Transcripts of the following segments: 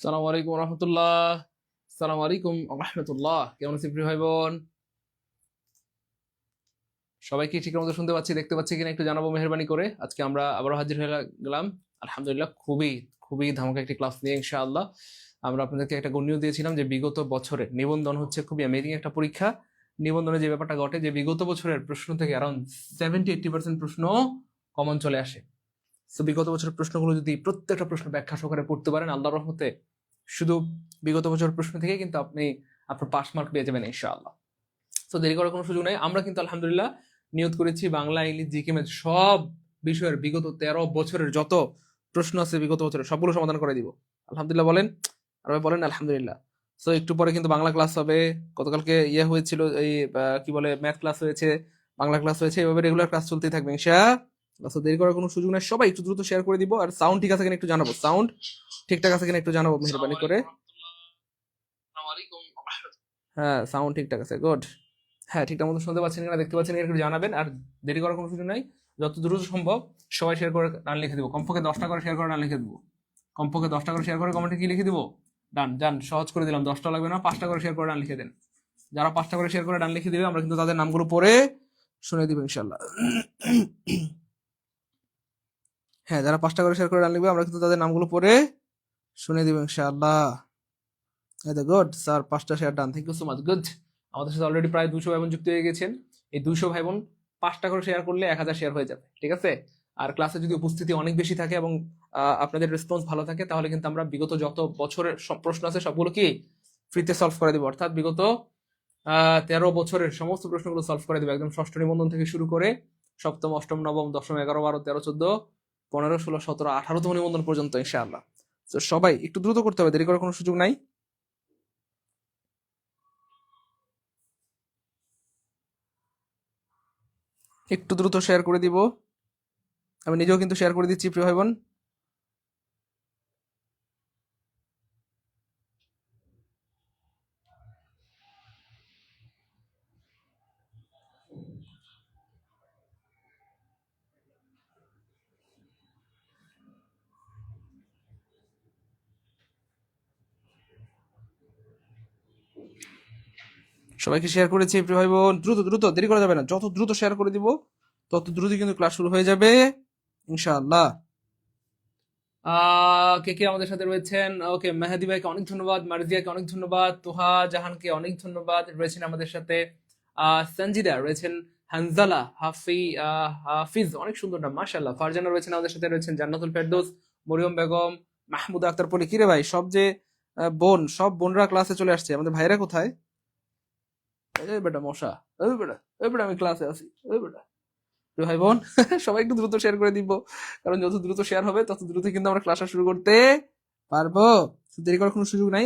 সালামু আলাইকুম রহমতুল্লাহ। সালাম আলাইকুম রহমতুল্লাহ। কেমন আছি প্রিয় ভাই বোন? সবাইকে ঠিক মতো শুনতে পাচ্ছি, দেখতে পাচ্ছি কিনা একটু জানাবো মেহরবানি করে। আজকে আমরা আবারও হাজির হয়ে গেলাম আলহামদুলিল্লাহ খুবই খুবই ধামাকা একটি ক্লাস নিয়ে ইনশাআল্লাহ। আমরা আপনাদেরকে একটা গুড নিউজ দিয়েছিলাম যে বিগত বছরের নিবন্ধন হচ্ছে খুবই অ্যামেজিং একটা পরীক্ষা। নিবন্ধনে যে ব্যাপারটা ঘটে যে বিগত বছরের প্রশ্ন থেকে অ্যারাউন্ড 70-80% প্রশ্ন কমন চলে আসে। তো বিগত বছরের প্রশ্নগুলো যদি প্রত্যেকটা প্রশ্ন ব্যাখ্যা সহকারে পড়তে পারেন আল্লাহর রহমতে শুধু বিগত বছরের প্রশ্ন থেকে কিন্তু আপনি আপনার পাস মার্ক পেয়ে যাবেন ইনশাআল্লাহ। তো দেরি করার কোনো সুযোগ নেই। আমরা কিন্তু আলহামদুলিল্লাহ নিয়ত করেছি বাংলা, ইংলিশ, জিকে, ম্যাথ সব বিষয়ের বিগত 13 বছরের যত প্রশ্ন আছে বিগত বছরের সবগুলো সমাধান করে দিব আলহামদুলিল্লাহ। বলেন আর বলেন আলহামদুলিল্লাহ। তো একটু পরে কিন্তু বাংলা ক্লাস হবে। গতকালকে হয়েছিল এই কি বলে ম্যাথ ক্লাস হয়েছে, বাংলা ক্লাস হয়েছে, এভাবে রেগুলার ক্লাস চলতেই থাকবে ইনশাআল্লাহ। তো দেরি করার কোনো সুযোগ নেই, সবাই একটু দ্রুত শেয়ার করে দিব। আর সাউন্ড ঠিক আছে কিনা একটু জানাবো, সাউন্ড ঠিকঠাক আছে কিনা একটু জানাবো মেহরবানি করে। হ্যাঁ সাউন্ড ঠিকঠাক আছে, গুড। হ্যাঁ ঠিকঠাক মতো শুনতে পাচ্ছেন কিনা দেখতে পাচ্ছেন একটু জানাবেন। আর দেরি করার কোনো সুযোগ নাই, যত দ্রুত সম্ভব সবাই শেয়ার করে ডান লিখে দিব। কমপক্ষে 10টা করে শেয়ার করে ডান লিখে দেবো। কমপক্ষে 10টা করে শেয়ার করে কমেন্টে কি লিখে দিব? ডান। ডান সহজ করে দিলাম, 10টা লাগবে না, 5টা করে শেয়ার করে ডান লিখে দেন। যারা 5টা করে শেয়ার করে ডান লিখে দিবে আমরা কিন্তু তাদের নামগুলো পড়ে শুনে দিব ইনশাল্লাহ। হ্যাঁ যারা 5টা করে শেয়ার করে ডান লিখবে আমরা কিন্তু তাদের নামগুলো পড়ে শুনে দিব ইনশাআল্লাহ। গুড স্যার, 5টা share done, thank you so much, good. আমাদের সাথে অলরেডি প্রায় 200 ভাই বোন যুক্ত হয়ে গেছেন। এই 200 ভাই বোন 5টা করে শেয়ার করলে 1000 শেয়ার হয়ে যাবে, ঠিক আছে? আর ক্লাসে যদি উপস্থিতি অনেক বেশি থাকে এবং আপনাদের রেসপন্স ভালো থাকে তাহলে কিন্তু আমরা বিগত যত বছরের সব প্রশ্ন আছে সবগুলো কি ফ্রিতে সলভ করে দিব। অর্থাৎ বিগত 13 বছরের সমস্ত প্রশ্নগুলো সলভ করে দিব, একদম ষষ্ঠ নিবন্ধন থেকে শুরু করে সপ্তম, অষ্টম, নবম, দশম, 11, 12, 13, 14, 15, 16, 17, 18তম নিবন্ধন পর্যন্ত ইনশাআল্লাহ। তো সবাই একটু দ্রুত করতে হবে, দেরি করার কোনো সুযোগ নাই। একটু দ্রুত শেয়ার করে দিব, আমি নিজেও কিন্তু শেয়ার করে দিচ্ছি প্রিয় ভাই বোন। সবাইকে শেয়ার করেছি প্রিয় ভাই বোন, দ্রুত দ্রুত, দেরি করা যাবে না, যত দ্রুত শেয়ার করে দিব তত দ্রুত কিন্তু ক্লাস শুরু হয়ে যাবে ইনশাআল্লাহ। কে কে আমাদের সাথে রয়েছেন? ওকে, মেহেদি ভাইকে অনেক ধন্যবাদ, মার্জিয়াকে অনেক ধন্যবাদ, তোহা জাহানকে অনেক ধন্যবাদ রয়েছেন আমাদের সাথে। সঞ্জিদা রয়েছেন, হানজালা, হাফিজ, অনেক সুন্দর নাম মাশাআল্লাহ। ফারজানা রয়েছেন আমাদের সাথে, রয়েছেন জান্নাতুল ফেরদৌস, মরিয়ম বেগম, মাহমুদা আক্তার পলি। কিরে ভাই, সব যে বোন, সব বোনরা ক্লাসে চলে আসছে, আমাদের ভাইরা কোথায়? এই বেটা মশা, ওই বেটা, ওই বেটা আমি ক্লাসে আছি, ওই বেটা। ভাই বোন সবাই একটু দ্রুত শেয়ার করে দিব, কারণ যত দ্রুত শেয়ার হবে তত দ্রুত কিন্তু আমরা ক্লাসটা শুরু করতে পারবো। দেরি করার কোনো সুযোগ নাই,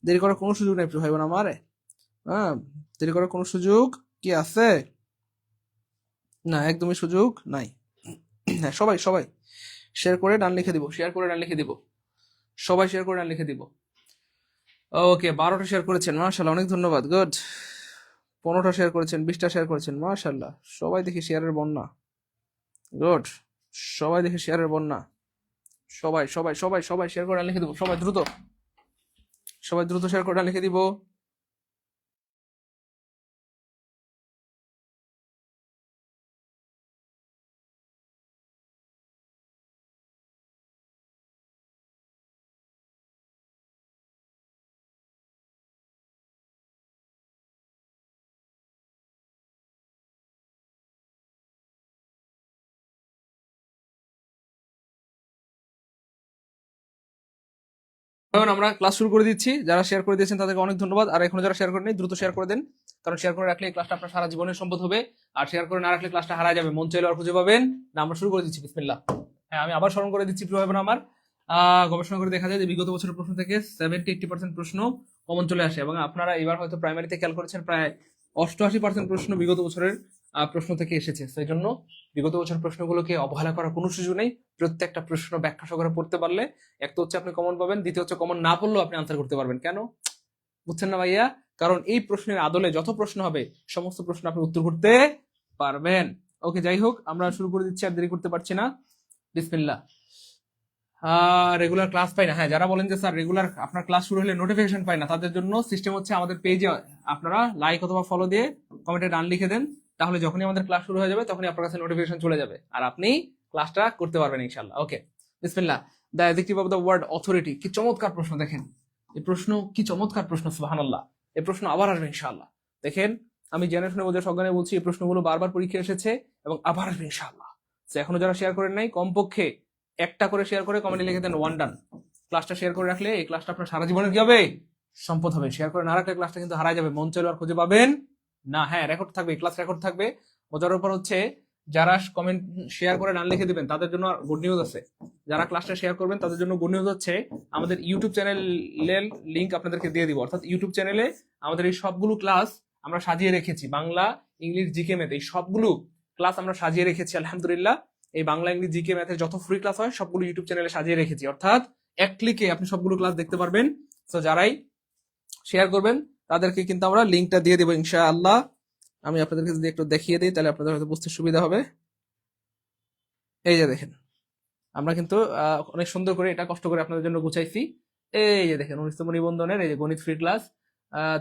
দেরি করার কোনো সুযোগ নাই ভাই বোন আমার। হ্যাঁ দেরি করার কোনো সুযোগ কি আছে? না, একদমই সুযোগ নাই। হ্যাঁ সবাই সবাই শেয়ার করে ডান লিখে দিব, শেয়ার করে ডান লিখে দিব, সবাই শেয়ার করে ডান লিখে দিব। ওকে, 12টা শেয়ার করেছেন মাশাআল্লাহ, অনেক ধন্যবাদ, গুড। 15টা শেয়ার করেছেন, 20টা শেয়ার করেছেন মাশাআল্লাহ। সবাই দেখি শেয়ারের বন্যা, গুড। সবাই দেখি শেয়ারের বন্যা, সবাই সবাই সবাই সবাই শেয়ার করে লিখে দিব, সবাই দ্রুত, সবাই দ্রুত শেয়ার করে লিখে দিব। এখন আমরা ক্লাস শুরু করে দিচ্ছি, যারা শেয়ার করে দিয়েছেন তাদেরকে অনেক ধন্যবাদ। আর এখনো যারা শেয়ার করেনি দ্রুত শেয়ার করে দেন, কারণ শেয়ার করে রাখলে এই ক্লাসটা আপনার সারা জীবনের সম্পদ হবে। আর শেয়ার করে না রাখলে ক্লাসটা হারা যাবে, মন চাইলে আর খুঁজে পাবেন না। আমরা শুরু করে দিচ্ছি, বিসমিল্লাহ। হ্যাঁ আমি আবার স্মরণ করে দিচ্ছি প্রিয় ভাই আমার, গবেষণা করে দেখা যায় যে বিগত বছরের প্রশ্ন থেকে 70-80% প্রশ্ন কমন চলে আসে। এবং আপনারা এবার হয়তো প্রাইমারিতে খেয়াল করেছেন প্রায় 88% প্রশ্ন বিগত বছরের প্রশ্ন থেকে এসেছে। সেই জন্য বিগত বছরের প্রশ্নগুলোকে অবহেলা করার কোনো সুযোগ নেই। প্রত্যেকটা প্রশ্ন ব্যাখ্যা সহকারে পড়তে পারলে এক তো হচ্ছে আপনি কমন পাবেন, দ্বিতীয় হচ্ছে কমন না পড়লেও আপনি আনসার করতে পারবেন। কেন বুঝছেন না ভাইয়া? কারণ এই প্রশ্নের আদলে যত প্রশ্ন হবে সমস্ত প্রশ্ন আপনি উত্তর করতে পারবেন। ওকে যাই হোক, আমরা শুরু করে দিচ্ছি, আর দেরি করতে পারছি না, বিসমিল্লাহ। রেগুলার ক্লাস পাই না, হ্যাঁ যারা বলেন যে স্যার রেগুলার আপনার ক্লাস শুরু হলে নোটিফিকেশন পাই না, তাদের জন্য সিস্টেম হচ্ছে আমাদের পেজে আপনারা লাইক অথবা ফলো দিয়ে কমেন্টে ডান লিখে দেন, তাহলে যখনই আমাদের ক্লাস শুরু হয়ে যাবে তখনই আপনার কাছে নোটিফিকেশন চলে যাবে আর আপনি ক্লাসটা করতে পারবেন ইনশাআল্লাহ। ওকে, বিসমিল্লাহ। The adjective of the word authority, কি চমৎকার প্রশ্ন দেখেন, এই প্রশ্ন কি চমৎকার প্রশ্ন, সুবহানাল্লাহ। এই প্রশ্ন আবার আসবে ইনশাআল্লাহ। দেখেন আমি জেনে শুনে বোঝা সজ্ঞানে বলছি, এই প্রশ্নগুলো বারবার পরীক্ষা এসেছে এবং আবার আসবে ইনশাআল্লাহ। তো এখনো যারা শেয়ার করেন নাই, কমপক্ষে একটা করে শেয়ার করে কমেন্টে লিখে দেন ওয়ান ডান। ক্লাসটা শেয়ার করে রাখলে এই ক্লাসটা আপনার সারা জীবনের কি হবে, সম্পদ হবে। শেয়ার করে না রাখলে ক্লাসটা কিন্তু হারাই যাবে, মন চাইলে আর খুঁজে পাবেন না। হ্যাঁ রেকর্ড থাকবে, ক্লাস রেকর্ড থাকবে। মজার উপর হচ্ছে যারা কমেন্ট শেয়ার করে ডান লিখে দিবেন তাদের জন্য গুড নিউজ আছে। যারা ক্লাসটা শেয়ার করবেন তাদের জন্য গুড নিউজ হচ্ছে আমাদের ইউটিউব চ্যানেলের লিংক আপনাদেরকে দিয়ে দিব। অর্থাৎ ইউটিউব চ্যানেলে আমাদের এই সবগুলো ক্লাস আমরা সাজিয়ে রেখেছি, বাংলা ইংলিশ জিকে ম্যাথ এই সবগুলো ক্লাস আমরা সাজিয়ে রেখেছি আলহামদুলিল্লাহ। এই বাংলা ইংলিশ জিকে ম্যাথের যত ফ্রি ক্লাস হয় সবগুলো ইউটিউব চ্যানেলে সাজিয়ে রেখেছি, অর্থাৎ এক ক্লিকে আপনি সবগুলো ক্লাস দেখতে পারবেন। তো যারাই শেয়ার করবেন তাদেরকে কিন্তু আমরা লিংকটা দিয়ে দেবো ইনশাআল্লাহ। আমি আপনাদেরকে যদি একটু দেখিয়ে দিই তাহলে আপনাদের হয়তো বুঝতে সুবিধা হবে। এই যে দেখেন আমরা কিন্তু অনেক সুন্দর করে এটা কষ্ট করে আপনাদের জন্য গুছাইছি। এই যে দেখেন 19তম নিবন্ধনের এই যে গণিত ফ্রি ক্লাস,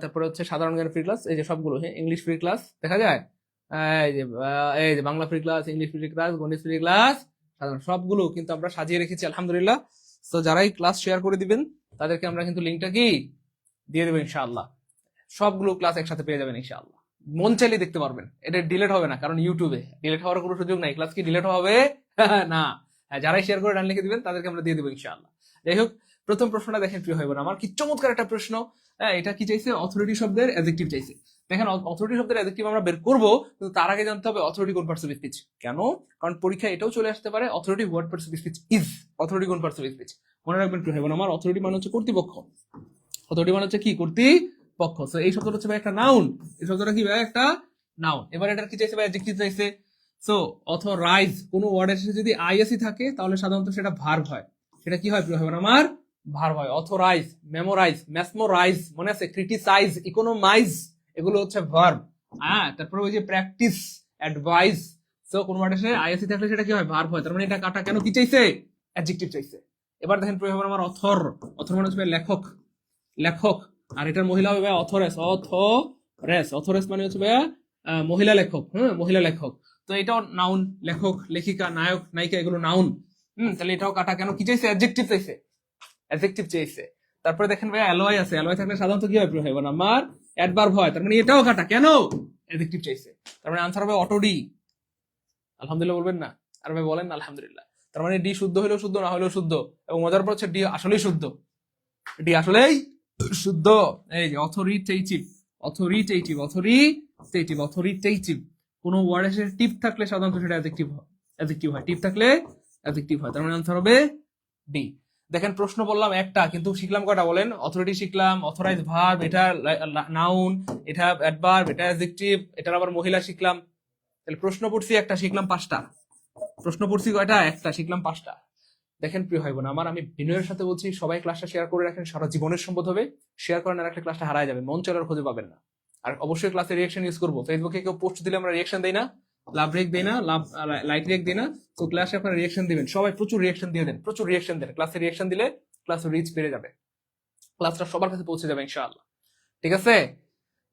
তারপরে হচ্ছে সাধারণ জ্ঞান ফ্রি ক্লাস, এই যে সবগুলো, হ্যাঁ ইংলিশ ফ্রি ক্লাস দেখা যায়, এই যে Bangla free class, English free class, গণিত ফ্রি ক্লাস, সাধারণ সবগুলো কিন্তু আমরা সাজিয়ে রেখেছি আলহামদুলিল্লাহ। তো যারাই ক্লাস শেয়ার করে দিবেন তাদেরকে আমরা কিন্তু লিঙ্কটা কি দিয়ে দেবো ইনশাআল্লাহ। সবগুলো ক্লাস একসাথে পেয়ে যাবেন ইনশাআল্লাহ, মন চাইলে দেখতে পারবেন। এটা ডিলেট হবে না, কারণ ইউটিউবে ডিলেট হওয়ার কোনো সুযোগ নাই। ক্লাস কি ডিলেট হবে না। যারাই শেয়ার করে ডান লিখে দিবেন তাদেরকে আমরা দিয়ে দেবো ইনশাআল্লাহ। যাই হোক, প্রথম প্রশ্নটা দেখেন প্রিয় ভাই বোন আমার, কি চমৎকার একটা প্রশ্ন। এটা কি চাইছে, অথরিটি শব্দের অ্যাডজেক্টিভ চাইছে। দেখেন অথরিটি শব্দের অ্যাডজেক্টিভ আমরা বের করবো, কিন্তু তার আগে জানতে হবে অথরিটি কোন পার্টস অফ স্পিচ। কেন? কারণ পরীক্ষায় এটাও চলে আসতে পারে authority what parts of speech is, authority কোন পার্টস অফ স্পিচ। মনে রাখবেন প্রিয় ভাই বোন আমার, অথরিটি মানে হচ্ছে কর্তৃপক্ষ। অথরিটি মানে হচ্ছে কি, কর্তৃপক্ষ। তো এই শব্দটা হচ্ছে ভাই একটা নাউন, এই শব্দটা কি ভাই একটা নাউন। এবার এটার কি চাইছে ভাই, অ্যাডজেক্টিভ চাইছে। সো অথরাইজ, কোন ওয়ার্ডের সাথে যদি আইএসি থাকে তাহলে সাধারণত সেটা ভার্ব হয়। সেটা কি হয় প্রিয় ভাই বোন আমার, ভার্ব হয়। অথরাইজ, মেমোরাইজ, মেসমোরাইজ, মনে আছে, ক্রিটিসাইজ, ইকোনোমাইজ, এগুলো হচ্ছে ভার্ব। হ্যাঁ, তারপরে ওই যে প্র্যাকটিস, অ্যাডভাইস। সো কোন ওয়ার্ডের সাথে আইএসি থাকলে সেটা কি হয়, ভার্ব হয়। তার মানে এটা কাটা কেন, কি চাইছে, অ্যাডজেক্টিভ চাইছে। এবার দেখেন প্রিয় ভাই বোন আমার, অথর, অথর মানে হচ্ছে লেখক, লেখক। আর এটার মহিলা হবে ভাই অথরেস, অথরেস, অথরেস মানে হচ্ছে ভাইয়া মহিলা লেখক। হ্যাঁ, মহিলা লেখক। তো এটাও নাউন, লেখক, লেখিকা, নায়ক, নায়িকা, এগুলো নাউন। তাহলে এটাও কাটা কেন, কি চাইছে, অ্যাডজেক্টিভ চাইছে, অ্যাডজেক্টিভ চাইছে। তারপরে দেখেন ভাই অ্যালয় আছে, অ্যালয় থাকলে সাধারণত কি হয় প্রিয় ভাই বোন আমার, অ্যাডভার্ব হয়। তার মানে এটাও কাটা কেন, অ্যাডজেক্টিভ চাইছে। তার মানে আনসার হবে অটোডি। আলহামদুলিল্লাহ বলবেন না, আর ভাই বলেন আলহামদুলিল্লাহ। তার মানে ডি শুদ্ধ হলেও শুদ্ধ, না হলেও শুদ্ধ। এবং মজার পর হচ্ছে ডি আসলেই শুদ্ধ, ডি আসলেই শুদ্ধ। এই যে অথরিটেটিভ, অথরিটেটিভ, অথরিটেটিভ, অথরিটেটিভ। কোন ওয়ার্ডের সাথে টিপ থাকলে সাধারণত সেটা অ্যাডজেক্টিভ হয়, অ্যাডজেক্টিভ হয়। টিপ থাকলে অ্যাডজেক্টিভ হয়। তার মানে আনসার হবে ডি। দেখেন প্রশ্ন বললাম একটা, কিন্তু শিখলাম কয়টা বলেন, অথরিটি শিখলাম, অথরাইজ ভার্ব, এটা নাউন, এটা অ্যাডভার্ব, এটা অ্যাডজেক্টিভ, এটার আবার মহিলা শিখলাম। তাহলে প্রশ্ন পড়ছি একটা, শিখলাম পাঁচটা। প্রশ্ন পড়ছি কয়টা, একটা, শিখলাম পাঁচটা। দেখেন প্রিয় ভাই বোন আমার, আমি বিনয়ের সাথে বলছি সবাই ক্লাসটা শেয়ার করে রাখেন, সারা জীবনের সম্পদ হবে। শেয়ার করে না রাখলে ক্লাসটা হারায় যাবে, মন চলার খুঁজে পাবেন না। আর অবশ্যই ক্লাসে রিয়েকশন ইউজ করবো। ফেসবুকে কেউ পোস্ট দিলে আমরা রিয়েকশন দেই না, লাভ রেক দেই না, লাভ লাইক রেক দেই না। তো ক্লাসে আপনারা রিয়েকশন দিবেন, সবাই প্রচুর রিয়েকশন দিয়ে দেন, প্রচুর রিয়েকশন দেন। ক্লাসে রিয়েকশন দিলে ক্লাস রিচ বেড়ে যাবে, ক্লাসটা সবার কাছে পৌঁছে যাবে ইনশাআল্লাহ। ঠিক আছে?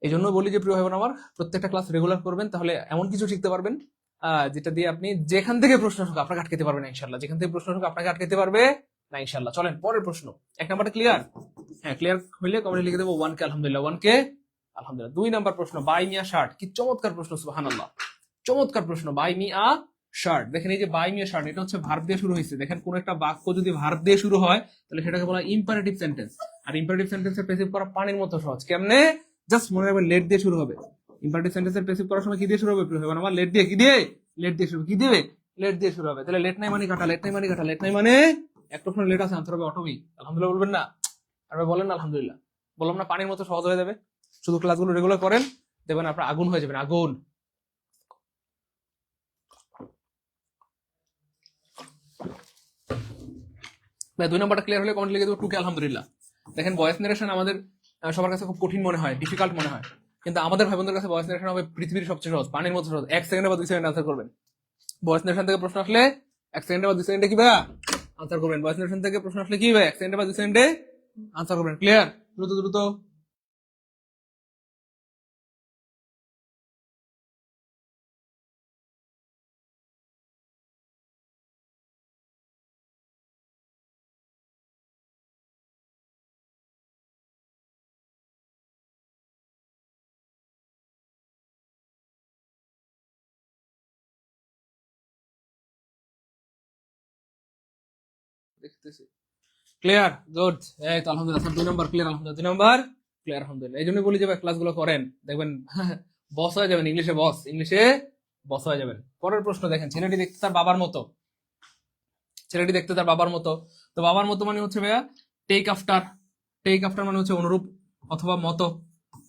এই জন্য বলি যে প্রিয় ভাই বোন আমার, প্রত্যেকটা ক্লাস রেগুলার করবেন, তাহলে এমন কিছু শিখতে পারবেন যেটা দিয়ে আপনি যেখান থেকে প্রশ্ন আসুক আপনাকে আটকাতে পারবেন না ইনশাআল্লাহ। যেখান থেকে প্রশ্ন আসুক আপনাকে আটকাতে পারবে না ইনশাআল্লাহ। চলেন পরের প্রশ্ন। এক নাম্বারটা ক্লিয়ার? হ্যাঁ, ক্লিয়ার হইলে কমেন্টে লিখে দেবো 1K আলহামদুলিল্লাহ, 1K আলহামদুলিল্লাহ। 2 নাম্বার প্রশ্ন, বাই মি আ শার্ট। কি চমৎকার প্রশ্ন, সুবহানাল্লাহ, চমৎকার প্রশ্ন। বাই মি আ শার্ট, দেখেন এই যে বাই মি আ শার্ট, এটা হচ্ছে ভার্ব দিয়ে শুরু হয়েছে। দেখেন কোন একটা বাক্য যদি ভার্ব দিয়ে শুরু হয় তাহলে সেটাকে বলা ইম্পারেটিভ সেন্টেন্স। আর ইম্পারেটিভ সেন্টেন্সের প্যাসিভ করা পানির মতো সহজ। কেমনে? জাস্ট মনে রাখবেন লেট দিয়ে শুরু হবে। ইম্পারেটিভ সেন্টেন্সের প্যাসিভ করার সময় কি দিয়ে শুরু হবে প্রিয় ভাই বোন আমার, লেট দিয়ে। কি দিয়ে? লেট দিয়ে শুরু। কি দিবে? লেট দিয়ে শুরু হবে। তাহলে লেট নাই মানে কাটা, লেট নাই মানে কাটা, লেট নাই মানে এক প্রশ্ন লেট আছে, আনসার হবে অটোমি। আলহামদুলিল্লাহ বলবেন না? আর বলেন না আলহামদুলিল্লাহ। বললাম না পানির মতো সহজ হয়ে যাবে। শুধু ক্লাসগুলো রেগুলার করেন, দেখবেন আপনার আগুন হয়ে যাবেন, আগুন। ভাই 2 নাম্বারটা ক্লিয়ার হলে কমেন্ট লিখে দেবো 2K আলহামদুলিল্লাহ। দেখেন ভয়েস নারেশন আমাদের সবার কাছে খুব কঠিন মনে হয়, ডিফিকাল্ট মনে হয়, কিন্তু আমাদের ভাই বোনদের কাছে ভয়েস নারেশন হবে পৃথিবীর সবচেয়ে সহজ, পানির মতো সহজ। 1 সেকেন্ডে বা 2 সেকেন্ডে আনসার করবেন। ভয়েস নারেশন থেকে প্রশ্ন আসলে 1 সেকেন্ডে বা 2 সেকেন্ডে কি ভাইয়া আনসার করবেন। ভয়েস নোটিফিকেশন থেকে প্রশ্ন আসলে কি ভাই 1 সেকেন্ডে বা 2 সেকেন্ডে আনসার করবেন। ক্লিয়ার? দ্রুত দ্রুত। দেখতেছি ক্লিয়ার, গুড। এই তো আলহামদুলিল্লাহ স্যার 2 নাম্বার ক্লিয়ার, আলহামদুলিল্লাহ 2 নাম্বার ক্লিয়ার, আলহামদুলিল্লাহ। এই জন্য বলি যে ভাই ক্লাসগুলো করেন, দেখবেন বস হয়ে যাবেন, ইংলিশে বস, ইংলিশে বস হয়ে যাবেন। পরের প্রশ্ন দেখেন, ছেলেটি দেখতে তার বাবার মতো, ছেলেটি দেখতে তার বাবার মতো। তো বাবার মতো মানে হচ্ছে ভাইয়া টেক আফটার, টেক আফটার মানে হচ্ছে অনুরূপ অথবা মতো।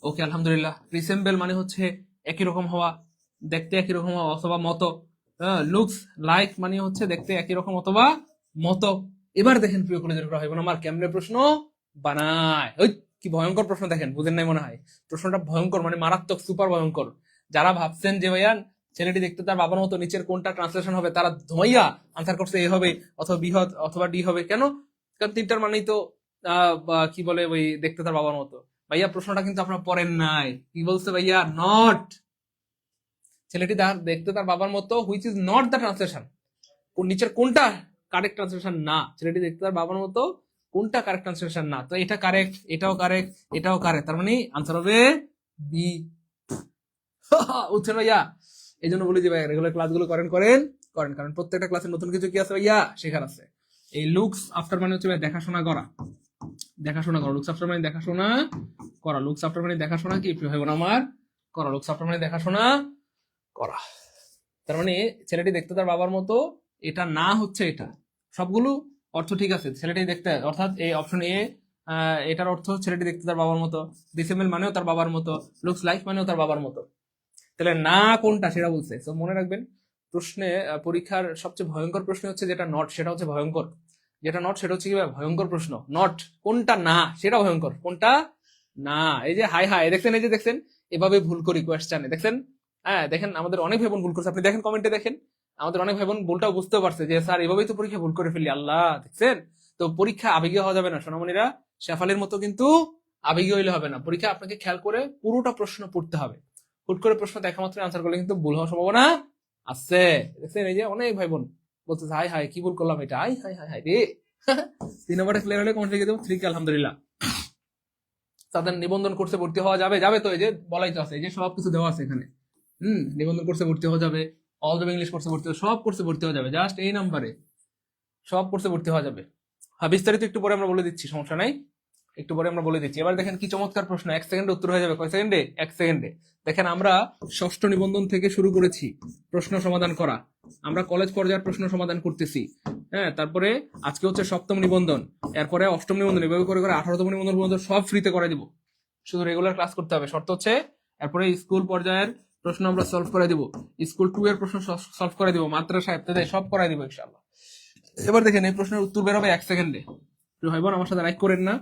ওকে আলহামদুলিল্লাহ। রিসেম্বল মানে হচ্ছে একই রকম হওয়া, দেখতে একই রকম হওয়া অথবা মতো। লুকস লাইক মানে হচ্ছে দেখতে একই রকম অথবা মতো। এবার দেখেন প্রিয় কলেজের ভাই বোন আমার, কেমনে প্রশ্ন বানায়। ওই কি ভয়ঙ্কর প্রশ্ন দেখেন, বুঝেন নাই মনে হয়? প্রশ্নটা ভয়ঙ্কর মানে মারাত্মক, সুপার ভয়ঙ্কর। যারা ভাবছেন যে ভাইয়া ছেলেটি দেখতে তার বাবার মতো নিচের কোনটা ট্রান্সলেশন হবে, তারা ধমাইয়া আনসার করছে এ হবে অথবা বি অথবা ডি হবে। কেন? কারণ তিনটার মানেই তো কি বলে ওই দেখতে তার বাবার মতো। ভাইয়া প্রশ্নটা কিন্তু আপনারা পড়েন নাই। কি বলছে ভাইয়া? নট, ছেলেটি দেখতে তার বাবার মতো which is not the translation. নিচের কোনটা কারেক্ট ট্রান্সলেশন না, ছেলেটি দেখতে তার বাবার মতো কোনটা কারেক্ট ট্রান্সলেশন না। তো এটা কারেক্ট, এটাও কারেক্ট, এটাও কারেক্ট, তার মানে আনসার হবে বি। বুঝছেন ভাইয়া? এই জন্য বলি যে ভাই রেগুলার ক্লাসগুলো করেন করেন করেন, কারণ প্রত্যেকটা ক্লাসে নতুন কিছু কি আছে ভাইয়া শেখার আছে। এই লুকস আফটার মানে হচ্ছে ভাই দেখাশোনা করা, দেখাশোনা করা। লুকস আফটার মানে দেখাশোনা করা, লুকস আফটার মানে দেখাশোনা কি প্রিয় ভাই বোন আমার করা, লুকস আফটার মানে দেখাশোনা করা। তার মানে ছেলেটি দেখতে তার বাবার মতো, এটা না হচ্ছে এটা। সবগুলো অর্থ ঠিক আছে, ছেলেটি দেখতে, অর্থাৎ এই অপশন এ এটার অর্থ ছেলেটি দেখতে তার বাবার মতো, ডিসেম্বল মানেও তার বাবার মতো, লুকস লাইক মানেও তার বাবার মতো। তাহলে না কোনটা সেটা বলছে। তো মনে রাখবেন প্রশ্নে, পরীক্ষার সবচেয়ে ভয়ঙ্কর প্রশ্ন হচ্ছে যেটা নট, সেটা হচ্ছে ভয়ঙ্কর। যেটা নট সেটা হচ্ছে কি ভয়ঙ্কর প্রশ্ন। নট কোনটা না সেটা ভয়ঙ্কর, কোনটা না। এই যে হাই হাই দেখছেন, এই যে দেখছেন এভাবে ভুল করি কোয়েশ্চেনে, দেখছেন? হ্যাঁ দেখেন আমাদের অনেক ভাই বোন ভুল করছে, আপনি দেখেন কমেন্টে দেখেন, আমাদের অনেক ভাই বোন ভুলটাও বুঝতে পারছে যে স্যার এভাবেই তো পরীক্ষা ভুল করে ফেলি। আল্লাহ, দেখছেন? তো পরীক্ষা আবেগীয় হওয়া যাবে না সোনামণিরা, শেফালির মতো কিন্তু আবেগীয় হইলে হবে না। পরীক্ষা আপনাকে খেয়াল করে পুরোটা প্রশ্ন পড়তে হবে। হুট করে প্রশ্ন দেখা মাত্র আনসার করলে কিন্তু ভুল হওয়ার সম্ভাবনা আছে। দেখছেন এই যে অনেক ভাই বোন বলতেছে হাই হাই কি ভুল করলাম এটা, হাই হাই হাই হাই রে। 3 নম্বরে ক্লিয়ার হলে কমেন্ট লিখে দেবো 3 কে আলহামদুলিল্লাহ। তাদের নিবন্ধন কোর্সে ভর্তি হওয়া যাবে, যাবে তো এই যে বলাই তো আছে, এই যে সব কিছু দেওয়া আছে এখানে। নিবন্ধন কোর্সে ভর্তি হওয়া যাবে, অল দ্য ইংলিশ কোর্সে ভর্তি, সব কোর্সে ভর্তি হওয়া যাবে, জাস্ট এই নাম্বারে সব কোর্সে ভর্তি হওয়া যাবে। হ্যাঁ বিস্তারিত একটু পরে আমরা বলে দিচ্ছি, সমস্যা নাই, একটু পরে আমরা বলে দিচ্ছি। এবার দেখেন কি চমৎকার প্রশ্ন, 1 সেকেন্ডে উত্তর হয়ে যাবে। কয় সেকেন্ডে? 1 সেকেন্ডে। দেখেন আমরা ষষ্ঠ নিবন্ধন থেকে শুরু করেছি প্রশ্ন সমাধান করা, আমরা কলেজ পর্যায়ের প্রশ্ন সমাধান করতেছি। হ্যাঁ তারপরে আজকে হচ্ছে সপ্তম নিবন্ধন, এরপরে অষ্টম নিবন্ধন, এভাবে করে করে 18তম নিবন্ধন পর্যন্ত সব ফ্রিতে করে দিব। শুধু রেগুলার ক্লাস করতে হবে, শর্ত হচ্ছে এরপরে স্কুল পর্যায়ের প্রশ্ন আমরা সলভ করে দিব, স্কুল 2 এর প্রশ্ন সলভ করে দিব, মাদ্রাসা ইত্যাদি সব করাই দিব ইনশাআল্লাহ। এবার দেখেন এই প্রশ্নের উত্তর বেরোবে 1 সেকেন্ডে। প্রিয় ভাই বোন আমার সাথে লাইক করেন না,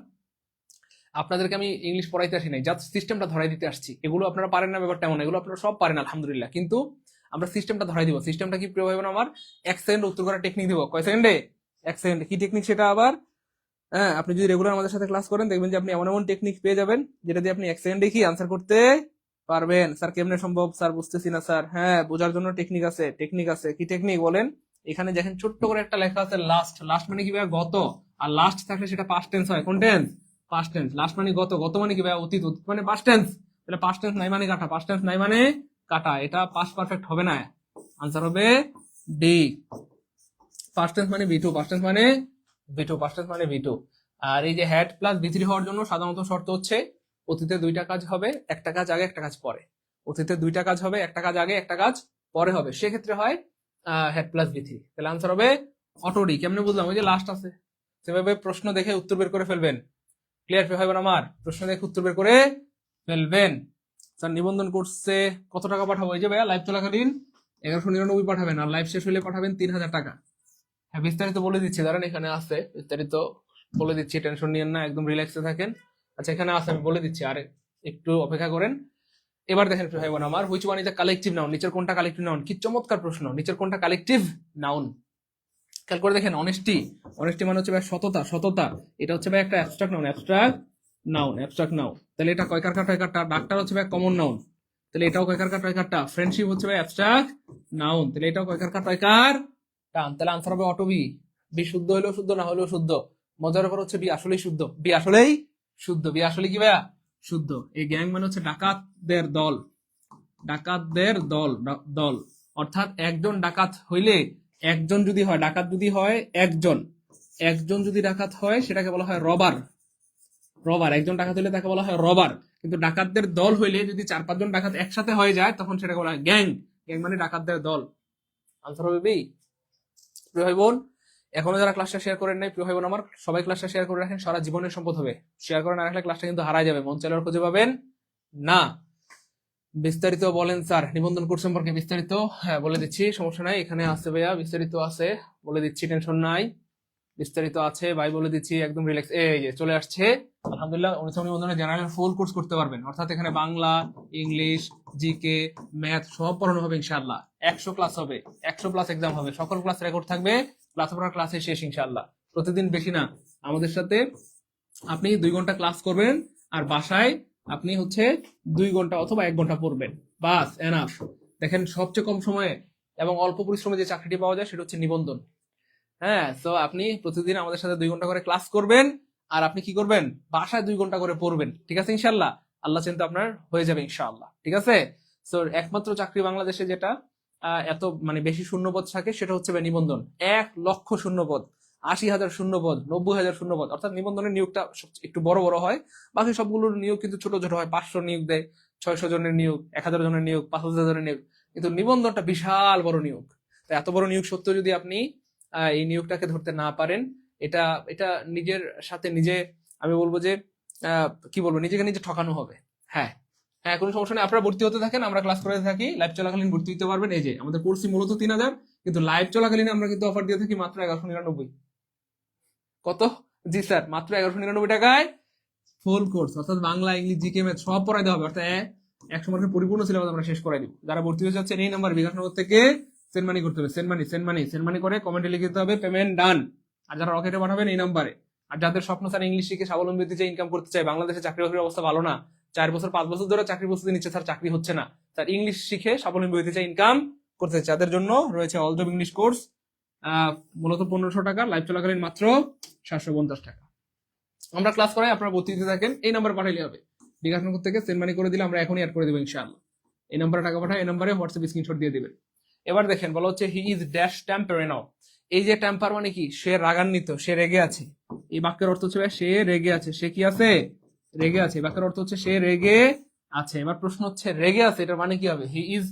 আপনাদেরকে আমি ইংলিশ পড়াইতে আসি নাই, জাস্ট সিস্টেমটা ধরাই দিতে আসছি। এগুলো আপনারা পারেন না ব্যাপারটা এমন, এগুলো আপনারা সব পারেন আলহামদুলিল্লাহ, কিন্তু আমরা সিস্টেমটা ধরাই দিব। সিস্টেমটা কি প্রিয় ভাই বোন আমার? 1 সেকেন্ড উত্তর করার টেকনিক দিব। কয় সেকেন্ডে? 1 সেকেন্ড। কি টেকনিক সেটা আবার? হ্যাঁ আপনি যদি রেগুলার আমাদের সাথে ক্লাস করেন দেখবেন যে আপনি এমন এমন টেকনিক পেয়ে যাবেন যেটা দিয়ে আপনি 1 সেকেন্ডে কি আনসার করতে পারবেন। স্যার কেমনে সম্ভব? স্যার বুঝতেছি না স্যার। হ্যাঁ বোঝার জন্য টেকনিক আছে, টেকনিক আছে। কি টেকনিক বলেন? এখানে দেখেন ছোট্ট করে একটা লেখা আছে লাস্ট। লাস্ট মানে কি ভাই? গত। আর লাস্ট থাকলে সেটা পাস্ট টেন্স হয়। কোন টেন্স? Past tense. লাস্ট মানে গত, গত মানে কি ভাই? অতীত, অতীত মানে পাস্ট টেন্স। তাহলে পাস্ট টেন্স নাই মানে কাটা, পাস্ট টেন্স নাই মানে কাটা, এটা পাস্ট পারফেক্ট হবে না। আনসার হবে ডি। পাস্ট টেন্স মানে ভি2, পাস্ট টেন্স মানে ভি2, পাস্ট টেন্স মানে ভি2। আর এই যে হ্যাড প্লাস ভি3 হওয়ার জন্য সাধারণত শর্ত হচ্ছে অতীতে 2টা কাজ হবে, একটা কাজ আগে একটা কাজ পরে। অতীতে 2টা কাজ হবে, একটা কাজ আগে একটা কাজ পরে হবে, সেক্ষেত্রে হয় হ্যাড প্লাস ভি3। তাহলে আনসার হবে অটোডি। কেমনে বুঝলাম? ওই যে লাস্ট আছে, সেভাবে প্রশ্ন দেখে উত্তর বের করে ফেলবেন। ক্লিয়ার হবে আমার? প্রশ্ন দেখে উত্তর বের করে ফেলবেন। স্যার নিবন্ধন কোর্সে কত টাকা পাঠাবো? এই যে ভাইয়া লাইভ চলাকালীন 1199 পাঠাবেন, আর লাইভ শেষ হলে পাঠাবেন 3000 টাকা। হ্যাঁ বিস্তারিত বলে দিচ্ছি, দাঁড়ান এখানে আছে বিস্তারিত বলে দিচ্ছি, টেনশন নিয়েন না, একদম রিল্যাক্সে থাকেন। আচ্ছা এখানে আছে, আমি বলে দিচ্ছি, আর একটু অপেক্ষা করেন। এবার দেখেন ভাই বোন আমার, which one is a collective noun? নিচের কোনটা কালেকটিভ নাউন? কি চমৎকার প্রশ্ন, নিচের কোনটা কালেকটিভ নাউন? খেয়াল করে দেখেন, অনেস্টি, অনেস্টি মানে হচ্ছে ভাই সততা, সততা। এটা হচ্ছে ভাই একটা abstract noun, abstract noun, abstract noun. তাহলে এটা কয়কার কাটা টয়কারটা, ডাক্তার হচ্ছে ভাই কমন নাউন, তাহলে এটাও কয়কার কাটা টয়কারটা। ফ্রেন্ডশিপ হচ্ছে ভাই অ্যাবস্ট্রাক্ট নাউন, তাহলে এটাও কয়কার কাটা টয়কার টান। তাহলে আনসার হবে অটো বি। বি শুদ্ধ হলেও শুদ্ধ, না হলেও শুদ্ধ। মজার ব্যাপার হচ্ছে বি আসলেই শুদ্ধ, বি আসলেই শুদ্ধ, বি আসলে কি ভাইয়া শুদ্ধ। এই গ্যাং মানে হচ্ছে ডাকাতদের দল, ডাকাতদের দল, দল। অর্থাৎ একজন ডাকাত হইলে, একজন যদি হয় ডাকাত, যদি হয় একজন, একজন যদি ডাকাত হয় সেটাকে বলা হয় রবার, রবার। একজন ডাকাত হইলে তাকে বলা হয় রবার। কিন্তু ডাকাতদের দল হইলে যদি 4-5 জন ডাকাত একসাথে হয়ে যায় তখন সেটাকে বলা হয় গ্যাং। গ্যাং মানে ডাকাতদের দল। আনসার হবে বি। প্রিয় ভাই বোন, এখনো যারা ক্লাসটা শেয়ার করেন নাই, প্রিয় ভাই বোন আমার, সবাই ক্লাসটা শেয়ার করে রাখেন, সারা জীবনের সম্পদ হবে। শেয়ার করে না রাখলে ক্লাসটা কিন্তু হারাই যাবে, মন চাইলে আর খুঁজে পাবেন না। বিস্তারিত বলেন স্যার, নিবন্ধন কোর্স সম্পর্কে বিস্তারিত? হ্যাঁ বলে দিচ্ছি, সমস্যা নাই, এখানে আছে ভাইয়া, বিস্তারিত আছে, বলে দিচ্ছি, টেনশন নাই, বিস্তারিত আছে ভাই, বলে দিচ্ছি, একদম রিল্যাক্স। এই যে চলে আসছে আলহামদুলিল্লাহ, 19 নিবন্ধনে জেনারেল ফুল কোর্স করতে পারবেন। অর্থাৎ এখানে বাংলা, ইংলিশ, জিকে, ম্যাথ সব পড়ানো হবে ইনশাআল্লাহ। 100 ক্লাস হবে, 100+ এক্সাম হবে, সকল ক্লাস রেকর্ড থাকবে, ক্লাস পড়ার ক্লাসে শেষ ইনশাআল্লাহ। প্রতিদিন বেশি না, আমাদের সাথে আপনি 2 ঘন্টা ক্লাস করবেন, আর বাসায় আপনি হচ্ছে 2 ঘন্টা অথবা 1 ঘন্টা পড়বেন, বাস এনাফ। দেখেন সবচেয়ে কম সময়ে এবং অল্প পরিশ্রমে যে চাকরিটি পাওয়া যায় সেটা হচ্ছে নিবন্ধন। হ্যাঁ, তো আপনি প্রতিদিন আমাদের সাথে 2 ঘন্টা করে ক্লাস করবেন, আর আপনি কি করবেন, বাসায় 2 ঘন্টা করে পড়বেন, ঠিক আছে ইনশাল্লাহ। আল্লাহ চিন্তা আপনার হয়ে যাবে ইনশাআল্লাহ, ঠিক আছে। তো একমাত্র চাকরি বাংলাদেশে যেটা এত মানে বেশি শূন্যপদ থাকে সেটা হচ্ছে নিবন্ধন। 1 লক্ষ শূন্যপদ, 80,000 শূন্যপদ, 90,000 শূন্যপদ। অর্থাৎ নিবন্ধনের নিয়োগটা একটু বড় বড় হয়, বাকি সবগুলোর নিয়োগ কিন্তু ছোট ছোট হয়। 500 নিয়োগ দেয়, 600 জনের নিয়োগ, 1000 জনের নিয়োগ, 5000 জনের নিয়োগ, কিন্তু নিবন্ধনটা বিশাল বড় নিয়োগ। তো এত বড় নিয়োগ সত্ত্বেও যদি আপনি এই নিয়োগটাকে ধরতে না পারেন, এটা এটা নিজের সাথে নিজে, আমি বলবো যে কি বলবো, নিজেকে নিজে ঠকানো হবে। হ্যাঁ হ্যাঁ, কোনো সমস্যা নেই, আপনারা ভর্তি হতে থাকেন, আমরা ক্লাস করে থাকি, লাইভ চলাকালীন ভর্তি হতে পারবেন। এই যে আমাদের কোর্স মূলত 3000, কিন্তু লাইভ চলাকালীন আমরা কিন্তু অফার দিয়ে থাকি মাত্র 1199। কত? জি স্যার, মাত্র 1199 টাকায় ফুল কোর্স, অর্থাৎ বাংলা, ইংলিশ, জিকে, ম্যাথ সব পড়াই দেওয়া হবে। অর্থাৎ 100 মার্কের পরিপূর্ণ সিলেবাস আমরা শেষ করাই দিব। যারা ভর্তি হয়ে যাচ্ছেন এই নাম্বার বিকাশনগর থেকে সেন্ড মানি করতে হবে, send money, send money, send money করে কমেন্টে লিখে দিতে হবে পেমেন্ট ডান। আর যারা রকেটে পাঠাবেন এই নাম্বারে। আর যাদের স্বপ্ন স্যার ইংলিশ শিখে স্বাবলম্বী হতে চাই, ইনকাম করতে চাই, বাংলাদেশে চাকরি বাকরির অবস্থা ভালো না, 4 বছর 5 বছর ধরে চাকরি প্রস্তুতি নিচ্ছে স্যার, চাকরি হচ্ছে না, স্যার ইংলিশ শিখে স্বাবলম্বী হতে চাই, ইনকাম করতে চাই, তাদের জন্য রয়েছে অল জব ইংলিশ কোর্স। মূলত 1500 টাকা, লাইভ চলাকালীন মাত্র 750 টাকা। আমরা ক্লাস করাই, আপনারা ভর্তি দিতে থাকেন, এই নাম্বার পাঠাইলে হবে। বিকাশনগর থেকে সেন্ড মানি করে দিলে আমরা এখনই অ্যাড করে দেবো ইনশাআল্লাহ। এই নাম্বারে টাকা পাঠায়, এই নাম্বারে হোয়াটসঅ্যাপ স্ক্রিনশট দিয়ে দিবেন। এবার দেখেন, বলা হচ্ছে হি ইজ ড্যাশ টেম্পার নাও। এই যে টেম্পার মানে কি, সে রাগান্বিত, সে রেগে আছে। এই বাক্যের অর্থ হচ্ছে সে রেগে আছে, সে কি আছে, রেগে আছে। বাক্যের অর্থ হচ্ছে সে রেগে আছে। এবার প্রশ্ন হচ্ছে রেগে আছে এটার মানে কি হবে। He is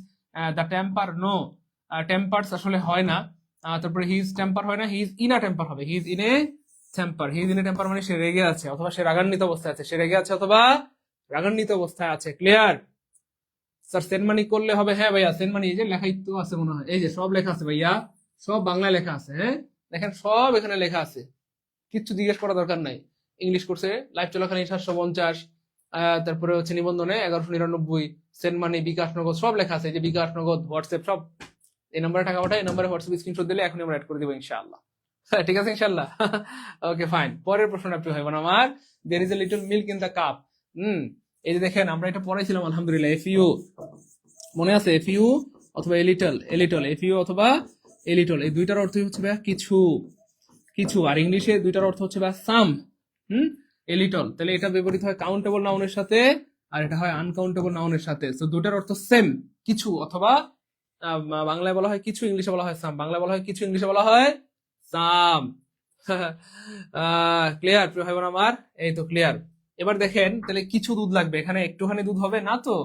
the temper, no, tempers আসলে হয় না। তারপরে হি ইজ টেম্পার হয় না, he is in a temper হবে। He is in a temper, he is in a temper মানে সে রেগে আছে অথবা সে রাগান্বিত অবস্থায় আছে, সে রেগে আছে অথবা রাগান্বিত অবস্থায় আছে। ক্লিয়ার? স্যার সেন্ড মানি করলে হবে? হ্যাঁ ভাইয়া, সেন্ড মানি এই যে লেখাই তো আছে মনে হয়, এই যে সব লেখা আছে ভাইয়া, সব বাংলায় লেখা আছে। হ্যাঁ দেখেন সব এখানে লেখা আছে, কিচ্ছু জিজ্ঞেস করা দরকার নাই। ইংলিশ কোর্সে লাইভ চলাকালীন 750, তারপরে হচ্ছে নিবন্ধনে 1199, সেন্ড মানি, বিকাশ নগদ সব লেখা আছে, যে বিকাশ নগদ, হোয়াটসঅ্যাপ সব। এই নম্বরে টাকা পাঠায়, এই নম্বরে হোয়াটসঅ্যাপ স্ক্রিনশট দিলে এখনই আমরা অ্যাড করে দেবো ইনশাআল্লাহ। ঠিক আছে ইনশাআল্লাহ। ওকে ফাইন, পরের প্রশ্নটা প্রিয় ভাই বোন আমার, there is a little milk in the cup. এই যে দেখেন আমরা এটা পড়াইছিলাম আলহামদুলিল্লাহ, এফইউ মনে আছে? এফইউ অথবা এলিটল, এলিটল, এফইউ অথবা এলিটল, এই দুইটার অর্থই হচ্ছে ভাই কিছু, কিছু। আর ইংলিশে দুইটার অর্থ হচ্ছে ভাই সাম, এলিটল। তাহলে এটা ব্যবহৃত হয় কাউন্টেবল নাউনের সাথে, আর এটা হয় আনকাউন্টেবল নাউনের সাথে। তো দুটার অর্থ সেম, কিছু, অথবা বাংলায় বলা হয় কিছু, ইংলিশে বলা হয় সাম। বাংলায় বলা হয় কিছু, ইংলিশে বলা হয় সাম। ক্লিয়ার প্রিয় ভাই বোন আমার? এই তো ক্লিয়ার। এবার দেখেন, তাহলে কিছু দুধ লাগবে, এখানে একটুখানি দুধ হবে না তো,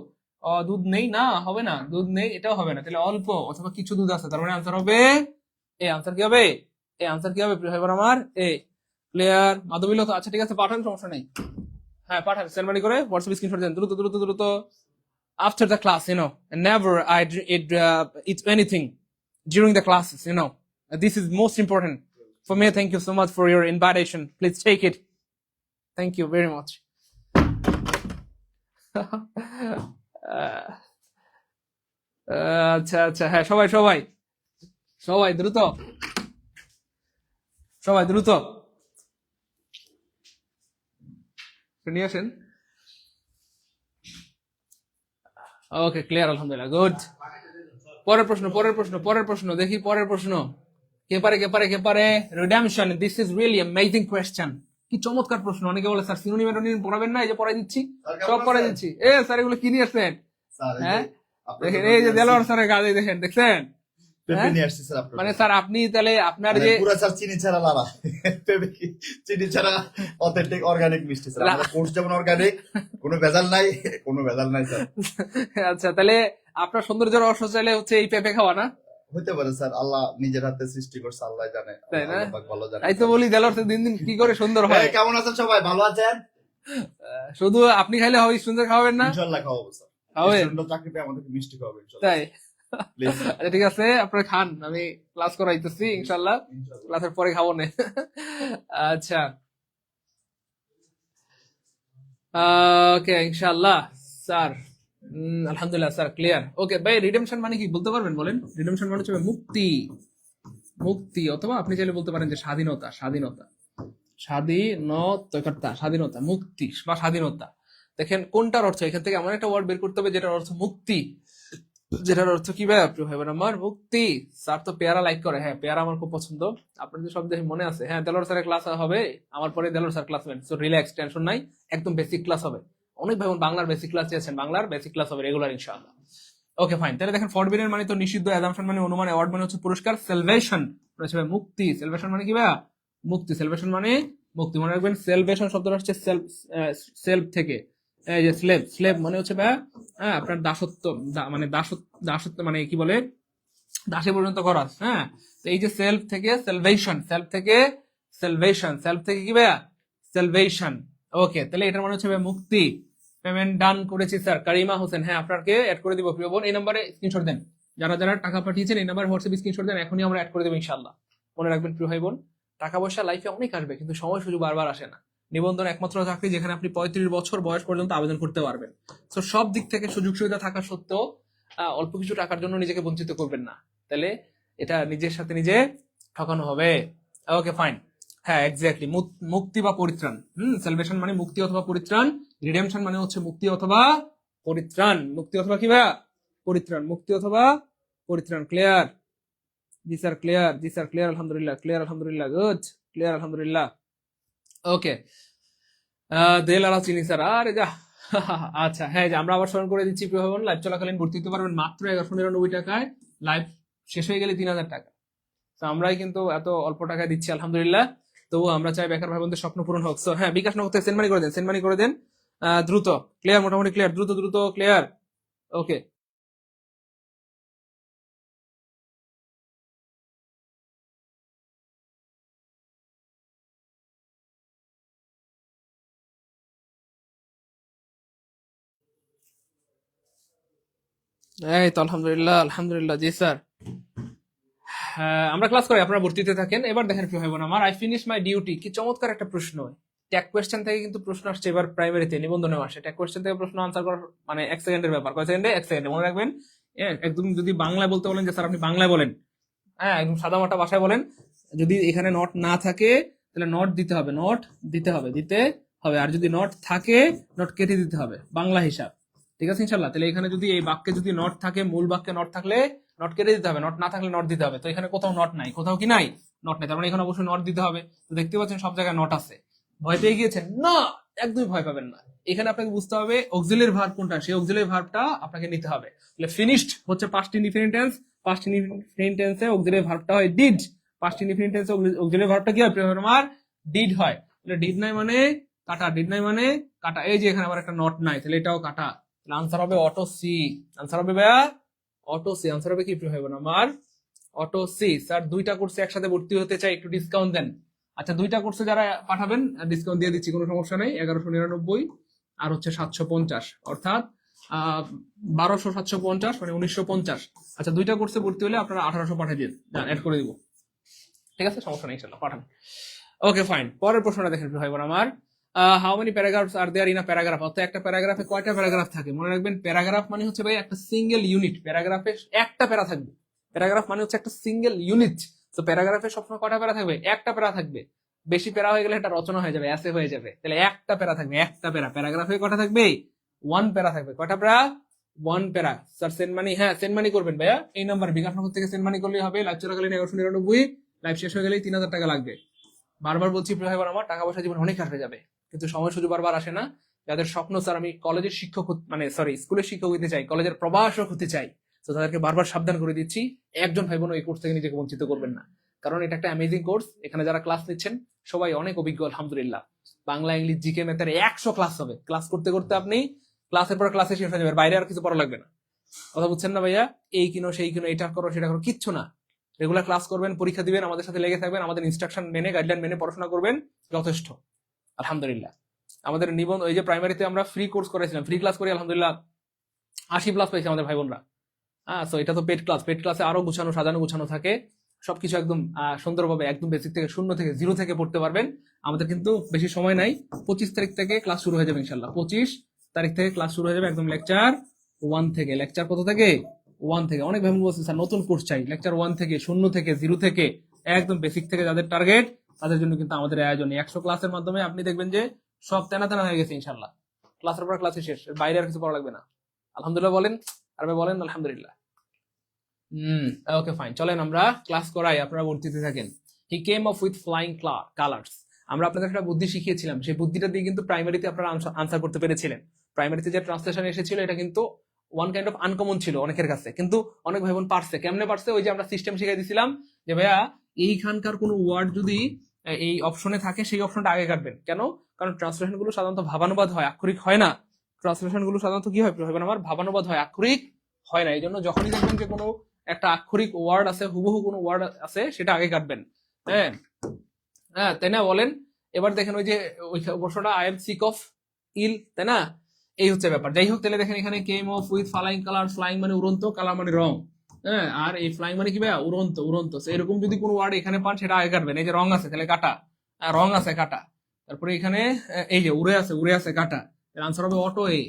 দুধ নেই না, হবে না, দুধ নেই এটাও হবে না, তাহলে অল্প অথবা কিছু দুধ আছে, তার মানে আনসার হবে এ। আনসার কি হবে? এই আনসার কি হবে প্রিয় ভাই বোন আমার? এ। ক্লিয়ার? মাধবীল তো, আচ্ছা ঠিক আছে, পাঠান, সমস্যা নেই। হ্যাঁ পাঠান, সেন্ড মানি করে হোয়াটসঅ্যাপ স্ক্রিনশট দেন, দ্রুত দ্রুত দ্রুত। After the class, never I eat anything during the classes, this is most important for me. Thank you so much for your invitation, please take it, thank you very much. আচ্ছা আচ্ছা, হ্যাঁ সবাই সবাই সবাই দ্রুত। সবাই দ্রুত নিয়ে আসেন। ওকে, ক্লিয়ার, আলহামদুলিল্লাহ, গুড। পরের প্রশ্ন দেখি, পরের প্রশ্ন। কে পারে redemption, this is really amazing question. কি চমৎকার প্রশ্ন। অনেকে বলে স্যার সিনোনিম অ্যান্টোনিম পড়াবেন না, এই যে পড়াই দিচ্ছি, সব পড়াই দিচ্ছি। স্যার এগুলো কি নিয়ে আসছেন? হ্যাঁ দেখেন, এই যে দেলোয়ার স্যারের কাজ, দেখেন, দেখছেন? মানে স্যার আপনি তাহলে আপনার যে পুরা স্যার চিনি ছাড়া লালা চিনি ছাড়া অথেন্টিক অর্গানিক মিষ্টি স্যার, আমাদের কোর্স যেমন অর্গানিক, কোনো ভেজাল নাই, কোনো ভেজাল নাই স্যার। আচ্ছা, তাহলে আপনার সৌন্দর্য রহস্য চাইলে হচ্ছে এই পেঁপে খাওয়া না? হইতে পারে স্যার, আল্লাহ নিজের হাতে সৃষ্টি করছে, আল্লাহ জানে, তাই না? আল্লাহ পাক ভালো জানে। তাই তো বলি, দেলোয়ার দিন দিন কি করে সুন্দর হয়। কেমন আছেন সবাই, ভালো আছেন? শুধু আপনি খাইলে হবে, সুন্দর খাওয়াবেন না? ইনশাআল্লাহ খাওয়াবো স্যার, খাওয়াবেন? সুন্দর চাকরি পেয়ে আমাদেরকে মিষ্টি খাওয়াবে ইনশাআল্লাহ। তাই? প্লিজ আচ্ছা ঠিক আছে, আপনারা খান, আমি ক্লাস করাইতেছি ইনশাল্লাহ, ক্লাসের পরে খাবো না। আচ্ছা, ওকে ইনশাল্লাহ স্যার। আলহামদুলিল্লাহ স্যার, ক্লিয়ার। ওকে ভাই, রিডেমশন মানে কি বলতে পারবেন? বলেন। রিডেমশন মানে হচ্ছে মুক্তি, মুক্তি, অথবা আপনি চাইলে বলতে পারেন যে স্বাধীনতা, স্বাধীনতা, স্বাধীনতা, স্বাধীনতা, মুক্তি বা স্বাধীনতা। দেখেন কোনটার অর্থ, এখান থেকে এমন একটা ওয়ার্ড বের করতে হবে যেটার অর্থ মুক্তি, যেটার অর্থ কি ভাই আপনি ভাইবেন আমার, মুক্তি। স্যার তো পেয়ারা লাইক করে, হ্যাঁ পেয়ারা আমার খুব পছন্দ, আপনাদের সব দেখে মনে আছে। হ্যাঁ, দেলোয়ার স্যারের ক্লাস হবে আমার পরে, দেলোয়ার স্যার ক্লাস নেন, সো রিল্যাক্স, টেনশন নাই, একদম বেসিক ক্লাস হবে। অনেক ভাই বাংলার বেসিক ক্লাস চেয়েছেন, বাংলার বেসিক ক্লাস হবে রেগুলার ইনশাআল্লাহ। ওকে ফাইন, তাহলে দেখেন ফরবিডেন মানে তো নিষিদ্ধ, অ্যাজাম্পশন মানে অনুমান, অ্যাওয়ার্ড মানে হচ্ছে পুরস্কার, সেলভেশন ভাই মুক্তি, সেলভেশন মানে কি ভাই মুক্তি, সেলভেশন মানে মুক্তি। মনে রাখবেন সেলভেশন শব্দটা হচ্ছে সেলফ, সেলফ থেকে, এই যে স্লেভ, স্লেভ মানে হচ্ছে ভাই হ্যাঁ আপনার দাসত্ব, মানে দাসত্ব মানে কি বলে, দাসে পর্যন্ত করা। হ্যাঁ, তো এই যে সেলফ থেকে সেলভেশন, সেলফ থেকে সেলভেশন, সেলফ থেকে কি ভাইয়া সেলভেশন। ওকে, তাহলে এটার মানে হচ্ছে ভাই মুক্তি। পেমেন্ট ডান করেছি স্যার, কারিমা হোসেন, হ্যাঁ আপনাকে অ্যাড করে দিব প্রিয় বোন। এই নাম্বারে স্ক্রিনশট দেন, যারা যারা টাকা পাঠিয়েছেন এই নাম্বারে হোয়াটসঅ্যাপ স্ক্রিনশট দেন, এখনই আমরা অ্যাড করে দেবো ইনশাআল্লাহ। মনে রাখবেন প্রিয় ভাই বোন, টাকা পয়সা লাইফে অনেক আসবে, কিন্তু সময় সুযোগ বারবার আসে না। নিবন্ধন একমাত্র চাকরি যেখানে আপনি 35 বছর বয়স পর্যন্ত আবেদন করতে পারবেন। তো সব দিক থেকে সুযোগ সুবিধা থাকা সত্ত্বেও অল্প কিছু টাকার জন্য নিজেকে বঞ্চিত করবেন না, তাহলে এটা নিজের সাথে নিজে ঠকানো হবে। ওকে ফাইন, হ্যাঁ এক্স্যাক্টলি, মুক্তি বা পরিত্রাণ। সেলভেশন মানে মুক্তি অথবা পরিত্রাণ, রিডেমশন মানে হচ্ছে মুক্তি অথবা পরিত্রাণ, মুক্তি অথবা কি ভাইয়া পরিত্রাণ, মুক্তি অথবা পরিত্রাণ। ক্লিয়ার? জি স্যার ক্লিয়ার, জি স্যার ক্লিয়ার, আলহামদুলিল্লাহ, ক্লিয়ার আলহামদুলিল্লাহ, গুড, ক্লিয়ার আলহামদুলিল্লাহ। ওকে, দেল আলা চিনি স্যার, আরে যা। আচ্ছা হ্যাঁ, যে আমরা আবার স্মরণ করে দিচ্ছি প্রিয় ভাই বোন, লাইভ চলাকালীন ভর্তি হতে পারবেন মাত্র 1199 টাকায়, লাইভ শেষ হয়ে গেলে 3000 টাকা। তো আমরাই কিন্তু এত অল্প টাকায় দিচ্ছি আলহামদুলিল্লাহ, তো আমরা চাই বেকার ভাই বোনদের স্বপ্ন পূরণ হোক। সো হ্যাঁ, বিকাশ নগদ সেন্ড মানি করে দেন, সেন্ড মানি করে দেন দ্রুত। ক্লিয়ার? মোটামুটি ক্লিয়ার, দ্রুত দ্রুত ক্লিয়ার। ওকে, এই তো আলহামদুলিল্লাহ, আলহামদুলিল্লাহ, জি স্যার। হ্যাঁ, আমরা ক্লাস করি, আপনারা ভর্তিতে থাকেন। এবার দেখেন প্রিয় ভাই বোন আমার, আই ফিনিশ মাই ডিউটি, কি চমৎকার একটা প্রশ্ন। ট্যাগ কোয়েশ্চেন থেকে কিন্তু প্রশ্ন আসছে এবার প্রাইমারিতে, নিবন্ধনে আসে ট্যাগ কোয়েশ্চেন থেকে প্রশ্ন আনসার করার মানে 1 সেকেন্ডের ব্যাপার। কয় সেকেন্ডে? 1 সেকেন্ডে। মনে রাখবেন, একদম যদি বাংলায় বলতে বলেন যে স্যার আপনি বাংলায় বলেন, হ্যাঁ একদম সাদা মাটা ভাষায় বলেন, যদি এখানে নট না থাকে তাহলে নট দিতে হবে, নট দিতে হবে, দিতে হবে। আর যদি নট থাকে নট কেটে দিতে হবে, বাংলা হিসাব। ঠিক আছে ইনশাল্লাহ? তাহলে এখানে যদি এই বাক্যে যদি নট থাকে, মূল বাক্যে নট থাকলে নট কেটে দিতে হবে, নট না থাকলে নট দিতে হবে। তো এখানে কোথাও নট নাই, কোথাও কি নাই, নট নাই, তার মানে এখানে অবশ্যই নট দিতে হবে। তো দেখতে পাচ্ছেন সব জায়গায় নট আছে। ভয় পেয়ে গিয়েছেন? না, একদমই ভয় পাবেন না। এখানে আপনাকে বুঝতে হবে অক্সিলারি ভার্ব কোনটা, সেই অক্সিলারি ভার্বটা আপনাকে নিতে হবে। তাহলে ফিনিশড হচ্ছে past indefinite tense, past indefinite টেন্সে অক্সিলারি ভার্বটা হয় ডিড, পাস্ট ইনডিফিনিট টেন্সে অক্সিলারি ভার্বটা কি হয় আমার ডিড হয়। তাহলে ডিড নাই মানে কাটা, ডিড নাই মানে কাটা। এই যে এখানে আবার একটা নট নাই, তাহলে এটাও কাটা। তাহলে আনসার হবে অটো সি, আনসার হবে ভাইয়া অটো সি। আনসার হবে কি প্রিয় ভাই বোন আমার? Auto C. স্যার 2টা কোর্সে একসাথে ভর্তি হতে চাই, একটু ডিসকাউন্ট দেন। আচ্ছা 2টা কোর্সে যারা পাঠাবেন ডিসকাউন্ট দিয়ে দিচ্ছি, কোনো সমস্যা নেই। 1199 আর হচ্ছে 750, অর্থাৎ 1200 750 মানে 1950। আচ্ছা 2টা কোর্সে ভর্তি হলে আপনারা 1800 পাঠিয়ে দিন, অ্যাড করে দিব। ঠিক আছে, সমস্যা নেই, ইনশাআল্লাহ পাঠান। ওকে ফাইন, পরের প্রশ্নটা দেখেন ভাই বোন আমার, how many paragraphs are there in a paragraph, অর্থাৎ একটা প্যারাগ্রাফে কয়টা প্যারাগ্রাফ থাকে। মনে রাখবেন প্যারাগ্রাফ মানে হচ্ছে ভাই একটা সিঙ্গেল ইউনিট, প্যারাগ্রাফে একটা প্যারা থাকবে। প্যারাগ্রাফ মানে হচ্ছে একটা সিঙ্গেল ইউনিট, তো প্যারাগ্রাফে সবসময় কটা প্যারা থাকবে? একটা প্যারা থাকবে। বেশি প্যারা হয়ে গেলে এটা রচনা হয়ে যাবে, এসে হয়ে যাবে। তাহলে একটা প্যারা থাকবে, একটা প্যারা। প্যারাগ্রাফে কটা থাকবে? ওয়ান প্যারা থাকবে। কটা প্যারা? ওয়ান প্যারা। স্যার সেন্ড মানি, হ্যাঁ সেন্ড মানি করবেন ভাইয়া। এই নাম্বার বিকাশ নগর থেকে সেন্ড মানি করলেই হবে। লাইভ চলাকালীন 1199, লাইভ শেষ হয়ে গেলেই 3000 টাকা লাগবে। বারবার বলছি প্রিয় ভাই বোন আমার, টাকা পয়সা জীবন অনেক আসবে যাবে, কিন্তু সময় সুযোগ বারবার আসে না। যাদের স্বপ্ন স্যার আমি কলেজের শিক্ষক মানে সরি স্কুলের শিক্ষক হতে চাই, কলেজের প্রভাষক হতে চাই, তো তাদেরকে বারবার সাবধান করে দিচ্ছি, একজন ভাই বোন এই কোর্স থেকে নিজেকে বঞ্চিত করবেন না। কারণ এটা একটা অ্যামেজিং কোর্স। এখানে যারা ক্লাস নিচ্ছেন সবাই অনেক অভিজ্ঞ আলহামদুলিল্লাহ। বাংলা, ইংলিশ, জিকে, ম্যাথের 100 ক্লাস হবে। ক্লাস করতে করতে আপনি ক্লাসের পর ক্লাসে শেষ হয়ে যাবে, বাইরে আর কিছু পড়া লাগবে না। কথা বুঝছেন না ভাইয়া? এই কিনো সেই কিনো, এটা করো সেটা করো, কিচ্ছু না। রেগুলার ক্লাস করবেন, পরীক্ষা দিবেন, আমাদের সাথে লেগে থাকবেন, আমাদের ইনস্ট্রাকশন মেনে গাইডলাইন মেনে পড়াশোনা করবেন, যথেষ্ট আলহামদুলিল্লাহ। আমাদের নিবন্ধন, এই যে প্রাইমারিতে আমরা ফ্রি কোর্স করেছিলাম, ফ্রি ক্লাস করি আলহামদুলিল্লাহ 80+ পাইছে আমাদের ভাই বোনরা। হ্যাঁ, তো এটা তো পেড ক্লাস। পেড ক্লাসে আরো গুছানো সাজানো গুছানো থাকে, সবকিছু একদম সুন্দরভাবে একদম বেসিক থেকে শূন্য থেকে জিরো থেকে পড়তে পারবেন। আমাদের কিন্তু বেশি সময় নাই, 25 তারিখ থেকে ক্লাস শুরু হয়ে যাবে ইনশাল্লাহ। 25 তারিখ থেকে ক্লাস শুরু হয়ে যাবে একদম লেকচার 1 থেকে। লেকচার কত থেকে? 1 থেকে। অনেক ভাই বোন বলছে স্যার নতুন কোর্স চাই, লেকচার 1 থেকে, শূন্য থেকে, জিরো থেকে, একদম বেসিক থেকে যাদের টার্গেট তাদের জন্য কিন্তু আমাদের আয়োজন। 100 ক্লাসের মাধ্যমে আপনি দেখবেন যে সব তেনা তেনা হয়ে গেছে ইনশাল্লাহ। ক্লাসের পর ক্লাসে শেষ, এর বাইরে আর কিছু পড়া লাগবে না। আলহামদুলিল্লাহ বলেন, আর ভাই বলেন আলহামদুলিল্লাহ। ওকে ফাইন, চলেন আমরা ক্লাস করাই, আপনারা ভর্তিতে থাকেন। হি কেম অফ উইথ ফ্লাইং কালার্স। আমরা আপনাদের একটা বুদ্ধি শিখিয়েছিলাম, সেই বুদ্ধিটা দিয়ে কিন্তু প্রাইমারিতে আপনারা আনসার করতে পেরেছিলেন। প্রাইমারিতে যে ট্রান্সলেশন এসেছিল এটা কিন্তু ওয়ান কাইন্ড অফ আনকমন ছিল অনেকের কাছে, কিন্তু অনেক ভাই বোন পারছে। কেমনে পারছে? ওই যে আমরা সিস্টেম শিখিয়ে দিয়েছিলাম যে ভাইয়া এইখানকার কোনো ওয়ার্ড যদি এই অপশনে থাকে সেই অপশনটা আগে কাটবেন। কেন? কারণ ট্রান্সলেশন গুলো সাধারণত ভাবানুবাদ হয়, আক্ষরিক হয় না। ট্রান্সলেশন গুলো সাধারণত কি হয় আমার? ভাবানুবাদ হয়, আক্ষরিক হয় না। এই জন্য যখনই দেখবেন যে কোনো একটা আক্ষরিক ওয়ার্ড আছে, হুবহু কোনো ওয়ার্ড আছে, সেটা আগে কাটবেন। হ্যাঁ হ্যাঁ, তাই না বলেন? এবার দেখেন ওই যে ওই বর্ষটা আই এম সিক অফ ইল, তাই না? এই হচ্ছে ব্যাপার। যাই হোক, তাহলে দেখেন এখানে came off with flying colour. Flying মানে উড়ন্ত, কালার মানে রং। হ্যাঁ, আর এই ফ্লাইং মানে কি ভাইয়া? উড়ন্ত। উড়ন্ত। এরকম যদি কোনো ওয়ার্ড এখানে পান সেটা আগে কাটবেন। এই যে রং আছে, তাহলে কাটা। রং আছে, কাটা। তারপরে এখানে এই যে উড়ে আছে, উড়ে আছে, কাটা। আনসার হবে অটো এ।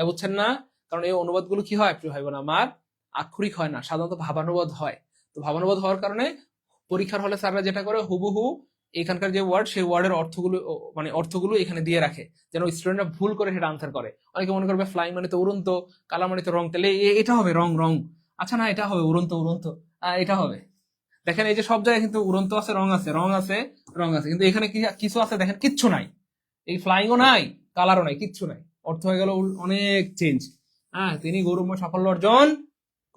বুঝছেন না? কারণ এই অনুবাদগুলো কি হয় প্রিয় ভাই বোন আমার? আক্ষরিক হয় না, সাধারণত ভাবানুবাদ হয়। তো ভাবানুবাদ হওয়ার কারণে পরীক্ষার হলে স্যাররা যেটা করে, হুবহু এখানকার যে ওয়ার্ড, সেই ওয়ার্ডের অর্থগুলো মানে অর্থগুলো এখানে দিয়ে রাখে, যেন স্টুডেন্টরা ভুল করে সেটা আনসার করে। অনেকে মনে করবে ফ্লাইং মানে তো উড়ন্ত, কালার মানে তো রং, তাহলে এটা হবে রং রং। আচ্ছা না, এটা হবে উড়ন্ত উড়ন্ত, এটা হবে। দেখেন এই যে সব জায়গায় কিন্তু উড়ন্ত আছে, রং আছে, রং আছে, রং আছে, কিন্তু এখানে কিছু আছে দেখেন, কিচ্ছু নাই। এই ফ্লাইংও নাই, কালারও নাই, কিচ্ছু নাই। অর্থ হয়ে গেল অনেক চেঞ্জ। হ্যাঁ, তিনি গৌরবময় সাফল্য অর্জন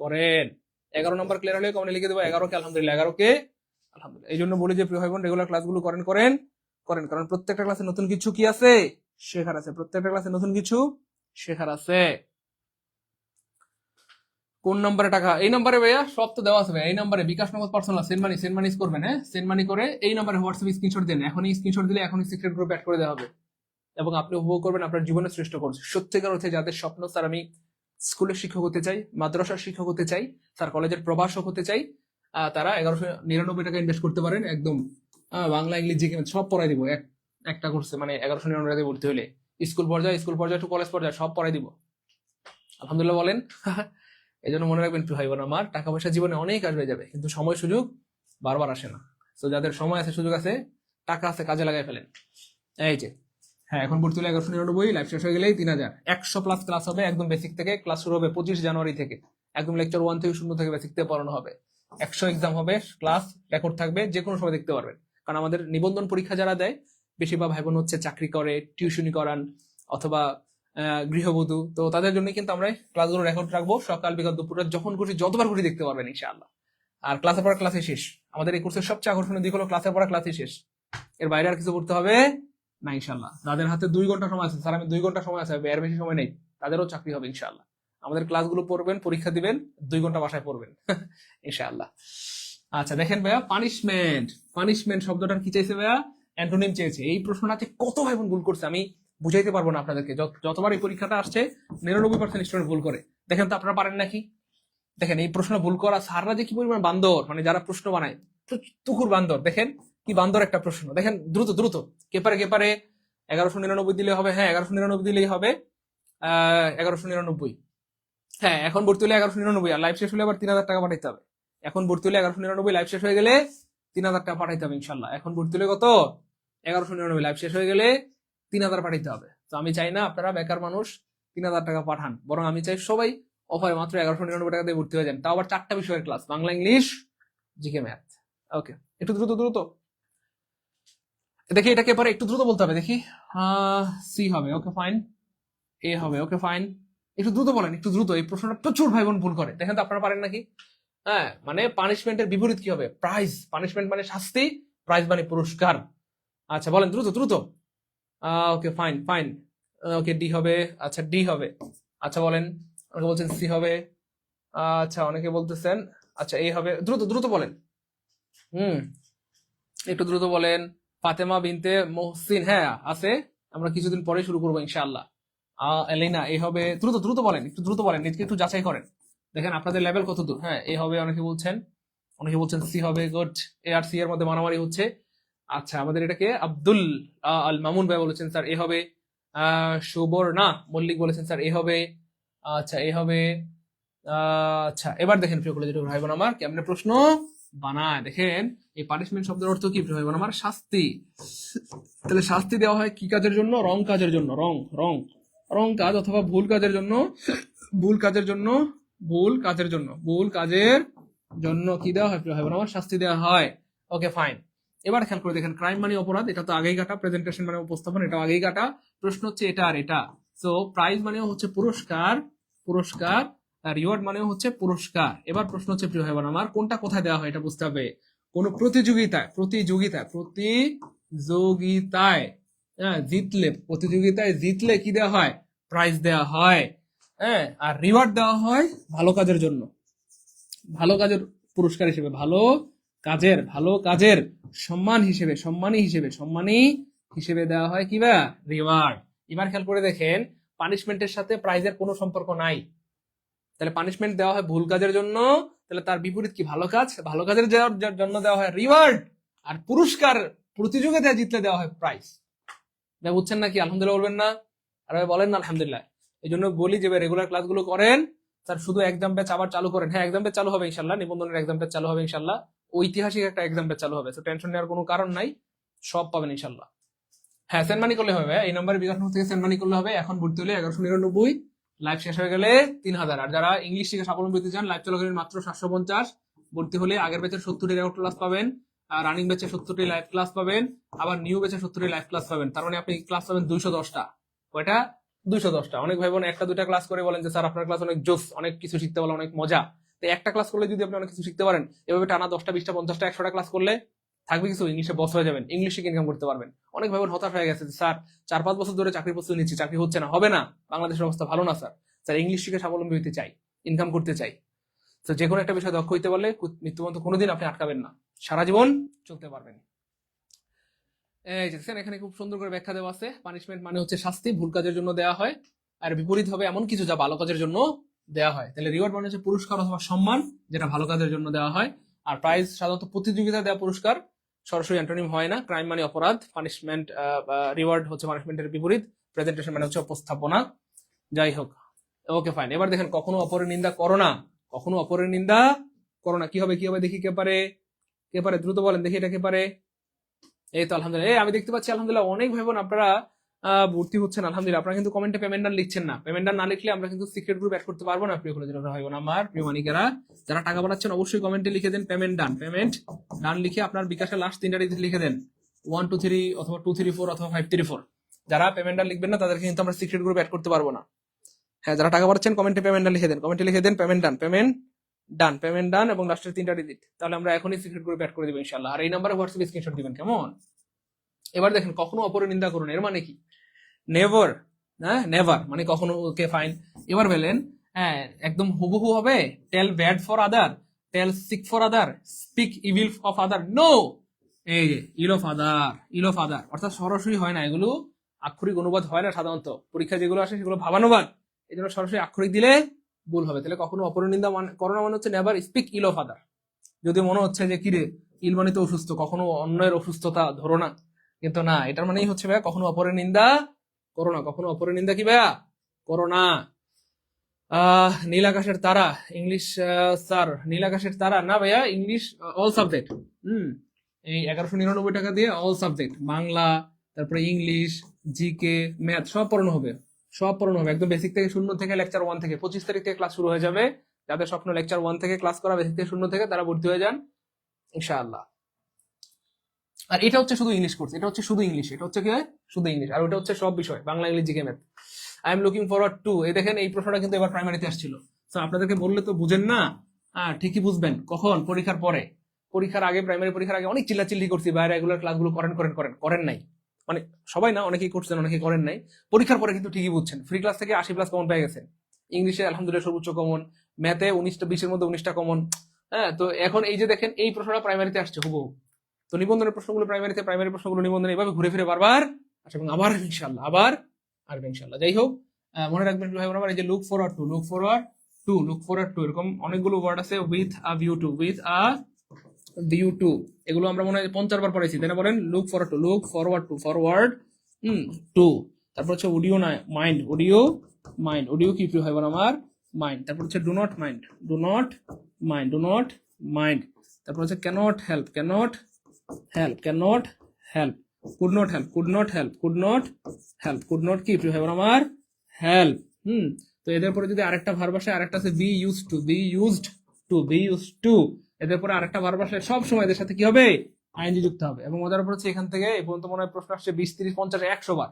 করেন। 11 নম্বর ক্লিয়ার হলে কমনে লিখে দেবো 11কে আলহামদুলিল্লাহ, 11কে আলহামদুলিল্লাহ। এই জন্য বলি যে প্রিয় ভাই বোন রেগুলার ক্লাসগুলো করেন করেন করেন, কারণ প্রত্যেকটা ক্লাসে নতুন কিছু কি আছে? শেখার আছে। প্রত্যেকটা ক্লাসে নতুন কিছু শেখার আছে। কোন নম্বরে টাকা? এই নম্বরে ভাইয়া সব তো দেওয়া আছে ভাইয়া। এই নম্বরে বিকাশ নগদ পার্সোনাল সেন্ড মানি করবেন। হ্যাঁ, সেন্ড মানি করে এই নম্বরে হোয়াটসঅ্যাপ স্ক্রিনশট দেন। এখনই স্ক্রিনশট দিলে এখনই সিক্রেট গ্রুপ অ্যাড করে দেওয়া হবে, এবং আপনি উপভোগ করবেন আপনার জীবনের শ্রেষ্ঠ কোর্স। সত্যিকার অর্থে যাদের স্বপ্ন স্যার আমি স্কুলের শিক্ষক হতে চাই, মাদ্রাসার শিক্ষক হতে চাই, স্যার কলেজের প্রভাষক হতে চাই, তারা 1199 টাকা ইনভেস্ট করতে পারেন। একদম বাংলা, ইংলিশ, জিকে সব পড়াই দিব একটা কোর্সে, মানে 1199 টাকা ভর্তি হলে স্কুল পর্যায়ে টু কলেজ পর্যায়ে সব পড়াই দিব আলহামদুলিল্লাহ বলেন। এই জন্য মনে রাখবেন ভাই বোন আমার, টাকা পয়সা জীবনে অনেক আসবে যাবে, কিন্তু সময় সুযোগ বারবার আসে না। তো যাদের সময় আছে, সুযোগ আছে, টাকা আছে, কাজে লাগাই ফেলেন। এই যে হ্যাঁ, এখন ভর্তি হলে 1199, লাইভ শেষ হয়ে গেলেই 3000। 100+ ক্লাস হবে একদম বেসিক থেকে। ক্লাস শুরু হবে 25 জানুয়ারি থেকে, একদম লেকচার 1 থেকে শূন্য থেকে বেসিক থেকে পড়ানো হবে। 100 এক্সাম হবে, ক্লাস রেকর্ড থাকবে, যে কোনো সময় দেখতে পারবেন। কারণ আমাদের নিবন্ধন পরীক্ষা যারা দেয়, বেশিরভাগ ভাই বোন হচ্ছে চাকরি করে, টিউশনি করান, অথবা গৃহবধূ, তো তাদের জন্য কিন্তু আমরা ক্লাসগুলো রেকর্ড রাখবো। সকাল বিকাল দুপুরে যখন খুশি যতবার খুশি দেখতে পারবেন ইনশাআল্লাহ। আর ক্লাসের পর ক্লাসে শেষ। আমাদের এই কোর্সের সবচেয়ে আকর্ষণীয় দিক হলো ক্লাসের পর ক্লাসে শেষ, এর বাইরে আর কিছু করতে হবে না ইনশাআল্লাহ। যাদের হাতে 2 ঘন্টা সময় আছে, স্যার আমি 2 ঘন্টা সময় আছে, এর বেশি সময় নেই, তাদেরও চাকরি হবে ইনশাআল্লাহ। আমাদের ক্লাসগুলো পড়বেন, পরীক্ষা দিবেন, 2 ঘন্টা বাসায় পড়বেন ইনশাআল্লাহ। আচ্ছা দেখেন ভাইয়া, পানিশমেন্ট শব্দটার কি চাইছে ভাইয়া? অ্যান্টোনিম চেয়েছে। এই প্রশ্নটা কত ভাই বোন ভুল করছে আমি বুঝাইতে পারবো না আপনাদেরকে। যতবার এই পরীক্ষাটা আসছে 99% স্টুডেন্ট ভুল করে। দেখেন তো আপনারা পারেন নাকি? দেখেন এই প্রশ্ন ভুল করা স্যাররা যে কি পরিমাণ বান্দর, মানে যারা প্রশ্ন বানায় তুকুর বান্দর। দেখেন কি বান্দর একটা প্রশ্ন। দেখেন দ্রুত দ্রুত, কেপারে 1199 দিলে হবে। হ্যাঁ, 1199 দিলেই হবে। 1199। হ্যাঁ, এখন ভর্তি হলে 1199, আর লাইভ শেষ হলে আবার 3000 টাকা পাঠাইতে হবে। এখন ভর্তি হলে 1199, লাইভ শেষ হয়ে গেলে 3000 টাকা পাঠাইতে হবে ইনশাল্লাহ। এখন ভর্তি হলে কত? 1199, লাইভ শেষ হয়ে গেলে 3000 পাঠাইতে হবে। তো আমি চাই না আপনারা বেকার মানুষ 3000 টাকা পাঠান, বরং আমি চাই সবাই অফারে মাত্র 1199 টাকা দিয়ে ভর্তি হয়ে যান। তাও আবার 4টা বিষয়ের class, Bangla, English, GK, math. Okay, একটু দ্রুত দ্রুত দেখি এটাকে পরে একটু দ্রুত বলতে হবে। দেখি সি হবে, ওকে ফাইন। এ হবে, ওকে ফাইন। একটু দ্রুত বলেন, একটু দ্রুত। এই প্রশ্নটা প্রচুর ভাই বোন ভুল করে, দেখেন তো আপনারা পারেন নাকি? হ্যাঁ, মানে পানিশমেন্টের বিপরীত কি হবে? প্রাইজ। পানিশমেন্ট মানে শাস্তি, প্রাইজ মানে পুরস্কার। আচ্ছা বলেন দ্রুত দ্রুত। Okay fine fine. Okay D হবে, আচ্ছা ডি হবে। আচ্ছা বলেন, অনেকে বলছেন সি হবে, আচ্ছা অনেকে বলতেছেন আচ্ছা এ হবে। দ্রুত দ্রুত বলেন, একটু দ্রুত বলেন। ফাতেমা বিনতে মোহসিন, হ্যাঁ আছে, আমরা কিছুদিন পরে শুরু করবো ইনশাআল্লাহ। এলিনা এ হবে। দ্রুত দ্রুত বলেন, একটু দ্রুত বলেন, নিজকে একটু যাচাই করেন, দেখেন আপনাদের লেভেল কত দূর। হ্যাঁ এ হবে অনেকে বলছেন, অনেকে বলছেন সি হবে। গুড, এ আর সি এর মধ্যে মারামারি হচ্ছে। আচ্ছা আমাদের এটাকে আব্দুল আল মামুন ভাই বলেছেন স্যার এ হবে। সুবর্ণা মল্লিক বলেছেন স্যার এ হবে। আচ্ছা এ হবে। আচ্ছা এবার দেখেন প্রিয় কলেজের ভাই বোন আমার কেমনে প্রশ্ন বানায়। দেখেন এই পানিশমেন্ট শব্দের অর্থ কি প্রিয় ভাই বোন আমার? শাস্তি। তাহলে শাস্তি দেওয়া হয় কি কাজের জন্য? রং কাজের জন্য। রং রং রং কাজ অথবা ভুল কাজের জন্য। ভুল কাজের জন্য, ভুল কাজের জন্য, ভুল কাজের জন্য কি দেওয়া হয় প্রিয় ভাই বোন আমার? শাস্তি দেওয়া হয়। ওকে ফাইন। এবার খেয়াল করে দেখেন, ক্রাইম মানে অপরাধ, এটা তো আগেই কাটা। প্রেজেন্টেশন মানে উপস্থাপন, এটাও আগেই কাটা। প্রশ্ন হচ্ছে এটা আর এটা। সো প্রাইজ মানে হচ্ছে পুরস্কার, পুরস্কার। আর রিওয়ার্ড মানে হচ্ছে পুরস্কার। এবার প্রশ্ন হচ্ছে প্রিয় ভাই বোন আমার, কোনটা কোথায় দেওয়া হয় এটা বুঝতে হবে। কোন প্রতিযোগিতায়, প্রতিযোগিতায়, প্রতিযোগিতায় জিতলে, প্রতিযোগিতায় জিতলে কি দেওয়া হয়? প্রাইজ দেওয়া হয়। হ্যাঁ, আর রিওয়ার্ড দেওয়া হয় ভালো কাজের জন্য, ভালো কাজের পুরস্কার হিসেবে, ভালো কাজের, ভালো কাজের সম্মান হিসেবে, সম্মানী হিসেবে, সম্মানী হিসেবে দেওয়া হয় কিবা রিওয়ার্ড। এবার খেয়াল করে দেখেন, পানিশমেন্টের সাথে প্রাইজের কোনো সম্পর্ক নাই। তাহলে পানিশমেন্ট দেওয়া হয় ভুল কাজের জন্য, তাহলে তার বিপরীত কি? ভালো কাজ। ভালো কাজের জন্য দেওয়া হয় রিওয়ার্ড, আর পুরস্কার প্রতিযোগিতায় জিতলে দেওয়া হয় প্রাইজ। বুঝছেন নাকি? আলহামদুলিল্লাহ বলবেন না? আর বলেন না আলহামদুলিল্লাহ। এই জন্য বলি যে রেগুলার ক্লাসগুলো করেন স্যার, শুধু এক্সাম ব্যাচ আবার চালু করেন। হ্যাঁ এক্সাম ব্যাচ চালু হবে ইনশাল্লাহ, নিবন্ধনের এক্সাম ব্যাচ চালু হবে ইনশাল্লাহ, ঐতিহাসিক একটা এক্সাম ব্যাচ চালু হবে। তো টেনশন নেওয়ার কোনো কারণ নাই, সব পাবেন ইনশাল্লাহ। হ্যাঁ সেন্ড মানি করলে হবে, এই নাম্বারে বিকাশ থেকে সেন্ড মানি করলে হবে। এখন ভর্তি হলে 1199, লাইভ শেষ হয়ে গেলে 3000। আর যারা ইংলিশ শিখে স্বাবলম্বী হতে চান, লাইভ চলাকালীন মাত্র 750। ভর্তি হলে আগের ব্যাচের 70টি রেকর্ড ক্লাস পাবেন, আর রানিং ব্যাচে 70টি লাইভ ক্লাস পাবেন, আবার নিউ ব্যাচে 70টি লাইভ ক্লাস পাবেন। তার মানে আপনি ক্লাস পাবেন 210টা। কয়টা? 210টা। অনেক ভাই বোন একটা দুটা ক্লাস করে বলেন যে স্যার আপনার ক্লাস অনেক জোস, অনেক কিছু শিখতে বলে, অনেক মজা। তো একটা ক্লাস করলে যদি আপনি অনেক কিছু শিখতে পারেন, এভাবে টানা 10টা 20টা 50টা 100টা ক্লাস করলে থাকবে কিছু, ইংলিশে বস হয়ে যাবেন, ইংলিশ শিখে ইনকাম করতে পারবেন। অনেক ভাই বোন হতাশ হয়ে গেছে, স্যার 4-5 বছর ধরে চাকরি প্রস্তুতি নিচ্ছি, চাকরি হচ্ছে না। হবে না, বাংলাদেশের অবস্থা ভালো না স্যার। স্যার ইংলিশ শিখে স্বাবলম্বী হতে চাই, ইনকাম করতে চাই। তো যে কোনো একটা বিষয় দক্ষ হইতে পারলে মৃত্যু পর্যন্ত কোনোদিন আপনি আটকাবেন না, সারা জীবন চলতে পারবেন। এই যে এখানে খুব সুন্দর করে ব্যাখ্যা দেওয়া আছে। পানিশমেন্ট মানে হচ্ছে শাস্তি, ভুল কাজের জন্য দেওয়া হয়। আর বিপরীত হবে এমন কিছু যা ভালো কাজের জন্য দেওয়া হয়। তাহলে রিওয়ার্ড মানে হচ্ছে পুরস্কার অথবা সম্মান, যেটা ভালো কাজের জন্য দেওয়া হয়। আর প্রাইজ সাধারণত প্রতিযোগিতা দেওয়া পুরস্কার, সরাসরি অ্যান্টোনিম হয় না। ক্রাইম মানে অপরাধ, পানিশমেন্ট, রিওয়ার্ড হচ্ছে পানিশমেন্টের বিপরীত, প্রেজেন্টেশন মানে হচ্ছে উপস্থাপনা। যাই হোক, ওকে ফাইন। এবার দেখেন, কখনো অপরের নিন্দা করো না, কখনো অপরের নিন্দা করো না। কি হবে কি হবে দেখি, কে পারে? কে পারে? দ্রুত বলেন দেখি, এটা কে পারে? এই তো আলহামদুলিল্লাহ, আমি দেখতে পাচ্ছি আলহামদুলিল্লাহ অনেক ভাই বোন আপনারা ভর্তি হচ্ছেন আলহামদুলিল্লাহ। আপনারা কিন্তু কমেন্টে পেমেন্ট ডান লিখছেন না। পেমেন্ট ডান না লিখলে আমরা কিন্তু সিক্রেট গ্রুপ অ্যাড করতে পারবো না। প্রিয় কলেজের ভাই বোন আমার, প্রিয় মানিকেরা, যারা টাকা বানাচ্ছেন অবশ্যই কমেন্টে লিখে দেন পেমেন্ট ডান। পেমেন্ট ডান লিখে আপনার বিকাশের লাস্ট 3টা ডিজিট লিখে দেন, 1 2 3 অথবা 2 3 4 অথবা 5 3 4। যারা পেমেন্ট ডান লিখবেন না তাদেরকে কিন্তু আমরা সিক্রেট গ্রুপ অ্যাড করতে পারবো না। হ্যাঁ যারা টাকা পাচ্ছেন কমেন্টে পেমেন্ট ডান লিখে দেন, কমেন্টে লিখে দেন payment done, payment done, payment done এবং লাস্টের 3টা ডিজিট। তাহলে আমরা এখনই সিক্রেট গ্রুপ অ্যাড করে দিব ইনশাআল্লাহ। আর এই নাম্বারে হোয়াটসঅ্যাপ স্ক্রিনশট দিবেন, কেমন? এবার দেখেন, কখনো অপরের নিন্দা করুন, এর মানে কি? নেভার, হ্যাঁ নেভার মানে কখনো। Okay fine. এবার বলেন, হ্যাঁ একদম হুবহু হবে, tell bad for other, tell sick for other, speak evil of other. No, এই যে ইল অফ আদার, ইল অফ আদার অর্থাৎ সরাসরি হয় না, এগুলো আক্ষরিক অনুবাদ হয় না সাধারণত। পরীক্ষা যেগুলো আসে সেগুলো ভাবানুবাদ, এই জন্য সরাসরি আক্ষরিক দিলে ভুল হবে। তাহলে কখনো অপরের নিন্দা করো না মানে হচ্ছে never speak ill of other. যদি মনে হচ্ছে যে কিরে ইল মানে তো অসুস্থ, কখনো অন্যের অসুস্থতা ধরো না, কিন্তু না, এটার মানেই হচ্ছে ভাইয়া কখনো অপরের নিন্দা করো না, কখনো অপরের নিন্দা কি ভাইয়া করো না। নীল আকাশের তারা ইংলিশ স্যার, নীল আকাশের তারা না ভাইয়া, ইংলিশ অল সাবজেক্ট। এই 1199 টাকা দিয়ে অল সাবজেক্ট, বাংলা, তারপরে ইংলিশ, জিকে, ম্যাথ সব পড়ানো হবে, সব পড়ানো হবে একদম বেসিক থেকে, শূন্য থেকে, লেকচার 1 থেকে। 25 তারিখ থেকে ক্লাস শুরু হয়ে যাবে। যাদের স্বপ্ন লেকচার 1 থেকে ক্লাস করা, বেসিক থেকে শূন্য থেকে, তারা ভর্তি হয়ে যান ইনশাআল্লাহ। আর এটা হচ্ছে শুধু ইংলিশ কোর্স, এটা হচ্ছে শুধু ইংলিশ, এটা হচ্ছে কি হয় শুধু ইংলিশ, আর ওটা হচ্ছে সব বিষয়, Bangla, English, GK, math. I am looking forward to, এই দেখেন এই প্রশ্নটা কিন্তু এবার প্রাইমারিতে আসছিল। তো আপনাদেরকে বললে তো বুঝেন না, হ্যাঁ ঠিকই বুঝবেন কখন, পরীক্ষার পরে। পরীক্ষার আগে, প্রাইমারি পরীক্ষার আগে অনেক চিল্লাচিল্লি করছি, বাইরে রেগুলার ক্লাসগুলো করেন করেন করেন, করেন নাই। মানে সবাই না, অনেকেই করছেন, অনেকেই করেন নাই। পরীক্ষার পরে কিন্তু ঠিকই বুঝছেন, ফ্রি ক্লাস থেকে 80+ কমন পেয়ে গেছেন। ইংলিশে আলহামদুলিল্লাহ সর্বোচ্চ কমন, ম্যাথে 19টা 20-এর মধ্যে 19টা কমন। হ্যাঁ, তো এখন এই যে দেখেন এই প্রশ্নটা প্রাইমারিতে আসছে হুবহু। তো নিবন্ধনের প্রশ্নগুলো প্রাইমারিতে, প্রাইমারি প্রশ্নগুলো নিবন্ধনে, এভাবে ঘুরে ফিরে বারবার আসে এবং আবার ইনশাল্লাহ আবার আসবে ইনশাল্লাহ। যাই হোক, মনে রাখবেন ভাই বোনেরা, এই যে look forward two, look forward two, look forward two, এরকম অনেকগুলো ওয়ার্ড আছে। With a view two, with a view two, এগুলো আমরা মনে হয় 50 বার পড়াইছি, তাই না? বলেন look forward two, look forward two, forward to. তারপর হচ্ছে অডিও না মাইন্ড, অডিও মাইন্ড, অডিও কি প্রিয় হয় আমার মাইন্ড। তারপর হচ্ছে do not mind, do not mind, do not mind. তারপর হচ্ছে cannot help, cannot help, cannot help. Could not help, could not help, could not help, could not কি প্রিয় হয় আমার হেল্প। তো এদের পরে যদি আরেকটা ভার্ব আসে, আরেকটা আছে be use to, be used to, be use to. এদের পরে আরেকটা ভার্ব আসলে সব সময় এদের সাথে কি হবে, আইএনজি যুক্ত হবে। এবং মজার উপর হচ্ছে এখান থেকে এই পর্যন্ত মনে হয় প্রশ্ন আসছে 20, 30, 50, 100 বার,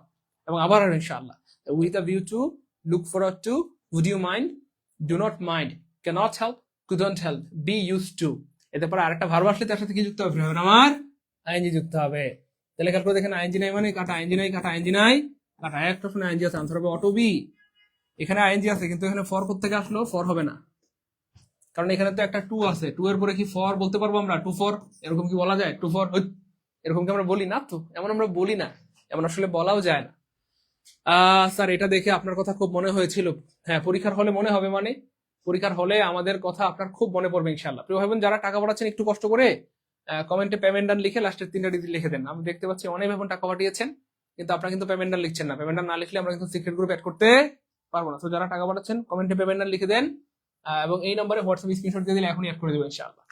এবং আবার আর ইনশাআল্লাহ। With a view to, look forward to, would you mind, do not mind, cannot help, couldn't help, be use to. এদের পরে আরেকটা ভার্ব আসলে তার সাথে কি যুক্ত হবে আমার আইএনজি যুক্ত হবে। তাহলে খেয়াল করে দেখেন, আইএনজি নাই মানে কাটা, আইএনজি নাই কাটা, আইএনজি নাই কাটা। একটা শুনে আইএনজি আছে, আনসার হবে অটো বি। এখানে আইএনজি আছে কিন্তু এখানে ফর থেকে আসলো, ফর হবে না, কারণ এখানে তো একটা টু আছে। টু এর পরে কি ফর বলতে পারবো আমরা? টু ফর এরকম কি বলা যায়? টু ফর এরকম কি আমরা বলি না? তো এমন আমরা বলি না, এমন আসলে বলাও যায় না। স্যার এটা দেখে আপনার কথা খুব মনে হয়েছিল। হ্যাঁ, পরীক্ষার হলে মনে হবে মানে, পরীক্ষার হলে আমাদের কথা আপনার খুব মনে পড়বে ইনশাল্লাহ। প্রিয় ভাই বোন, যারা টাকা পাঠাচ্ছেন একটু কষ্ট করে কমেন্টে পেমেন্ট ডান লিখে লাস্টের 3টা ডিজিট লিখে দেন। আমি দেখতে পাচ্ছি অনেক ভাই বোন টাকা পাঠিয়েছেন, কিন্তু আপনারা কিন্তু পেমেন্ট ডান লিখছেন না। পেমেন্ট ডান না লিখলে আমরা কিন্তু সিক্রেট গ্রুপ অ্যাড করতে পারবো না। তো যারা টাকা পাঠাচ্ছেন কমেন্টে পেমেন্ট ডান লিখে দেন, এবং এই নম্বরে হোয়াটসঅ্যাপ স্ক্রিনশট দিয়ে দিলে এখনই অ্যাড করে দেবো ইনশাআল্লাহ।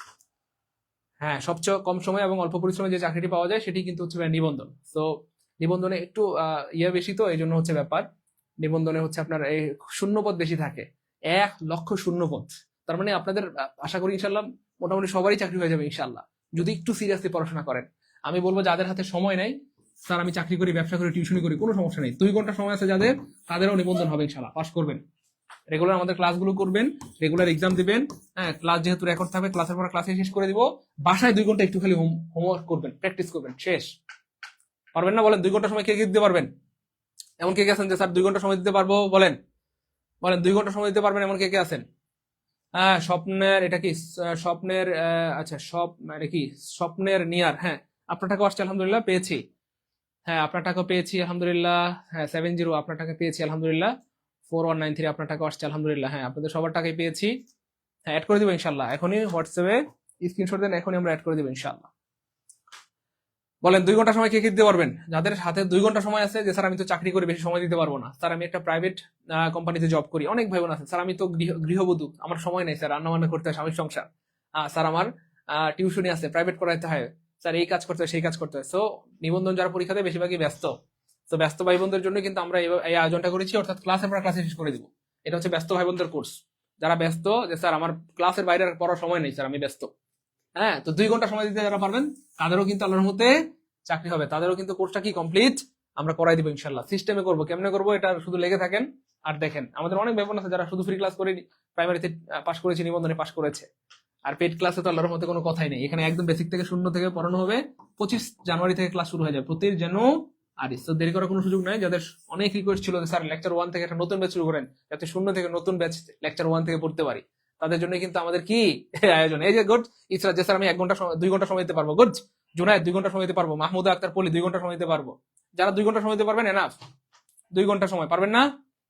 হ্যাঁ, সবচেয়ে কম সময় এবং অল্প পরিশ্রমে যে চাকরিটি পাওয়া যায় সেটি কিন্তু হচ্ছে নিবন্ধন। তো নিবন্ধনে একটু বেশি, তো এই জন্য হচ্ছে ব্যাপার। নিবন্ধনে হচ্ছে আপনার এই শূন্যপদ বেশি থাকে, 1,00,000 শূন্যপদ। তার মানে আপনাদের আশা করি ইনশাল্লাহ মোটামুটি সবারই চাকরি হয়ে যাবে ইনশাল্লাহ, যদি একটু সিরিয়াসলি পড়াশোনা করেন। আমি বলবো যাদের হাতে সময় নাই, স্যার আমি চাকরি করি, ব্যবসা করি, টিউশনি করি, কোনো সমস্যা নেই, 2 ঘন্টা সময় আছে যাদের, তাদেরও নিবন্ধন হবে ইনশাল্লাহ, পাস করবেন। রেগুলার আমাদের ক্লাসগুলো করবেন, রেগুলার এক্সাম দিবেন। হ্যাঁ, ক্লাস যেহেতু রেকর্ড থাকবে, ক্লাসের পর ক্লাসে শেষ করে দিব। বাসায় 2 ঘন্টা একটু খালি হোমওয়ার্ক করবেন, প্র্যাকটিস করবেন, শেষ। পারবেন না বলেন? 2 ঘন্টা সময় কে কে দিতে পারবেন? এমন কে কে আছেন যে স্যার 2 ঘন্টা সময় দিতে পারবো? বলেন বলেন 2 ঘন্টা সময় দিতে পারবেন এমন কে কে আছেন? হ্যাঁ, স্বপ্নের, এটা কি স্বপ্নের, আচ্ছা এটা কি স্বপ্নের নিয়ার? হ্যাঁ, আপনার টাকা আসছে আলহামদুলিল্লাহ, পেয়েছি। হ্যাঁ, আপনার টাকা পেয়েছি আলহামদুলিল্লাহ। হ্যাঁ, 70 আপনার টাকা পেয়েছি আলহামদুলিল্লাহ। 4193 আপনার টাকা আসছে আলহামদুলিল্লাহ। হ্যাঁ, আপনাদের সবার টাকাই পেয়েছি। হ্যাঁ, অ্যাড করে দিব ইনশাল্লাহ, এখনই হোয়াটসঅ্যাপে স্ক্রিনশট দেন, এখনই আমরা অ্যাড করে দিব ইনশাল্লাহ। বলেন 2 ঘন্টা সময় কে কে দিতে পারবেন? যাদের হাতে 2 ঘন্টা সময় আছে, যে স্যার আমি তো চাকরি করি, বেশি সময় দিতে পারবো না, স্যার আমি একটা প্রাইভেট কোম্পানিতে জব করি। অনেক ভাই বোন আছে, স্যার আমি তো গৃহবধূ, আমার সময় নেই, স্যার রান্না বান্না করতে হয়, স্বামীর সংসার, স্যার আমার টিউশনি আছে, প্রাইভেট করাইতে হয়, স্যার এই কাজ করতে হয়, সেই কাজ করতে হয়। সো নিবন্ধন যারা পরীক্ষা দেয় বেশিরভাগই ব্যস্ত। তো ব্যস্ত ভাই বোনদের জন্য কিন্তু আমরা এই আয়োজনটা করেছি, অর্থাৎ ক্লাসের পর ক্লাসে শেষ করে দিব। এটা হচ্ছে ব্যস্ত ভাই বোনদের কোর্স। যারা ব্যস্ত, যে স্যার আমার ক্লাসের বাইরে পড়ার সময় নেই, স্যার আমি ব্যস্ত, হ্যাঁ, তো 2 ঘন্টা সময় দিতে যারা পারবেন, তাদেরও কিন্তু আল্লাহর মতে চাকরি হবে, তাদেরও কিন্তু কোর্সটা কি কমপ্লিট আমরা করাই দিব ইনশাল্লাহ। সিস্টেমে করবো, কেমনে করবো এটা শুধু লেগে থাকেন আর দেখেন। আমাদের অনেক ব্যাপার আছে যারা শুধু ফ্রি ক্লাস করে প্রাইমারিতে পাস করেছে, নিবন্ধনে পাস করেছে, আর পেড ক্লাসে তো আল্লাহর মতে কোনো কথাই নেই। এখানে একদম বেসিক থেকে শূন্য থেকে পড়ানো হবে। 25 জানুয়ারি থেকে ক্লাস শুরু হয়ে যাবে, প্রতি জানুয়ারি। তো দেরি করার কোনো সুযোগ নাই। যাদের অনেক রিকোয়েস্ট ছিল যে স্যার লেকচার 1 থেকে একটা নতুন ব্যাচ শুরু করেন, যাতে শূন্য থেকে নতুন ব্যাচ লেকচার 1 থেকে পড়তে পারি, তাদের জন্য কিন্তু আমাদের কি আয়োজন। এই যে গুড ইসরা, যে স্যার আমি 2 ঘন্টা সময় দিতে পারবো, গুড জুনায়েদ 2 ঘন্টা সময় দিতে পারবো, মাহমুদা আক্তার পলি 2 ঘন্টা সময় দিতে পারবো। যারা 2 ঘন্টা সময় দিতে পারবেন এনাফ, 2 ঘন্টা সময় পারবেন না?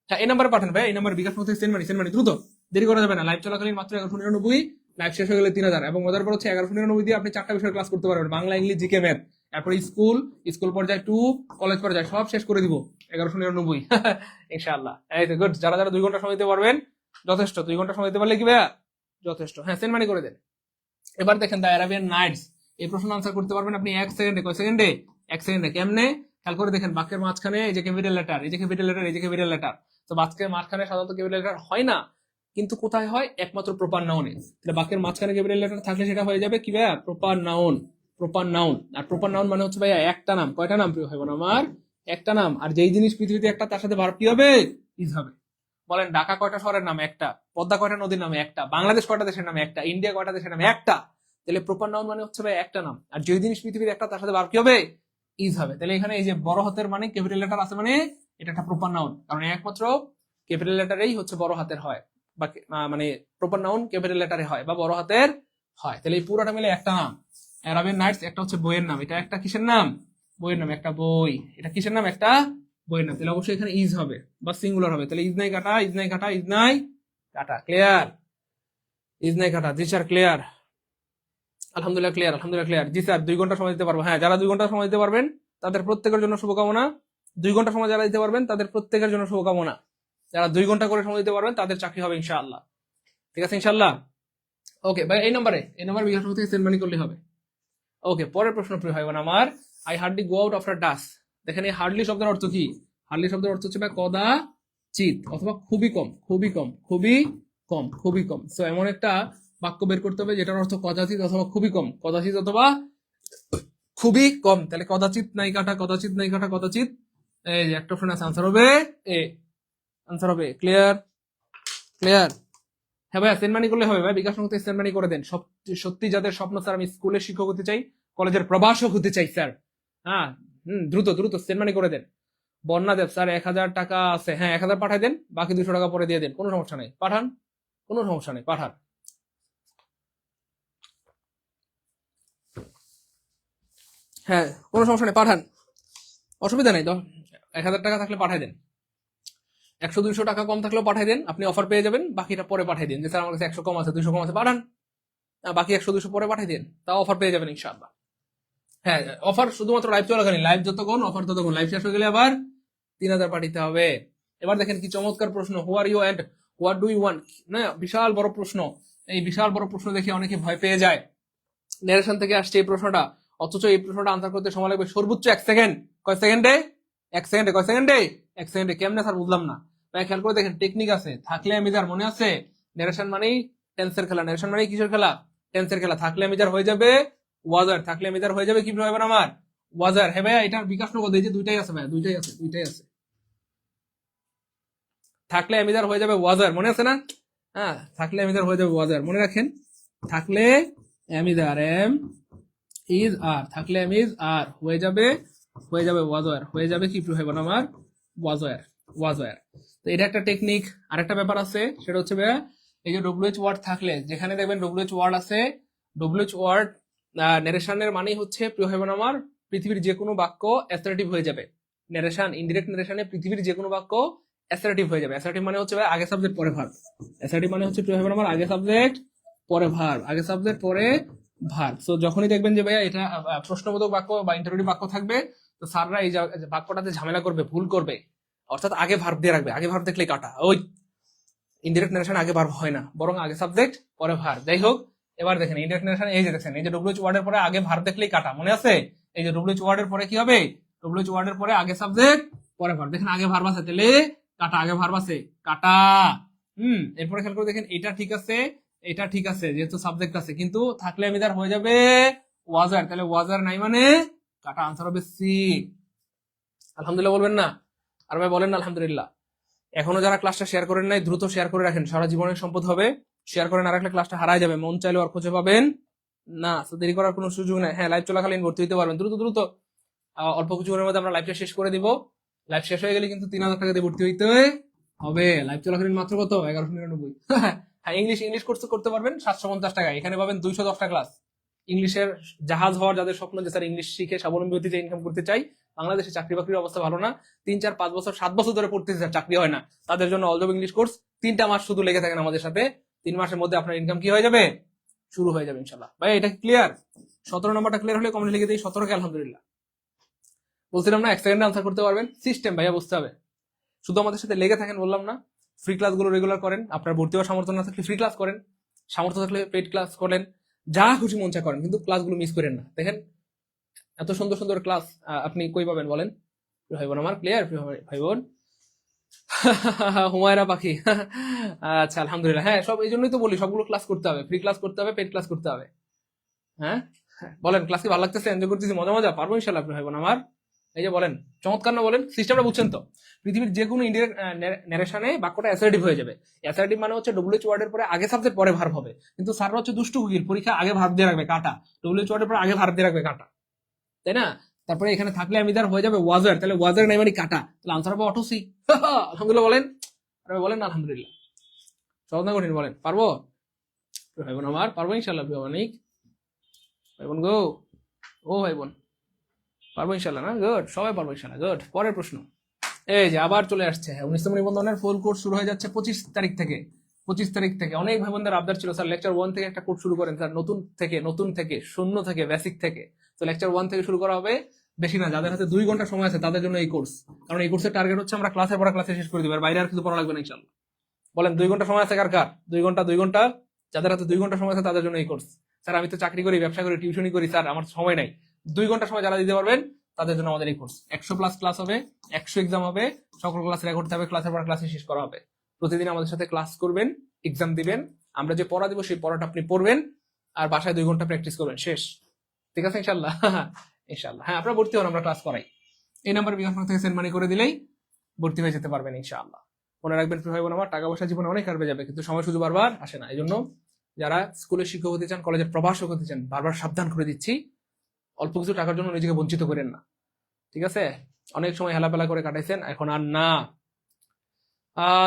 হ্যাঁ, এই নাম্বারে পাঠান ভাই, এই নাম্বার বিকাশ মধ্যে সেন্ড মানি দ্রুত, দেরি করা যাবে না। লাইভ চলাকালীন মাত্র 1199, লাইভ শেষ হয়ে গেলে 3000। এবং মজার পর হচ্ছে 1199 দিয়ে আপনি 4টা বিষয় ক্লাস করতে পারবেন, বাংলা, ইংলিশ, জিকে, ম্যাথ। তারপরে স্কুল পর্যায়ে 2, কলেজ পর্যায়ে সব শেষ করে দিব 1199 ইনশাআল্লাহ। এই তো গুড, যারা যারা 2 ঘন্টা সময় দিতে পারবেন যথেষ্ট, 2 ঘন্টা সময় দিতে পারলে কি ভাইয়া যথেষ্ট। হ্যাঁ, সেন্ড মানি করে দেন। এবার দেখেন দ্য অ্যারাবিয়ান নাইটস, এই প্রশ্ন আনসার করতে পারবেন আপনি 1 সেকেন্ডে। কয় সেকেন্ডে? 1 সেকেন্ডে। কেমনে? খেয়াল করে দেখেন, বাক্যের মাঝখানে এই যে ক্যাপিটাল লেটার, এই যে ক্যাপিটাল লেটার, এই যে ক্যাপিটাল লেটার। তো বাক্যের মাঝখানে সাধারণত ক্যাপিটাল লেটার হয় না, কিন্তু কোথায় হয়? একমাত্র প্রপার নাউনে। তাহলে বাক্যের মাঝখানে ক্যাপিটাল লেটার থাকলে সেটা হয়ে যাবে কি ভাইয়া? Proper noun. Proper noun. আর প্রপার নাউন মানে হচ্ছে ভাইয়া একটা নাম। কয়টা নাম প্রিয় ভাই বোন আমার? একটা নাম। আর যেই জিনিস পৃথিবীতে একটা, তার সাথে ভার্ব কি হবে? ইজ হবে। বলেন, ঢাকা কয়টা শহরের নাম? একটা। পদ্মা কয়টা নদীর নামে? একটা। বাংলাদেশ কয়টা দেশের নামে? একটা। ইন্ডিয়া কয়টা দেশের নামে? একটা। তাহলে প্রপার নাউন মানে হচ্ছে ভাই একটা নাম। আর যে জিনিস পৃথিবীর একটা, তার সাথে ভার্ব কি হবে? ইজ হবে। তাহলে এখানে এই যে বড় হাতের মানে ক্যাপিটাল লেটার আছে, মানে এটা একটা প্রপার নাউন, কারণ একমাত্র ক্যাপিটাল লেটারেই হচ্ছে বড় হাতের হয়, বা মানে প্রপার নাউন ক্যাপিটাল লেটারে হয় বা বড় হাতের হয়। তাহলে এই পুরোটা মিলে একটা নাম। অ্যারাবিয়ান নাইটস একটা হচ্ছে বইয়ের নাম, এটা একটা কিসের নাম? বইয়ের নাম, একটা বই। এটা কিসের নাম? একটা বইয়ের নাম। তাহলে অবশ্যই এখানে ইজ হবে বা সিঙ্গুলার হবে। তাহলে ইজ নাই কাটা, ইজ নাই কাটা, ইজ নাই কাটা। ক্লিয়ার? ইজ নাই কাটা। জি স্যার ক্লিয়ার। আলহামদুলিল্লাহ ক্লিয়ার, আলহামদুলিল্লাহ ক্লিয়ার। জি স্যার 2 ঘন্টা সময় দিতে পারবো। হ্যাঁ, যারা 2 ঘন্টা সময় দিতে পারবেন তাদের প্রত্যেকের জন্য শুভকামনা। 2 ঘন্টা সময় যারা দিতে পারবেন তাদের প্রত্যেকের জন্য শুভকামনা। যারা 2 ঘন্টা করে সময় দিতে পারবেন তাদের চাকরি হবে ইনশাআল্লাহ। ঠিক আছে ইনশাআল্লাহ। ওকে ভাই, এই নাম্বারে বিকাশ থেকে সেন্ড মানি করলে হবে। ওকে, পরের প্রশ্ন প্রিয় ভাই বোন আমার, I hardly go out after dusk. দেখেন এই হার্ডলি শব্দের অর্থ কি? হার্ডলি শব্দের অর্থ হচ্ছে ভাই কদাচিৎ, অথবা খুবই কম, খুবই কম, খুবই কম, খুবই কম। সো এমন একটা বাক্য বের করতে হবে যেটার অর্থ কদাচিৎ অথবা খুবই কম, কদাচিৎ অথবা খুবই কম। তাহলে কদাচিৎ নাই কাটা, কদাচিৎ নাই কাটা, কদাচিৎ। এই যে একটা অপশন আছে, আনসার হবে এ। আনসার হবে ক্লিয়ার, ক্লিয়ার। হ্যাঁ ভাইয়া, সেন্ড মানি করলে হবে ভাই, বিকাশ নগদে সেন্ড মানি করে দেন। সত্যি যাদের স্বপ্ন স্যার আমি স্কুলের শিক্ষক হতে চাই, কলেজের প্রভাষক হতে চাই স্যার, হ্যাঁ দ্রুত দ্রুত সেন্ড মানি করে দেন। বন্যা দেব স্যার 1000 টাকা আছে, হ্যাঁ 1000 পাঠাই দেন, বাকি 200 টাকা পরে দিয়ে দেন, কোনো সমস্যা নেই, পাঠান, কোনো সমস্যা নেই, পাঠান। হ্যাঁ কোনো সমস্যা নেই, পাঠান, অসুবিধা নেই। তো 1000 টাকা থাকলে পাঠাই দেন, 100-200 টাকা কম থাকলেও পাঠাই দেন, আপনি অফার পেয়ে যাবেন, বাকিটা পরে পাঠাই দিন। যে স্যার আমার কাছে 100 কম আছে, 200 কম আছে, পাঠান, বাকি 100-200 পরে পাঠাই দিন, তাও অফার পেয়ে যাবেন ইনশাআল্লাহ। হ্যাঁ, অফার শুধুমাত্র লাইভ চলাকালীন, লাইভ যতক্ষণ অফার ততক্ষণ, লাইভ শেষ হয়ে গেলে আবার 3000 পাঠাতে হবে। এবার দেখেন কি চমৎকার প্রশ্ন, who are you and what do you want. না, বিশাল বড় প্রশ্ন। এই বিশাল বড় প্রশ্ন দেখে অনেকে ভয় পেয়ে যায়। নেরেশন থেকে আসছে এই প্রশ্নটা, অথচ এই প্রশ্নটা আনসার করতে সময় লাগবে সর্বোচ্চ 1 সেকেন্ড। কয় সেকেন্ডে? 1 সেকেন্ডে। কয় সেকেন্ডে? 1 সেকেন্ডে। কেমনে স্যার বুঝলাম না ভাই, খেয়াল করে দেখেন, টেকনিক আছে। থাকলে আমি যার মনে আছে, নেরেশন মানেই টেন্সের খেলা, নেরেশন মানেই কিসের খেলা? টেন্সের খেলা। থাকলে আমি যার হয়ে যাবে ওয়াজার, থাকলে আমি যার হয়ে যাবে কি হবে আমার? ওয়াজার। হ্যাঁ ভাইয়া, এটার বিকাশ নগদ এই যে দুইটাই আছে ভাইয়া, দুইটাই আছে, দুইটাই আছে। থাকলে আমি যার হয়ে যাবে ওয়াজার, মনে আছে না? হ্যাঁ, থাকলে আমি যার হয়ে যাবে ওয়াজার, মনে রাখেন। থাকলে আমি যার, এম ইজ আর, থাকলে এম ইজ আর হয়ে যাবে ওয়াজার, হয়ে যাবে কি হবে আমার? ওয়াজার, ওয়াজার। তো এটা একটা টেকনিক। আরেকটা ব্যাপার আছে, সেটা হচ্ছে ভাইয়া, এই যে ডব্লিউএইচ ওয়ার্ড থাকলে, যেখানে দেখবেন ডব্লিউএইচ ওয়ার্ড আছে, ডব্লিউএইচ ওয়ার্ড নেরেশনের মানেই হচ্ছে প্রিয় ভাই বোন আমার, পৃথিবীর যে কোনো বাক্য অ্যাসার্টিভ হয়ে যাবে। নেরেশন, ইনডিরেক্ট নেরেশনে পৃথিবীর যে কোনো বাক্য অ্যাসার্টিভ হয়ে যাবে। অ্যাসার্টিভ মানে হচ্ছে ভাই আগে সাবজেক্ট পরে ভার্ব। অ্যাসার্টিভ মানে হচ্ছে প্রিয় ভাই বোন আমার আগে সাবজেক্ট পরে ভার্ব, আগে সাবজেক্ট পরে ভার্ব। সো যখনই দেখবেন যে ভাইয়া এটা প্রশ্নবোধক বাক্য বা ইন্টারোগেটিভ বাক্য থাকবে, তো স্যাররা এই বাক্যটাতে ঝামেলা করবে, ভুল করবে, অর্থাৎ আগে ভার্ব দিয়ে রাখবে। আগে ভার্ব দেখলে কাটা, ওই ইনডিরেক্ট নেরেশন আগে ভার্ব হয় না, বরং আগে সাবজেক্ট পরে ভার্ব। যাই হোক, এবার দেখেন ইনডিরেক্ট নেরেশন, এই যে দেখেন, এই যে ডব্লিউএইচ ওয়ার্ডের পরে আগে ভার্ব দেখলেই কাটা, মনে আছে? এই যে ডব্লিউএইচ ওয়ার্ডের পরে কি হবে? ডব্লিউএইচ ওয়ার্ডের পরে আগে সাবজেক্ট পরে ভার্ব। দেখেন আগে ভার্ব আছে, তাহলে কাটা, আগে ভার্ব আছে, কাটা। এরপরে খেয়াল করে দেখেন, এটা ঠিক আছে, এটা ঠিক আছে, যেহেতু সাবজেক্ট আছে, কিন্তু থাকলে আমি তার হয়ে যাবে ওয়াজার, তাহলে ওয়াজার নাই মানে কাটা। আনসার হবে সি। আলহামদুলিল্লাহ বলবেন না? আর ভাই বলেন না আলহামদুলিল্লাহ। এখনো যারা ক্লাসটা শেয়ার করেন নাই, দ্রুত শেয়ার করে রাখেন, সারা জীবনের সম্পদ হবে। শেয়ার করেন, আর রাখলে ক্লাসটা হারাই যাবে, মন চাইলেও আর খুঁজে পাবেন না। তো দেরি করার কোনো সুযোগ নাই। হ্যাঁ, লাইভ চলাকালীন ভর্তি হতে পারবেন, দ্রুত দ্রুত। অল্প কিছুক্ষণের মধ্যে আমরা লাইভটা শেষ করে দিব। লাইভ শেষ হয়ে গেলে কিন্তু 3000 টাকা দিয়ে ভর্তি হইতে হবে। লাইভ চলাকালীন মাত্র কত? 1199। হ্যাঁ, ইংলিশ কোর্স করতে পারবেন 750 টাকা। এখানে পাবেন 210টা ক্লাস। ইংলিশের জাহাজ হওয়ার যাদের স্বপ্ন, যে স্যার ইংলিশ শিখে স্বাবলম্বী হতে চাই, ইনকাম করতে চাই, বাংলাদেশে চাকরি বাকরির অবস্থা ভালো না, 3-4-5 বছর 7 বছর ধরে পড়তেছে স্যার, চাকরি হয় না, তাদের জন্য অল জব ইংলিশ কোর্স। 3টা মাস শুধু লেগে থাকেন আমাদের সাথে, 3 মাসের মধ্যে আপনার ইনকাম কি হয়ে যাবে? শুরু হয়ে যাবে ইনশাল্লাহ। ভাই এটা ক্লিয়ার? 17 নম্বরটা ক্লিয়ার হলে কমেন্ট লিখে দিই 17কে আলহামদুলিল্লাহ। বলছিলাম না 1 সেকেন্ডে আনসার করতে পারবেন, সিস্টেম ভাইয়া বুঝতে হবে। শুধু আমাদের সাথে লেগে থাকেন বললাম না, ফ্রি ক্লাসগুলো রেগুলার করেন, আপনার ভর্তি হওয়ার সামর্থ্য না থাকলে ফ্রি ক্লাস করেন, সামর্থ্য থাকলে পেড ক্লাস করেন, যা খুশি মন চা করেন, কিন্তু ক্লাসগুলো মিস করেন না। দেখেন এত সুন্দর সুন্দর ক্লাস আপনি কই পাবেন বলেন ভাই বোন আমার? ক্লিয়ার ভাই বোন? হুমায়রা পাখি আচ্ছা আলহামদুলিল্লাহ। হ্যাঁ, সব এই জন্যই তো বলি সবগুলো ক্লাস করতে হবে, ফ্রি ক্লাস করতে হবে, পেড ক্লাস করতে হবে। হ্যাঁ বলেন, ক্লাস কি ভালো লাগতেছে? এনজয় করতেছি, মজা মজা পারবো ইনশাল্লাহ ভাই বোন আমার? এই যে বলেন, চমৎকার না বলেন? সিস্টেমটা বুঝছেন তো? পৃথিবীর যে কোনো ইন্ডিয়ান ন্যারেশনে বাক্যটা অ্যাসার্টিভ হয়ে যাবে। অ্যাসার্টিভ মানে হচ্ছে ডব্লিউএইচ ওয়ার্ডের পরে আগে সাবজেক্ট পরে ভার্ব হবে, কিন্তু স্যাররা হচ্ছে দুষ্টু কুকির, পরীক্ষা আগে ভার্ব দিয়ে রাখবে কাটা, ডব্লিউএইচ ওয়ার্ডের পরে আগে ভার্ব দিয়ে রাখবে কাটা, তাই না? তারপরে এখানে থাকলে আমি তার হয়ে যাবে ওয়াজার, তাহলে ওয়াজার নাই মানে কাটা, তাহলে আনসার হবে অটো সি। আলহামদুলিল্লাহ বলেন, আরে বলেন না আলহামদুলিল্লাহ। সহজ না কঠিন বলেন? পারবো ভাই বোন আমার? পারবো ইনশাল্লাহ অনেক ভাই বোন গো। ও ভাই বোন পারবো ইনশাল্লাহ না? গুড, সবাই পারবো ইনশাল্লাহ। গুড। পরের প্রশ্ন এই যে আবার চলে আসছে, 19তম নিবন্ধনের ফুল কোর্স শুরু হয়ে যাচ্ছে 25 তারিখ থেকে। 25 তারিখ থেকে অনেক ভাই বোনদের আবদার ছিল, স্যার লেকচার 1 থেকে একটা কোর্স শুরু করেন স্যার, নতুন থেকে শূন্য থেকে বেসিক থেকে। তো লেকচার 1 থেকে শুরু করা হবে, বেশি না, যাদের হাতে 2 ঘন্টা সময় আছে তাদের জন্য এই কোর্স। কারণ এই কোর্সের টার্গেট হচ্ছে আমরা ক্লাসে পড়া ক্লাসে শেষ করে দিব, আর বাইরে আর কিছু পড়া লাগবে না ইনশাল্লাহ। বলেন 2 ঘন্টা সময় আছে কার কার? 2 ঘন্টা, যাদের হাতে 2 ঘন্টা সময় আছে তাদের জন্য এই কোর্স। স্যার আমি তো চাকরি করি, ব্যবসা করি, টিউশনই করি স্যার, আমার সময় নাই। 2 ঘন্টা সময় যারা দিতে পারবেন তাদের জন্য আমাদের এই কোর্স। 100+ ক্লাস হবে, 100 এক্সাম হবে, সকল ক্লাস রেকর্ড হবে, ক্লাসের পর ক্লাসে শেষ করা হবে। প্রতিদিন আমাদের সাথে ক্লাস করবেন, এক্সাম দিবেন, আমরা যে পড়া দিব সেই পড়াটা আপনি পড়বেন, আর বাসায় 2 ঘন্টা প্র্যাকটিস করবেন, শেষ। ঠিক আছে ইনশাল্লাহ? ইনশাল্লাহ। হ্যাঁ, আপনারা ভর্তি হন, আমরা ক্লাস করাই। এই নাম্বার বিকাশ থেকে সেন্ড মানি করে দিলেই ভর্তি হয়ে যেতে পারবেন ইনশাআল্লাহ। মনে রাখবেন ভাই বোন আমার, টাকা পয়সা জীবনে অনেক কারবে যাবে, কিন্তু সময় শুধু বারবার আসে না। এই জন্য যারা স্কুলের শিক্ষক হতে চান, কলেজের প্রভাষক হতে চান, বারবার সাবধান করে দিচ্ছি, অল্প কিছু টাকার জন্য নিজেকে বঞ্চিত করেন না। ঠিক আছে? অনেক সময় হেলাপেলা করে কাটাইছেন, এখন আর না।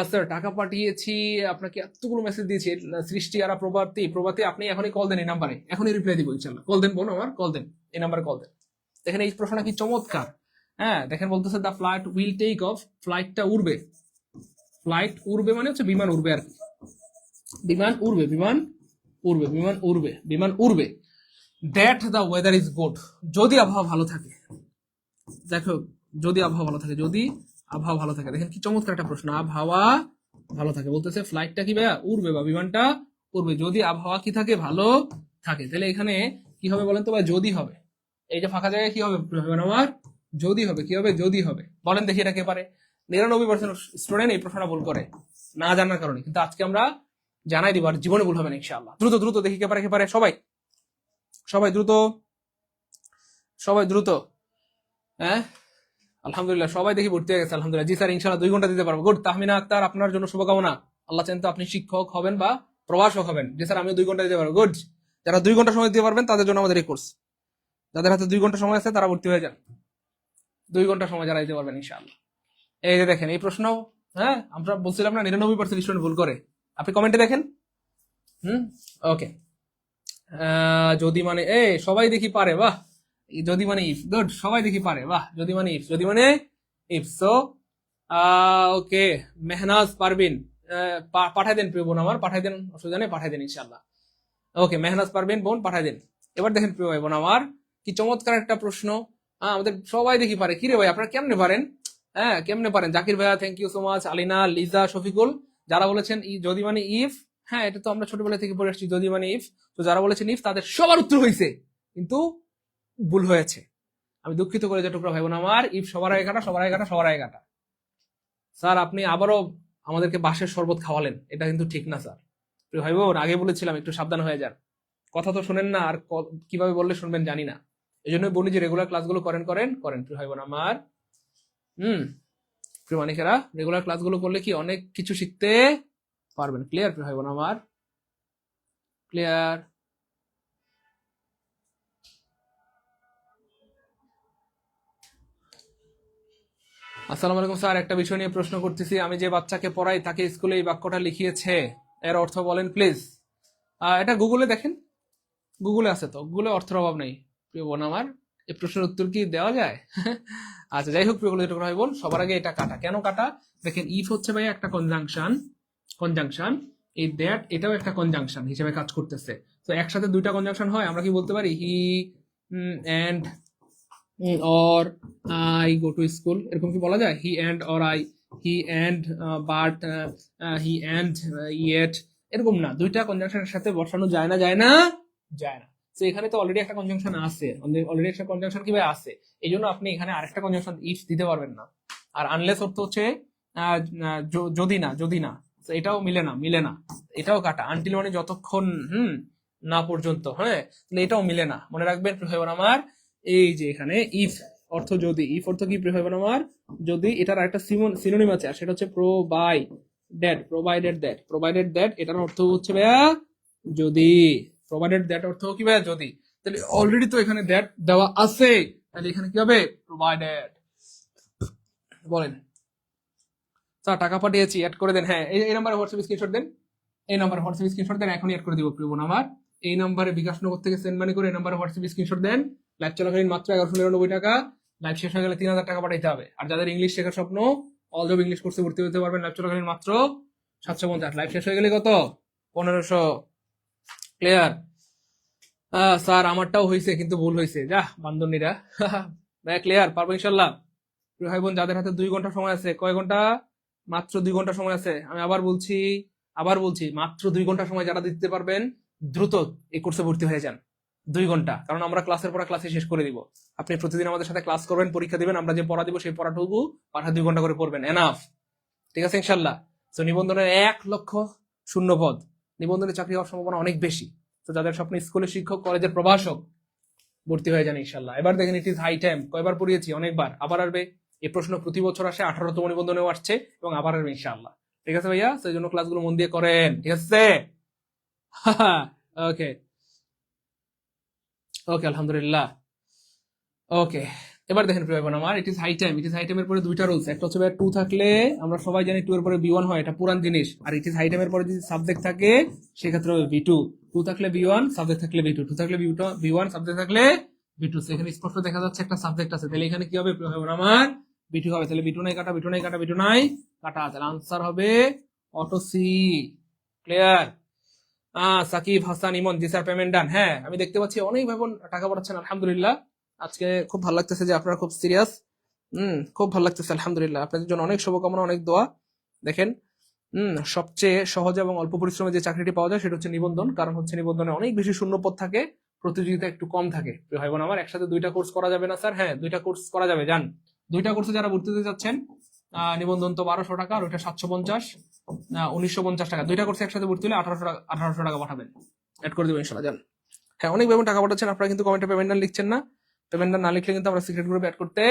স্যার টাকা পাঠিয়েছি আপনাকে, এতগুলো মেসেজ দিয়েছি, সৃষ্টি আর প্রভাতী আপনি এখনই কল দেন এই নাম্বারে, এখনই রিপ্লাই দিব ইনশাআল্লাহ। কল দেন বোন আমার, কল দেন, এই নাম্বারে কল দেন। দেখেন এই প্রশ্নটা কি চমৎকার। হ্যাঁ দেখেন, বলতেছে the flight will take off, ফ্লাইটটা উড়বে। ফ্লাইট উড়বে মানে হচ্ছে বিমান উড়বে আর কি, বিমান উড়বে, বিমান উড়বে, বিমান উড়বে, বিমান উড়বে। That the weather is good, যদি আবহাওয়া ভালো থাকে। দেখো, যদি আবহাওয়া ভালো থাকে, যদি আবহাওয়া ভালো থাকে। দেখেন কি চমৎকার একটা প্রশ্ন, আবহাওয়া ভালো থাকে, বলতেছে ফ্লাইটটা কি ভাইয়া উড়বে বা বিমানটা উড়বে যদি আবহাওয়া কি থাকে, ভালো থাকে। তাহলে এখানে কি হবে বলেন তো ভাই? যদি হবে। এই যে ফাঁকা জায়গায় কি হবে আমার? যদি হবে। কি হবে? যদি হবে। বলেন দেখি এটা কে পারে? 99% স্টুডেন্ট এই প্রশ্নটা ভুল করে না জানার কারণে, কিন্তু আজকে আমরা জানাই দিব, আর জীবনে ভুল হবে না ইনশাআল্লাহ। দ্রুত দ্রুত দেখি কে পারে, কে পারে? সবাই সবাই দ্রুত, সবাই দ্রুত। হ্যাঁ আলহামদুলিল্লাহ, সবাই দেখি ভর্তি হয়ে গেছে আলহামদুলিল্লাহ। জি স্যার ইনশাআল্লাহ 2 ঘন্টা দিতে পারবো। গুড। তাহমিনা আক্তার, আপনার জন্য শুভকামনা। আল্লাহ চান তো আপনি শিক্ষক হবেন বা প্রভাষক হবেন। জি স্যার আমিও 2 ঘন্টা দিতে পারবো। গুড। যারা 2 ঘন্টা সময় দিতে পারবেন তাদের জন্য আমাদের এই কোর্স। যাদের হাতে 2 ঘন্টা সময় আছে তারা ভর্তি হয়ে যান। 2 ঘন্টা সময় যারা দিতে পারবেন ইনশাআল্লাহ। এই যে দেখেন এই প্রশ্ন, হ্যাঁ আমরা বলছিলাম না 99% স্টুডেন্ট ভুল করে। আপনি কমেন্টে দেখেন। ওকে। যদি মানে সবাই দেখি পারে, বাহ। যদি মানে ইফ, গুড, সবাই দেখি পারে, বাহ। যদি মানে ইফ, যদি মানে if. So okay, Mehnaz Parveen, পাঠাই দেন প্রিয় বোন আমার, পাঠাই দেন, অসুবিধা নেই, পাঠাই দেন ইনশাআল্লাহ। ওকে, মেহনাজ পারবিন বোন পাঠাই দেন। এবার দেখেন প্রিয় ভাই বোন আমার, কি চমৎকার একটা প্রশ্ন। আমাদের সবাই দেখি পারে। কি রে ভাই আপনারা কেমনে পারেন? হ্যাঁ কেমনে পারেন? জাকির ভাইয়া thank you so much, Alina, Liza, Shafiqul, যারা বলেছেন যদি মানে ইফ। হ্যাঁ এটা তো আমরা ছোটবেলা থেকে পড়ে আসছি, যদি মানে ইফ। তো যারা বলেছেন ইফ তাদের সবার উত্তর হয়েছে, কিন্তু ভুল হয়েছে। আমি দুঃখিত করে যে টুকরা ভাই বোন আমার, ইফ সবার আগে কাটা, সবার আগে কাটা, সবার আগে কাটা। স্যার আপনি আবারও আমাদেরকে বাঁশের শরবত খাওয়ালেন, এটা কিন্তু ঠিক না স্যার। প্রিয় ভাই বোন আগে বলেছিলাম একটু সাবধান হয়ে যান, কথা তো শোনেন না, আর কিভাবে বললে শুনবেন জানি না। এই জন্য বলি যে রেগুলার ক্লাসগুলো করেন করেন করেন প্রিয় ভাই বোন আমার। প্রিয় মানিকেরা, রেগুলার ক্লাসগুলো করলে কি অনেক কিছু শিখতে পারবেন। ক্লিয়ার প্রিয় ভাই বোন আমার? ক্লিয়ার? আসসালামু আলাইকুম স্যার, একটা বিষয় নিয়ে প্রশ্ন করতেছি। আমি যে বাচ্চাকে পড়াই তাকে স্কুলে এই বাক্যটা লিখিয়েছে, এর অর্থ বলেন প্লিজ। এটা গুগলে দেখেন, গুগলে আছে তো, গুগলে অর্থের অভাব নেই প্রিয় বোন আমার। এই প্রশ্নের উত্তর কি দেওয়া যায়? আচ্ছা যাই হোক প্রিয় যেটুকু ভাই বোন, সবার আগে এটা কাটা। কেন কাটা? দেখেন ইফ হচ্ছে ভাই একটা কনজাংশন, এই দ্যাট এটাও একটা কনজাংশন হিসেবে কাজ করতেছে। তো একসাথে 2টা কনজাংশন হয়, আমরা কি বলতে পারি? He and or I go to school, এরকম কি বলা যায়? He and or I he and, but, he and, yet, এরকম না, দুইটা কনজাংশনের সাথে বসানো যায় না, যায় না, যায় না। তো এখানে তো অলরেডি একটা কনজাংশন আছে, অলরেডি একটা কনজাংশন কিভাবে আছে, এই জন্য আপনি এখানে আরেকটা কনজাংশন ইফ দিতে পারবেন না। আর আনলেস অর্থ হচ্ছে যদি না, যদি না, তো এটাও মিলে না, মিলে না, এটাও কাটা। আনটিল মানে যতক্ষণ না পর্যন্ত, হ্যাঁ, তাহলে এটাও মিলে না। মনে রাখবেন প্রিয় ভাই বোন আমার, এই যে এখানে ইফ অর্থ যদি, ইফ অর্থ কি প্রিয় ভাই বোন আমার, যদি, এটার একটা সিনোনিম আছে, আর সেটা হচ্ছে provided, provided that, provided that, এটার অর্থ হচ্ছে ভাইয়া যদি, প্রোভাইডেড দ্যাট অর্থ কি ভাইয়া যদি, তাহলে অলরেডি তো এখানে দ্যাট দেওয়া আছে, তাহলে এখানে কি হবে, প্রোভাইডেড। বলেন স্যার টাকা পাঠিয়েছি, অ্যাড করে দেন। হ্যাঁ, এই নাম্বারে হোয়াটসঅ্যাপ স্ক্রিনশট দেন, এই নাম্বারে হোয়াটসঅ্যাপ স্ক্রিনশট দেন, এখনই অ্যাড করে দিব প্রিয় বোন আমার। এই নাম্বারে বিকাশ নগর থেকে সেন্ড মানি করে এই নাম্বারে হোয়াটসঅ্যাপ স্ক্রিনশট দেন। লাইভ চলাকালীন মাত্র 1199 টাকা, লাইভ শেষ হয়ে গেলে 3000 টাকা পাঠাইতে হবে। আর যাদের ইংলিশ শেখার স্বপ্ন, অল জব ইংলিশ কোর্সে ভর্তি হতে পারবেন লাইভ চলাকালীন মাত্র 750, লাইভ শেষ হয়ে গেলে কত, 1500। ক্লিয়ার? স্যার আমারটাও হয়েছে কিন্তু ভুল হয়েছে, যা বান্দরনীরা। ভাই ক্লিয়ার, পারবো ইনশাল্লাহ। প্রিয় ভাই বোন যাদের হাতে 2 ঘন্টা সময় আছে, কয় ঘন্টা, মাত্র 2 ঘন্টা সময় আছে। আমি আবার বলছি মাত্র 2 ঘন্টা সময় যারা দিতে পারবেন, দ্রুত এই কোর্সে ভর্তি হয়ে যান। 2 ঘন্টা, কারণ আমরা ক্লাসের পর ক্লাসে শেষ করে দিব। আপনি প্রতিদিন আমাদের সাথে ক্লাস করবেন, পরীক্ষা দিবেন, আমরা যে পড়া দিব সেই পড়াটুকু পাঠা 2 ঘন্টা করে পড়বেন, এনাফ। ঠিক আছে ইনশাল্লাহ। তো নিবন্ধনের 1 লক্ষ শূন্য পদ, নিবন্ধনের চাকরি হওয়ার সম্ভাবনা অনেক বেশি। তো যাদের স্বপ্ন স্কুলের শিক্ষক, কলেজের প্রভাষক, ভর্তি হয়ে যান ইনশাল্লাহ। এবার দেখেন ইট ইজ হাই টাইম, কয়বার পড়িয়েছি, অনেকবার, আবার আসবে। এই প্রশ্ন প্রতি বছর আসে, 18তম নিবন্ধনেও আসছে এবং আবার আসবে ইনশাল্লাহ। ঠিক আছে ভাইয়া, সেই জন্য ক্লাসগুলো মন দিয়ে করেন, ঠিক আছে? ওকে ওকে, আলহামদুলিল্লাহ। ওকে, এবার দেখেন প্রিয় বোন আমার, it is high time, it is high টাইমের পরে দুইটা রুলস। একটা হচ্ছে ভাই 2 থাকলে আমরা সবাই জানি 2 এর পরে B1 হয়, এটা পুরান জিনিস। আর ইট ইজ হাই টাইমের পরে যদি সাবজেক্ট থাকে সেক্ষেত্রে হবে B2। 2 থাকলে B1, সাবজেক্ট থাকলে B2, 2 থাকলে B1, সাবজেক্ট থাকলে B2। এখানে স্পষ্ট দেখা যাচ্ছে একটা সাবজেক্ট আছে, তাহলে এখানে কি হবে প্রিয় বোন আমার, B2 হবে। তাহলে B2 নাই কাটা, B2 নাই কাটা, B2 নাই কাটা, তাহলে আনসার হবে অটো C. Clear? Sakib Hasan Emon, ji sir payment done. হ্যাঁ, আমি দেখতে পাচ্ছি অনেক ভাই বোন টাকা পাঠাচ্ছেন, আলহামদুলিল্লাহ। আজকে খুব ভালো লাগতেছে যে আপনারা খুব সিরিয়াস, খুব ভালো লাগতেছে আলহামদুলিল্লাহ। আপনাদের জন্য অনেক শুভকামনা, অনেক দোয়া। দেখেন, সবচেয়ে সহজ এবং অল্প পরিশ্রমে যে চাকরিটি পাওয়া যায় সেটা হচ্ছে নিবন্ধন, কারণ হচ্ছে নিবন্ধনে অনেক বেশি শূন্যপদ থাকে, প্রতিযোগিতা একটু কম থাকে। ভাই বোন আমার, একসাথে 2টা কোর্স করা যাবে না স্যার? হ্যাঁ, 2টা কোর্স করা যাবে, যান। 2টা কোর্সে যারা ভর্তি হতে যাচ্ছেন, নিবন্ধন তো 1200 টাকা, আর ওইটা 750, 1950 টাকা। 2টা কোর্সে একসাথে ভর্তি হলে 1800 টাকা পাঠাবেন, অ্যাড করে দেবো ইনশাল্লাহ, যান। হ্যাঁ, অনেক ভাই টাকা পাঠাচ্ছেন, আপনারা কিন্তু কমেন্টে পেমেন্ট লিখছেন না। পেমেন্ট না লিখলে কিন্তু আমরা সিক্রেট গ্রুপে অ্যাড করতে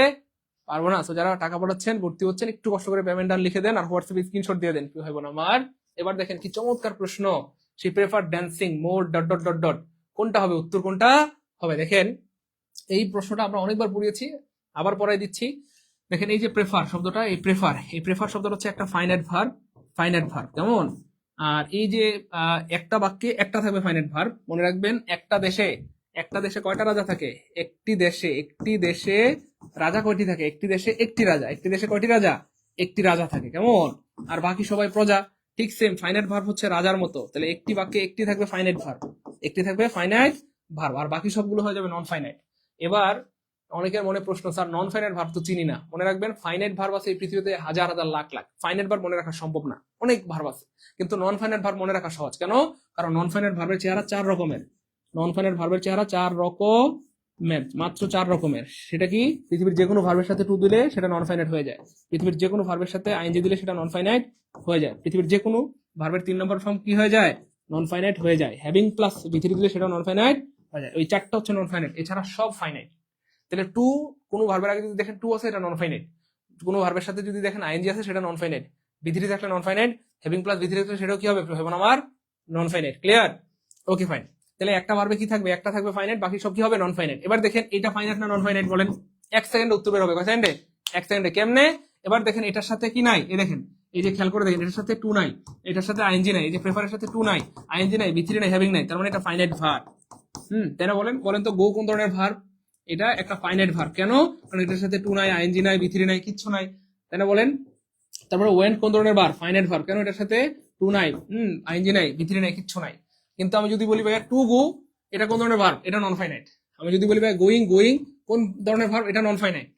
পারবো না। তো যারা টাকা পাঠাচ্ছেন, ভর্তি হচ্ছেন, একটু কষ্ট করে পেমেন্ট লিখে দেন আর হোয়াটসঅ্যাপে স্ক্রিনশট দিয়ে দেন প্রিয় ভাই বোন আমার। এবার দেখেন কি চমৎকার প্রশ্ন, she prefer dancing more dot dot dot dot, কোনটা হবে, উত্তর কোনটা হবে? দেখেন এই প্রশ্নটা আমরা অনেকবার পড়িয়েছি, আবার পড়াই দিচ্ছি। দেখেন এই যে প্রেফার শব্দটা, এই প্রেফার শব্দটা হচ্ছে একটা ফাইনাইট ভার্ব, কেমন? আর এই যে একটা বাক্যে একটা থাকবে ফাইনাইট ভার্ব, মনে রাখবেন। একটা দেশে কয়টা রাজা থাকে? একটি দেশে রাজা কয়টি থাকে? একটি দেশে একটি রাজা। একটি দেশে কয়টি রাজা? একটি রাজা থাকে, কেমন? আর বাকি সবাই প্রজা। ঠিক সেম, ফাইনাইট ভার্ব হচ্ছে রাজার মতো। তাহলে একটি বাক্যে একটি থাকবে ফাইনাইট ভার্ব, আর বাকি সবগুলো হয়ে যাবে নন ফাইনাইট। এবার অনেকের মনে প্রশ্ন, স্যার নন ফাইনাইট ভার্ব তো চিনি না। মনে রাখবেন, ফাইনাইট ভার্ব আছে এই পৃথিবীতে হাজার হাজার লাখ লাখ, ফাইনাইট ভার্ব মনে রাখা সম্ভব না। অনেক ভার্ব আছে, কিন্তু নন ফাইনাইট ভার্ব মনে রাখা সহজ। কেন? কারণ নন ফাইনাইট ভার্বের চেহারা 4 রকমের। মাত্র 4 রকমের। সেটা কি? পৃথিবীর যে কোনো ভার্বের সাথে টু দিলে সেটা নন ফাইনাইট হয়ে যায়, পৃথিবীর যে কোনো ভার্বের সাথে আইএনজি দিলে সেটা নন ফাইনাইট হয়ে যায়, পৃথিবীর যে কোনো ভার্বের 3 নম্বর ফর্ম কি হয়ে যায়? নন ফাইনাইট হয়ে যায়। হ্যাভিং প্লাস V3 দিলে সেটা নন ফাইনাইট হয়ে যায়। ওই 4টা হচ্ছে নন ফাইনাইট, এছাড়া সব ফাইনাইট। তাহলে টু, কোনো ভার্বের আগে যদি দেখেন টু আছে, এটা নন ফাইনাইট। কোনো ভার্বের সাথে যদি দেখেন আইএনজি আছে, সেটা নন ফাইনাইট। V3 থাকলে non finite, having plus V3 থাকলে সেটাও কি হবে আমার? Non finite. Clear? Okay fine. তাহলে একটা ভার্বে কি থাকবে? একটা থাকবে ফাইনাইট, বাকি সব কি হবে? Non finite. এবার দেখেন এটা ফাইনাইট না নন ফাইনাইট বলেন? 1 সেকেন্ডে উত্তর বের হবে। কয় সেকেন্ডে? 1 সেকেন্ডে। কেমনে? এবার দেখেন এটার সাথে কি নাই, এই দেখেন, এই যে খেয়াল করে দেখেন, এটার সাথে টু নাই, এটার সাথে আইএনজি নাই, এই যে প্রেফারের সাথে টু নাই, আইএনজি নাই, V3 নাই, হ্যাভিং নাই, তার মানে এটা ফাইনাইট ভার্ব। তাই না? বলেন তো গো কোন ধরনের ভার্ব? এটা একটা ফাইনাইট ভার্ব। কেন? কারণ এটার সাথে টু নাই, আইএনজি নাই, V3 নাই, কিচ্ছু নাই। তাই না? বলেন। তারপরে ওয়েন কোন ধরনের ভার্ব? Finite verb. কেন? এটার সাথে টু নাই, আইএনজি নাই, V3 নাই, কিচ্ছু নাই। কিন্তু আমি যদি বলি ভাইয়া টু গো, এটা কোন ধরনের ভার্ব? এটা নন ফাইনাইট। আমি যদি বলি ভাই গোয়িং কোন ধরনের ভার্ব? এটা নন ফাইনাইট।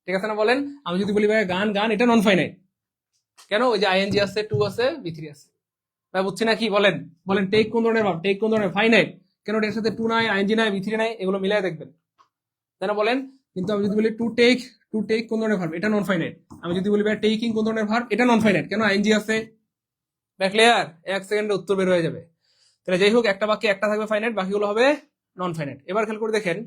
ঠিক আছে না? বলেন। আমি যদি বলি ভাই গান, এটা নন ফাইনাইট। কেন? ওই যে আইএনজি আছে, টু আছে, বি3 আছে। ভাই বুঝছি না কি? বলেন বলেন, টেক কোন ধরনের ভার্ব? টেক কোন ধরনের? ফাইনাইট। কেন এর সাথে টু নাই, আইএনজি নাই, বি3 নাই? এগুলো মিলাই দেখবেন, তাই না? বলেন। কিন্তু আমি যদি বলি টু টেক কোন ধরনের ভার্ব? এটা নন ফাইনাইট। আমি যদি বলি ভাই টেকিং কোন ধরনের ভার্ব? এটা নন ফাইনাইট। কেন? আইএনজি আছে। ক্লিয়ার? 1 সেকেন্ডে উত্তর বের হয়ে যাবে। তাহলে যাই হোক, একটা বাক্যে একটা থাকবে ফাইনাইট, বাকিগুলো হবে নন ফাইনাইট। এবার খেয়াল করে দেখেন,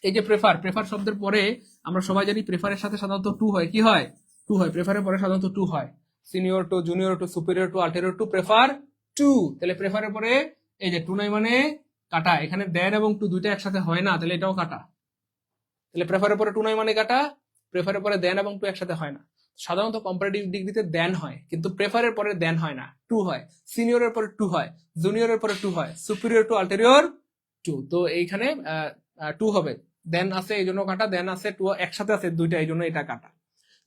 এই যে প্রেফার শব্দের পরে আমরা সবাই জানি প্রেফারের সাথে সাধারণত টু হয়। কি হয়? টু হয়। প্রেফারের পরে সাধারণত টু হয়। Senior to, junior to, superior to, ulterior to, prefer to. তাহলে প্রেফারের পরে এই যে টু নাই মানে কাটা। এখানে দেন এবং টু দুইটা একসাথে হয় না, তাহলে এটাও কাটা। তাহলে প্রেফারের পরে টু নাই মানে কাটা, প্রেফারের পরে দেন এবং টু একসাথে হয় না। সাধারণত কম্পারেটিভ ডিগ্রিতে দেন হয়, কিন্তু প্রেফারের পরে দেন হয় না, টু হয়। সিনিয়রের পরে টু হয়, জুনিয়রের পরে টু হয়, সুপিরিয়র টু, আল্টেরিয়র টু। তো এইখানে টু হবে। দেন আছে এই জন্য কাটা, দেন আছে, টু একসাথে আছে দুইটা, এই জন্য এটা কাটা।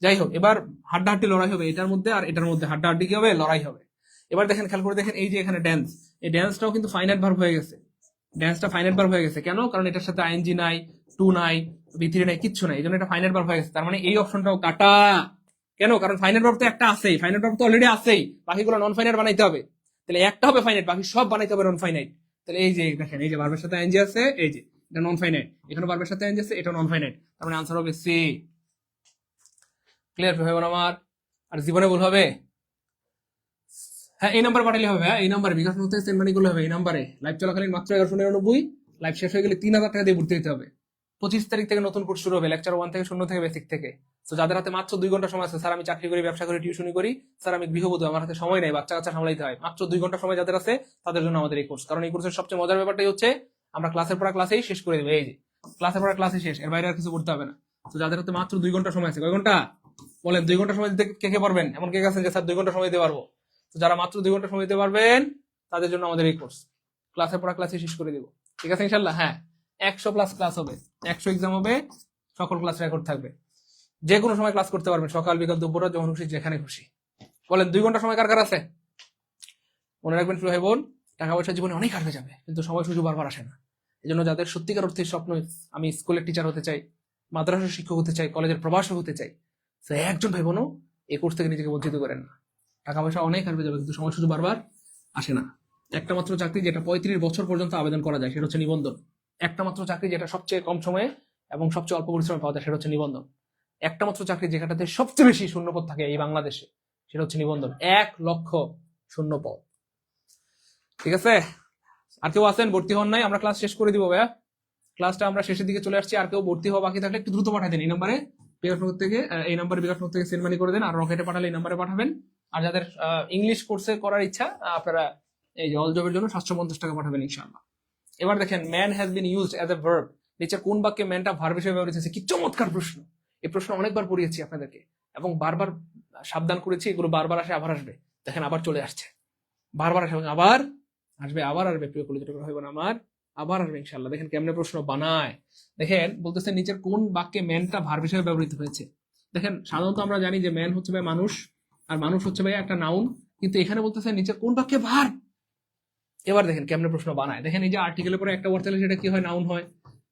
যাই হোক, এবার হাড্ডাহাড্ডি লড়াই হবে এটার মধ্যে আর এটার মধ্যে। হাড্ডাহাড্ডি কি হবে? লড়াই হবে। এবার দেখেন, খেয়াল করে দেখেন, এই যে এখানে ড্যান্স, এই ড্যান্সটাও কিন্তু ফাইনাইট ভার্ব হয়ে গেছে। ড্যান্সটা ফাইনাইট ভার্ব হয়ে গেছে। কেন? কারণ এটার সাথে আইএনজি নাই, টু নাই, বি3 নাই, কিচ্ছু নাই, এই জন্য এটা ফাইনাইট ভার্ব হয়ে গেছে। তার মানে এই অপশনটাও কাটা। কেন? কারণ ফাইনাইট ভার্ব তো একটা আছেই, ফাইনাইট ভার্ব তো অলরেডি আছেই, বাকিগুলো নন ফাইনাইট বানাইতে হবে। তাহলে একটা হবে ফাইনাইট, বাকি সব বানাইতে হবে নন ফাইনাইট। তাহলে এই যে দেখেন, এই যে ভার্বের সাথে আইএনজি আছে, এই যে এটা নন ফাইনাইট, এখানে ভার্বের সাথে আইএনজি আছে, এটা নন ফাইনাইট। তার মানে আনসার হবে সি। ক্লিয়ার হবে আমার? আর জীবনে ভুল হবে? হ্যাঁ, এই নাম্বার পাঠালে হবে। হ্যাঁ, এই নাম্বারে বিকাশ মধ্যে সেন্ড মানি গুলো হবে এই নাম্বারে। লাইভ চলাকালীন মাত্র 1199, লাইভ শেষ হয়ে গেলে 3000 টাকা দিয়ে ভর্তি হতে হবে। 25 তারিখ থেকে নতুন কোর্স শুরু হবে, লেকচার 1 থেকে, শূন্য থেকে, বেসিক থেকে। তো যাদের হাতে মাত্র 2 ঘন্টা সময় আছে, স্যার আমি চাকরি করি, ব্যবসা করি, টিউশনি করি, স্যার আমি গৃহবধূ, আমার হাতে সময় নেই, বাচ্চা কাচ্চা সামলাইতে হয়, মাত্র 2 ঘন্টা সময় যাদের আছে তাদের জন্য আমাদের এই কোর্স। কারণ এই কোর্সের সবচেয়ে মজার ব্যাপারটাই হচ্ছে আমরা ক্লাসের পড়া ক্লাসেই শেষ করে দেবো। এই যে ক্লাসের পড়া ক্লাসে শেষ, এর বাইরে আর কিছু করতে হবে না। তো যাদের হাতে মাত্র 2 ঘন্টা সময় আছে, কয় ঘন্টা বলেন? 2 ঘন্টা সময় দিতে কে কে পারবেন? এমন কে আছেন যে স্যার 2 ঘন্টা সময় দিতে পারবো? তো যারা মাত্র 2 ঘন্টা সময় দিতে পারবেন তাদের জন্য আমাদের এই কোর্স। ক্লাসের পড়া ক্লাসে শেষ করে দিব, ঠিক আছে ইনশাল্লাহ? হ্যাঁ, 100+ ক্লাস হবে, 100 এক্সাম হবে, সকল ক্লাস রেকর্ড থাকবে, যে কোনো সময় ক্লাস করতে পারবেন, সকাল বিকাল দুপুর যখন খুশি, যেখানে খুশি। বলেন 2 ঘন্টা সময় কার কার আছে? মনে রাখবেন প্রিয় ভাই বোন, টাকা পয়সা জীবনে অনেক হারবে যাবে, কিন্তু সময় সুযোগ বারবার আসে না। এই জন্য যাদের সত্যিকার অর্থে স্বপ্ন, আমি স্কুলের টিচার হতে চাই, মাদ্রাসার শিক্ষক হতে চাই, কলেজের প্রভাষক হতে চাই, সে একজন ভাই বোনও এই কোর্স থেকে নিজেকে বঞ্চিত করেন না। টাকা পয়সা অনেক হারবে যাবে, কিন্তু সময় সুযোগ বারবার আসে না। একটা মাত্র চাকরি যেটা 35 বছর পর্যন্ত আবেদন করা যায়, সেটা হচ্ছে নিবন্ধন। একটা মাত্র চাকরি যেটা সবচেয়ে কম সময়ে এবং সবচেয়ে অল্প পরিশ্রমে পাওয়া যায়, সেটা হচ্ছে নিবন্ধন। একটা মাত্র চাকরি যেটাতে সবচেয়ে বেশি শূন্যপদ থাকে এই বাংলাদেশে, সেটা হচ্ছে নিবন্ধন। 1 লক্ষ শূন্যপদ, ঠিক আছে? আর কেউ আছেন ভর্তি হন নাই? আমরা ক্লাস শেষ করে দিব ভাইয়া, ক্লাসটা আমরা শেষের দিকে চলে আসছি। আর কেউ ভর্তি হওয়া বাকি থাকলে একটু দ্রুত পাঠিয়ে দেন এই নাম্বারে, বিকাশনগর থেকে, এই নাম্বারে বিকাশনগর থেকে সেন্ড মানি করে দেন, আর রকেটে পাঠালে এই নাম্বারে পাঠাবেন। আর যাদের ইংলিশ কোর্সে করার ইচ্ছা, আপনারা এই যে অল জবের জন্য 750 টাকা পাঠাবেন ইনশাআল্লাহ। এবার দেখেন, man has been used as a verb, নিচে কোন বাক্যে ম্যানটা ভার্ব হিসেবে ব্যবহৃত হয়েছে? কি চমৎকার প্রশ্ন! এই প্রশ্ন অনেকবার পড়িয়েছি আপনাদেরকে এবং বারবার সাবধান করেছি, এগুলো বারবার আসে, আবার আসবে। দেখেন আবার চলে আসছে, বারবার আসে এবং আবার আসবে, আবার আসবে। প্রিয় কলেজ হইব না আমার, আবার আসবে ইনশাআল্লাহ। দেখেন কেমনে প্রশ্ন বানায়। দেখেন বলতেছে নিচের কোন বাক্যে ম্যানটা ভার্ব হিসেবে ব্যবহৃত হয়েছে? দেখেন সাধারণত আমরা জানি যে ম্যান হচ্ছে ভাই মানুষ, আর মানুষ হচ্ছে ভাই একটা নাউন, কিন্তু এখানে বলতেছে নিচের কোন বাক্যে ভার্ব। এবার দেখেন কেমনে প্রশ্ন বানায়। দেখেন এই যে আর্টিকেলের পরে একটা ওয়ার্ড চাইলে সেটা কি হয়? নাউন হয়।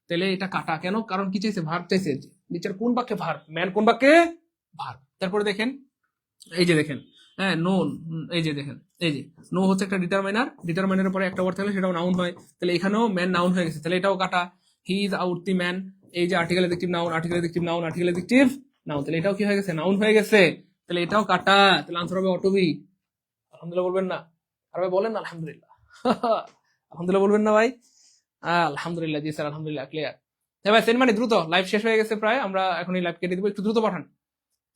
তাহলে এটা কাটা কেন? কারণ কি চাইছে? ভার্ব চাইছে। নিচের কোন বাক্যে ভার্ব, ম্যান কোন বাক্যে ভার্ব। তারপরে দেখেন, এই যে দেখেন, হ্যাঁ নো, এই যে দেখেন, এই যে নো হচ্ছে একটা ডিটারমাইনার, ডিটারমাইনারের পরে একটা ওয়ার্ড থাকলে সেটাও নাউন হয়। তাহলে এখানেও ম্যান নাউন হয়ে গেছে, তাহলে এটাও কাটা। He is out the man, এই যে article adjective noun, article adjective noun, article adjective noun, তাহলে এটাও কি হয়ে গেছে? নাউন হয়ে গেছে। তাহলে এটাও কাটা। তাহলে আনসার হবে অটোবি। আলহামদুলিল্লাহ বলবেন না? আর ভাই বলেন না আলহামদুলিল্লাহ। আলহামদুলিল্লাহ বলবেন না ভাই? আলহামদুলিল্লাহ, জি স্যার আলহামদুলিল্লাহ, ক্লিয়ার। হ্যাঁ ভাই, সেন্ড মানে দ্রুত, লাইভ শেষ হয়ে গেছে প্রায়, আমরা এখন এই লাইভ কেটে দিব, একটু দ্রুত পাঠান।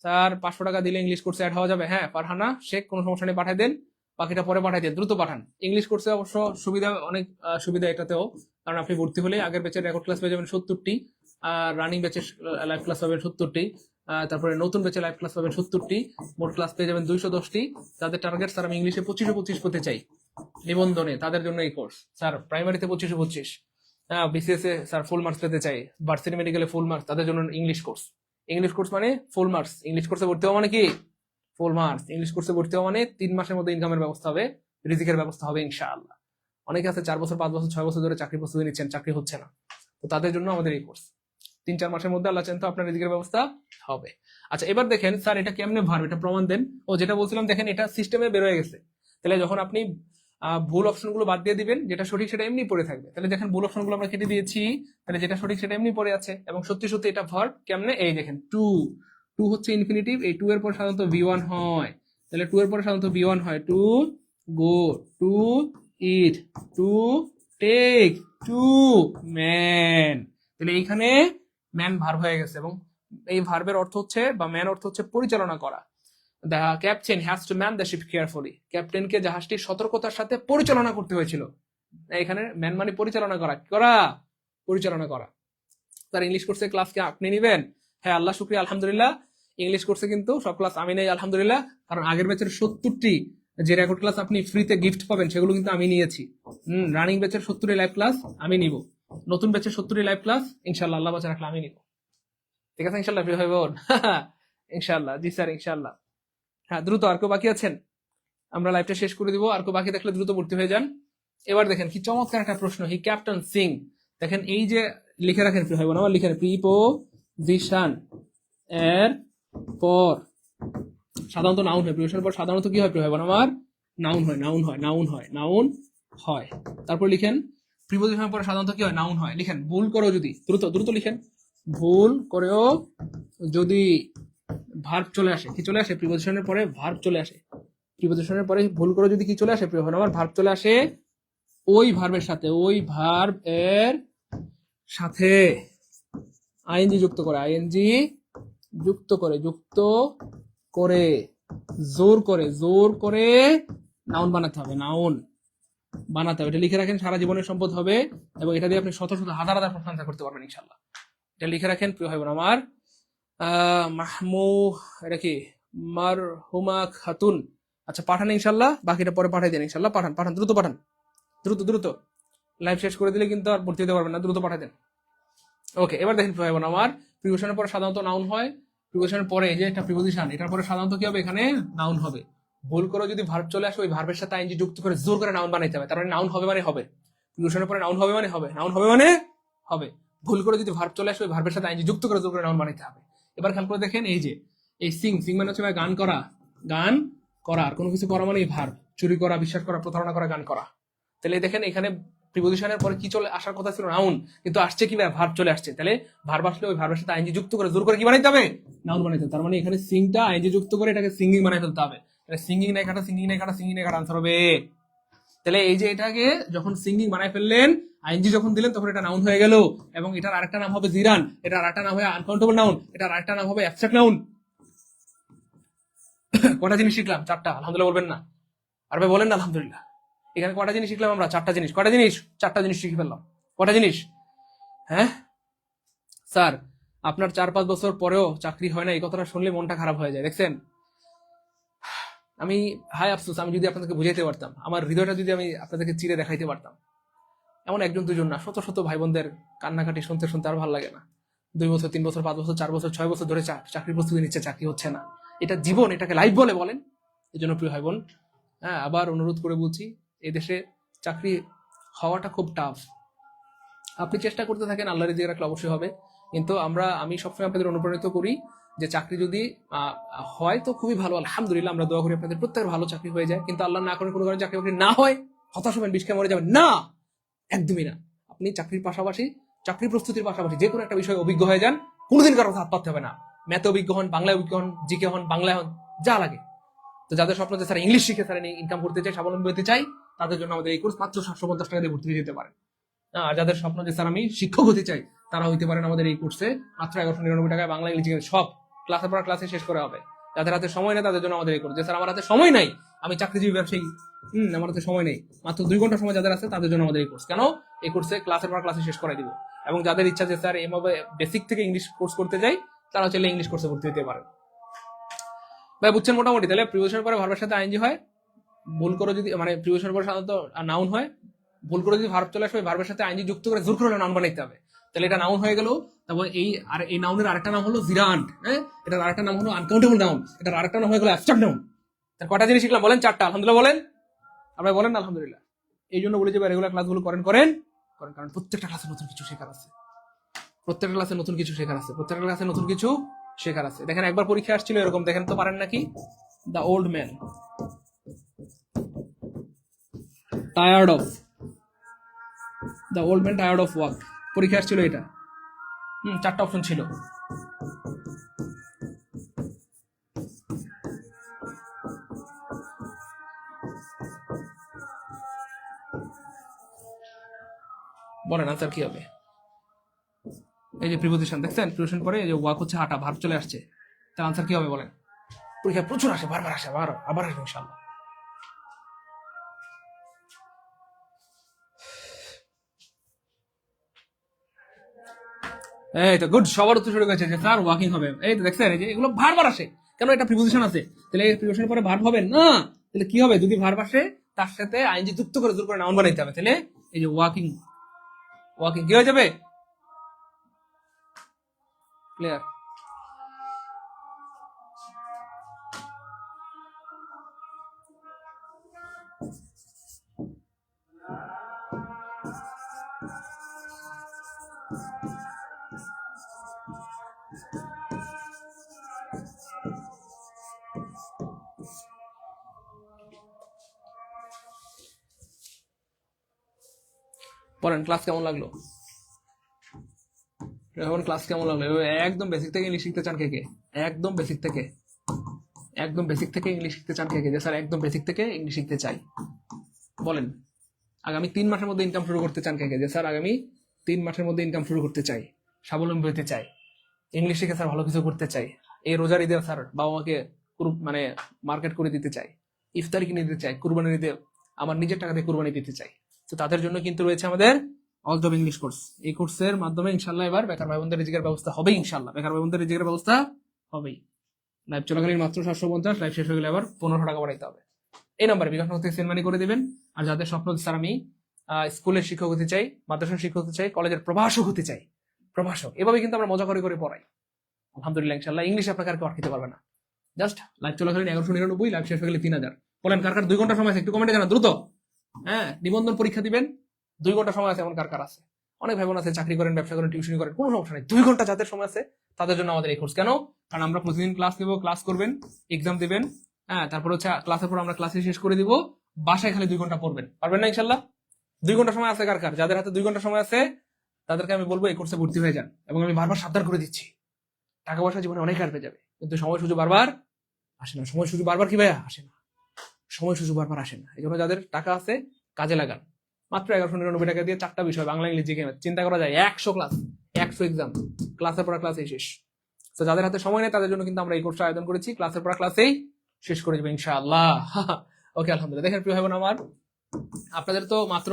স্যার 500 টাকা দিলে ইংলিশ কোর্সে অ্যাড হওয়া যাবে? হ্যাঁ, ফারহানা শেখ, কোনো সমস্যা নেই, পাঠিয়ে দেন, বাকিটা পরে পাঠিয়ে দেন, দ্রুত পাঠান। ইংলিশ কোর্সে অবশ্য সুবিধা, অনেক সুবিধা এটাতেও, কারণ আপনি ভর্তি হলে আগের ব্যাচের রেকর্ড ক্লাস পেয়ে যাবেন 70টি, আর রানিং ব্যাচের লাইভ ক্লাস পাবেন 70টি, তারপরে নতুন ব্যাচে লাইভ ক্লাস পাবেন 70টি, মোট ক্লাস পেয়ে যাবেন 210টি। যাদের টার্গেট স্যার আমি ইংলিশে 25 পেতে চাই নিবন্ধনে, তাদের জন্য এই কোর্স। স্যার প্রাইমারিতে 25, হ্যাঁ বিসিএস এ স্যার ফুল মার্কস পেতে চাই, ভার্সিটি মেডিকেলে ফুল মার্কস, তাদের জন্য ইংলিশ কোর্স। ইংলিশ কোর্স মানে ফুল মার্কস, ইংলিশ কোর্সে ভর্তি হওয়া মানে কি? Full marks. ইংলিশ কোর্সে ভর্তি হওয়া মানে 3 মাসের মধ্যে ইনকামের ব্যবস্থা হবে, রিজিকের ব্যবস্থা হবে ইনশাআল্লাহ। অনেকে আছে 4 বছর 5 বছর 6 বছর ধরে চাকরি প্রস্তুতি নিচ্ছেন, চাকরি হচ্ছে না, তো তাদের জন্য আমাদের এই কোর্স। 3-4 মাসের মধ্যে আল্লাহ চান তো আপনার রিজিকের ব্যবস্থা হবে। আচ্ছা এবার দেখেন স্যার এটা কেমনে ভার্ব, এটা প্রমাণ দেন। ও যেটা বলছিলাম দেখেন এটা সিস্টেমে বের হয়ে গেছে। তাহলে যখন আপনি ভুল অপশনগুলো বাদ দিয়ে দিবেন, যেটা সঠিক সেটা এমনি পড়ে থাকবে। তাহলে দেখেন ভুল অপশনগুলো আমরা কেটে দিয়েছি, তাহলে যেটা সঠিক সেটা এমনি পড়ে আছে। এবং সত্যি সত্যি এটা ভার্ব কেমনে, এই দেখেন টু, টু হচ্ছে ইনফিনিটিভ, এই টু এর পর সাধারণত V1 হয়। তাহলে টু এর পরে সাধারণত V1 হয়, to go, to eat, to take, to man. তাহলে এইখানে ম্যান ভার্ব হয়ে গেছে, এবং এই ভার্বের অর্থ হচ্ছে বা ম্যান অর্থ হচ্ছে পরিচালনা করা। The captain has to man the ship carefully, ক্যাপ্টেনকে জাহাজটি সতর্কতার সাথে পরিচালনা করতে হয়েছিল। এখানে ম্যান মানে পরিচালনা করা, পরিচালনা করা। তার ইংলিশ কোর্সে ক্লাস কি আপনি নিবেন? হ্যাঁ আল্লাহ শুকরিয়া আলহামদুলিল্লাহ, ইংলিশ কোর্সে কিন্তু সব ক্লাস আমি নেই আলহামদুলিল্লাহ, কারণ আগের ব্যাচের 70টি যে রেকর্ড ক্লাস আপনি ফ্রিতে গিফট পাবেন সেগুলো কিন্তু আমি নিয়েছি। রানিং ব্যাচের 70টি লাইভ ক্লাস আমি নিব, নতুন ব্যাচের 70টি লাইভ ক্লাস ইনশাল্লাহ আল্লাহ বাঁচা রাখলে আমি নিব। ঠিক আছে ইনশাল্লাহ, প্রিয় ভাই বোন ইনশাল্লাহ, জি স্যার ইনশাল্লাহ। হ্যাঁ দ্রুত, আর কেউ বাকি আছেন? আমরা লাইভটা শেষ করে দিব, আর কেউ বাকি থাকলে দ্রুত ভর্তি হয়ে যান। এবার দেখেন কি চমৎকার একটা প্রশ্ন, হি ক্যাপ্টেন সিং। দেখেন এই যে লিখে রাখেন প্রিয় ভাই বোন, আমার লিখে প্রিপোজিশন এর পর সাধারণত নাউন হয়, প্রিপোজিশনের পর সাধারণত কি হয় প্রিয় ভাই বোন আমার? নাউন হয়, নাউন হয়, নাউন হয়, নাউন হয়। তারপর লিখেন প্রিপোজিশনের পরে সাধারণত কি হয়? নাউন হয়। লিখেন ভুল করো যদি, দ্রুত দ্রুত লিখেন, ভুল করেও যদি ভার্ব চলে আসে, কি চলে আসে? প্রিপোজিশনের পরে ভার্ব চলে আসে। প্রিপোজিশনের পরে ভুল করে যদি কি চলে আসে প্রিয় ভাই আমার? ভার্ব চলে আসে। ওই ভার্বের সাথে, ওই ভার্ব এর সাথে আইএনজি যুক্ত করে, আইএনজি যুক্ত করে, যুক্ত করে, জোর করে, জোর করে নাউন বানাতে হবে, নাউন বানাতে হবে। এটা লিখে রাখেন, সারা জীবনের সম্পদ হবে, এবং এটা দিয়ে আপনি শত শত হাজার হাজার প্রশ্ন আনসার করতে পারবেন ইনশাল্লাহ। এটা লিখে রাখেন প্রিয় ভাই বোন আমার। মাহমু, এটা কি মারহুমা খাতুন। আচ্ছা পাঠান ইনশাল্লাহ, বাকিটা পরে পাঠাই দেন ইনশাল্লাহ। পাঠান পাঠান, দ্রুত পাঠান, দ্রুত দ্রুত। লাইভ শেষ করে দিলে কিন্তু আর ভর্তি হতে পারবেন না, দ্রুত পাঠাই দেন। ওকে এবার দেখেন প্রিয় ভাই বোন আমার, প্রিপোজিশনের পরে সাধারণত নাউন হয়। প্রিপোজিশনের পরে এই যে একটা প্রিপোজিশন, এটার পরে সাধারণত কি হবে? এখানে নাউন হবে। ভুল করে যদি ভার্ব চলে আসে, ওই ভার্বের সাথে আইএনজি যুক্ত করে জোর করে নাউন বানাইতে হবে। তার মানে নাউন হবে মানে হবে, প্রিপোজিশনের পরে নাউন হবে মানে হবে, নাউন হবে মানে হবে। ভুল করে যদি ভার্ব চলে আসে, ওই ভার্বের সাথে আইএনজি যুক্ত করে জোর করে নাউন বানাইতে হবে। এবার খেয়াল করে দেখেন এই যে এই সিং, সিং মানে হচ্ছে গান করা, গান করা, আর কোনো কিছু করা মানে ভার্ব, চুরি করা, বিশ্বাস করা, প্রতারণা করা, গান করা। তাহলে দেখেন এখানে প্রিপোজিশনের পরে কি চলে আসার কথা ছিল? নাউন, কিন্তু আসছে কি? ভার্ব চলে আসছে। তাহলে ভার্ব আসলে ওই ভার্বের সাথে আইএনজি যুক্ত করে জোর করে কি বানাইতে হবে? নাউন বানাইতে হবে। তার মানে এখানে সিংটা আইএনজি যুক্ত করে এটাকে সিঙ্গিং বানাই ফেলতে হবে। সিঙ্গিং নাই কাটা, সিঙ্গিং নাই কাটা, সিঙ্গিং নাই কাটা আনসার হবে। তাহলে এই যে এটাকে যখন সিঙ্গিং বানাই ফেললেন, আইএনজি যখন দিলেন, তখন এটা নাউন হয়ে গেল, এবং এটার আরেকটা নাম হবে জিরান, এটার আরেকটা নাম হবে আনকাউন্টেবল নাউন, এটার আরেকটা নাম হবে অ্যাবস্ট্রাক্ট নাউন। কটা জিনিস শিখলাম? 4টা। আলহামদুলিল্লাহ বলবেন না? আর ভাই বলেন না আলহামদুলিল্লাহ। এখানে কটা জিনিস শিখলাম আমরা? 4টা জিনিস। কটা জিনিস? 4টা জিনিস শিখে ফেললাম। কটা জিনিস? হ্যাঁ স্যার, আপনার 4-5 বছর পরেও চাকরি হয় না, এই কথাটা শুনলে মনটা খারাপ হয়ে যায়। দেখছেন, আমি হাই আফসোস, আমি যদি আপনাদেরকে বুঝাইতে পারতাম, আমার হৃদয়টা যদি আমি আপনাদেরকে চিরে দেখাইতে পারতাম। এমন একজন দুজন না, শত শত ভাই বোনদের কান্নাকাটি শুনতে শুনতে আর ভালো লাগে না। 2 বছর, 3 বছর, 5 বছর, 4 বছর, 6 বছর ধরে চাকরির প্রস্তুতি নিচ্ছে, চাকরি হচ্ছে না। এটা জীবন, এটাকে লাইফ বলে বলেন? এই জন্য প্রিয় ভাই বোন, হ্যাঁ আবার অনুরোধ করে বলছি, এই দেশে চাকরি হওয়াটা খুব টাফ। আপনি চেষ্টা করতে থাকেন, আল্লাহ রিজিক রাখলে অবশ্যই হবে। কিন্তু আমি সবসময় আপনাদের অনুপ্রাণিত করি যে চাকরি যদি হয় তো খুবই ভালো, আলহামদুলিল্লাহ, আমরা দোয়া করি আপনাদের প্রত্যেকের ভালো চাকরি হয়ে যায়। কিন্তু আল্লাহ না করে কোনো কারণে চাকরি বাকরি না হয়, হতাশ হবেন, বিষ খেয়ে মরে যাবেন না, একদমই না। আপনি চাকরির পাশাপাশি, চাকরি প্রস্তুতির পাশাপাশি যে কোনো একটা বিষয়ে অভিজ্ঞ হয়ে যান, কোনোদিন কারো হাত পাততে হবে না। ম্যাথে অভিজ্ঞ হন, বাংলায় অভিজ্ঞ হন, জিকে হন, বাংলায় হন, যা লাগে। তো যাদের স্বপ্ন যে স্যার ইংলিশ শিখে স্যার ইনকাম করতে চাই, স্বাবলম্বী হতে চাই, তাদের জন্য আমাদের এই কোর্স মাত্র 750 টাকা দিয়ে ভর্তি হয়ে যেতে পারে। আর যাদের স্বপ্ন যে স্যার আমি শিক্ষক হতে চাই, তারা হইতে পারেন আমাদের এই কোর্সে মাত্র 1199 টাকায় বাংলা ইংলিশ সব ক্লাসের পর ক্লাসে শেষ করা হবে। যাদের হাতে সময় নেই তাদের জন্য আমাদের এই কোর্স। যে স্যার আমার হাতে সময় নাই, আমি চাকরিজীবী ব্যবসায়ী, আমার হাতে সময় নেই, মাত্র 2 ঘন্টা সময় যাদের আছে তাদের জন্য আমাদের এই কোর্স। কেন? এই কোর্সে ক্লাসের পর ক্লাসে শেষ করাই দিব। এবং যাদের ইচ্ছা যে স্যার এভাবে বেসিক থেকে ইংলিশ কোর্স করতে চাই, তারা চাইলে ইংলিশ কোর্সে ভর্তি হতে পারেন। ভাই বুঝছেন মোটামুটি? তাহলে প্রিপোজিশনের পরে ভার্বের সাথে আইএনজি হয়, ভুল করে যদি মানে প্রিপোজিশনের পরে সাধারণত নাউন হয়, ভুল করে যদি ভার্ব চলে আসবে, ভার্বের সাথে আইএনজি যুক্ত করে জোর করে নাউন বানাইতে হবে। তাহলে এটা নাউন হয়ে গেল। তারপর এই নাউনের আরেকটা নাম হলো জিরান্ট, হ্যাঁ, এটার আরেকটা নাম হলো আনকাউন্টেবল নাউন, এটার আরেকটা নাম হয়ে গেল অ্যাবস্ট্রাক্ট নাউন। তার কটা জিনিস শিখলাম বলেন? 4টা। আলহামদুলিল্লাহ বলেন? আপনারা বলেন না আলহামদুলিল্লাহ? এই জন্য বলি যে রেগুলার ক্লাসগুলো করেন, কারণ প্রত্যেকটা ক্লাসে নতুন কিছু শেখার আছে। প্রত্যেকটা ক্লাসে নতুন কিছু শেখার আছে, প্রত্যেকটা ক্লাসে নতুন কিছু শেখার আছে। দেখেন একবার পরীক্ষা আসছিল এরকম, দেখেন তো পারেন নাকি? The old man tired of, the old man tired of walk, পরীক্ষা আসছিল এটা। চারটা অপশন ছিল। বলেন আনসার কি হবে? এই যে প্রিপোজিশন দেখছেন, প্রিপোজিশন পরে এই যে ওয়াক হচ্ছে হাঁটা, ভার্ব চলে আসছে, তার আনসার কি হবে বলেন? পরীক্ষা প্রচুর আসে, বারবার আসে, আবার আসবে ইনশাআল্লাহ। এই তো গুড, সবার উত্তর শুরু করেছে যে স্যার ওয়াকিং হবে। এই তো দেখছেন, এই যে এগুলো বারবার আসে, কেন? এটা প্রিপোজিশন আছে, তাহলে এই প্রিপোজিশনের পরে ভার্ব হবে না, তাহলে কি হবে? যদি ভার্ব আসে তার সাথে আইনজি যুক্ত করে জোর করে নাউন বানাইতে হবে, তাহলে এই যে ওয়াকিং, ওয়াকিং কি হয়ে যাবে? ক্লিয়ার? বলেন ক্লাস কেমন লাগলো? এখন ক্লাস কেমন লাগলো? একদম বেসিক থেকে ইংলিশ শিখতে চান কে কে? একদম বেসিক থেকে, একদম বেসিক থেকে ইংলিশ শিখতে চান কে কে? যে স্যার একদম বেসিক থেকে ইংলিশ শিখতে চাই, বলেন। আগামী 3 মাসের মধ্যে ইনকাম শুরু করতে চান কে কে? যে স্যার আগামী 3 মাসের মধ্যে ইনকাম শুরু করতে চাই, স্বাবলম্বী হতে চাই, ইংলিশ শিখে স্যার ভালো কিছু করতে চাই, এই রোজার ঈদে স্যার বাবা মাকে মানে মার্কেট করে দিতে চাই, ইফতারি কিনে দিতে চাই, কুরবানি ঈদে আমার নিজের টাকা দিয়ে কুরবানি দিতে চাই। তো তাদের জন্য কিন্তু রয়েছে আমাদের অল জব ইংলিশ কোর্স। এই কোর্সের মাধ্যমে ইনশাল্লাহ এবার বেকার ভাই বোনদের রিজিকের ব্যবস্থা হবেই, ইনশাল্লাহ বেকার ভাই বোনদের রিজিকের ব্যবস্থা হবেই। লাইভ চলাকালীন মাত্র 750, লাইভ শেষ হয়ে গেলে আবার 1500 টাকা বাড়াইতে হবে। এই নাম্বারে বিকাশ থেকে সেন্ড মানি করে দিবেন। আর যাদের স্বপ্ন স্যার আমি স্কুলের শিক্ষক হতে চাই, মাদ্রাসার শিক্ষক হতে চাই, কলেজের প্রভাষক হতে চাই, প্রভাষক, এভাবে কিন্তু আমরা মজা করে করে পড়াই আলহামদুলিল্লাহ। ইনশাল্লাহ ইংলিশ আপনাকে আর আটকাতে পারবে না। জাস্ট লাইভ চলাকালীন 1199, লাইভ শেষ হয়ে গেলে 3000। বলেন কার কার 2 ঘন্টা সময় আছে? একটু কমেন্টে জানান দ্রুত। হ্যাঁ, নিবন্ধন পরীক্ষা দিবেন, 2 ঘন্টা সময় আছে, এমন কার কার আছে? অনেক ভাই বোন আছে চাকরি করেন, ব্যবসা করেন, টিউশন করেন, কোনো সমস্যা নেই। 2 ঘন্টা যাদের সময় আছে তাদের জন্য আমাদের এই কোর্স। কেন? কারণ আমরা প্রতিদিন ক্লাস নেব, ক্লাস করবেন, এক্সাম দিবেন, হ্যাঁ, তারপর হচ্ছে ক্লাসের পর আমরা ক্লাসে শেষ করে দিব, বাসায় খালি 2 ঘন্টা পড়বেন। পারবেন না ইনশাল্লাহ? 2 ঘন্টা সময় আছে কার কার? যাদের হাতে 2 ঘন্টা সময় আছে তাদেরকে আমি বলবো এই কোর্সে ভর্তি হয়ে যান। এবং আমি বারবার সাবধান করে দিচ্ছি, টাকা পয়সা জীবনে অনেক আসবে যাবে, কিন্তু সময় সুযোগ বারবার আসে না। সময় সুযোগ বারবার কি ভাইয়া আসে না, সময় সুযোগ বারবার আসে না। এই জন্য যাদের টাকা আছে কাজে লাগান। মাত্র 1199 টাকা দিয়ে 4টা বিষয়, বাংলা ইংলিশ জিকে ম্যাথ, চিন্তা করা যায় 100 ক্লাস, 100 এক্সাম, ক্লাসের পর ক্লাসেই শেষ। তো যাদের হাতে সময় নেই তাদের জন্য কিন্তু আমরা এই কোর্সটা আয়োজন করেছি, ক্লাসের পর ক্লাসেই শেষ করে দেবো ইনশাআল্লাহ। ওকে আলহামদুলিল্লাহ। দেখেন প্রিয় ভাই বোন আমার, আপনাদের তো মাত্র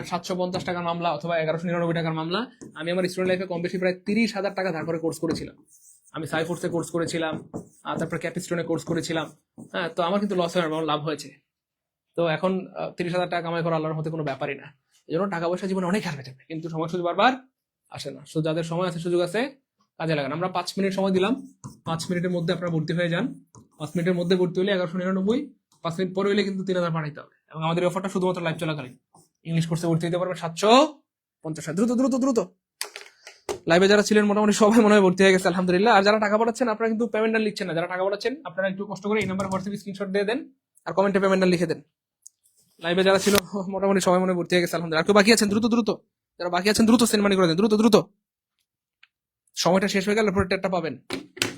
750 টাকার মামলা অথবা 1199 টাকার মামলা। আমি আমার স্টুডেন্ট লাইফে কম বেশি প্রায় 30,000 টাকা ধার করে কোর্স করেছিলাম। আমি সাইফোর্সে কোর্স করেছিলাম, তারপর ক্যাপিস্টোনে কোর্স করেছিলাম। হ্যাঁ, তো আমার কিন্তু লস হয়, আমার লাভ হয়েছে। তো এখন 30,000 টাকা কামাই করা আল্লাহর মধ্যে কোনো ব্যাপারই না। এই জন্য টাকা পয়সা জীবনে অনেক হারবে যাবে, কিন্তু সময় সুযোগ বারবার আসে না। সো যাদের সময় আছে, সুযোগ আছে, কাজে লাগান। আমরা 5 মিনিট সময় দিলাম, 5 মিনিটের মধ্যে আপনারা ভর্তি হয়ে যান। 5 মিনিটের মধ্যে ভর্তি হলে 1199, 5 মিনিট পরে হলে কিন্তু 3000 পাঠাইতে হবে। এবং আমাদের অফারটা শুধুমাত্র লাইভ চলাকালীন। ইংলিশ কোর্সে ভর্তি হতে পারবেন 750। দ্রুত দ্রুত দ্রুত। লাইভে যারা ছিলেন মোটামুটি সবাই মনে হয় ভর্তি হয়ে গেছে আলহামদুলিল্লাহ। আর যারা টাকা পাঠাচ্ছেন আপনারা কিন্তু পেমেন্টটা লিখছেন না, যারা টাকা পাঠাচ্ছেন আপনারা একটু কষ্ট করে এই নাম্বার হোয়াটসঅ্যাপে স্ক্রিনশট দিয়ে দেন আর কমেন্টে পেমেন্টটা লিখে দেন। লাইভে যারা ছিল মোটামুটি সবাই মনে ভর্তি হয়ে গেছে আলহামদুলিল্লাহ। আর কেউ বাকি আছেন দ্রুত দ্রুত, যারা বাকি আছেন দ্রুত সেন্ড মানি করে দেন, দ্রুত দ্রুত। সময়টা শেষ হয়ে গেলে পরে টেটটা পাবেন।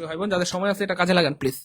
ভাই বোন যাদের সময় আছে এটা কাজে লাগান প্লিজ।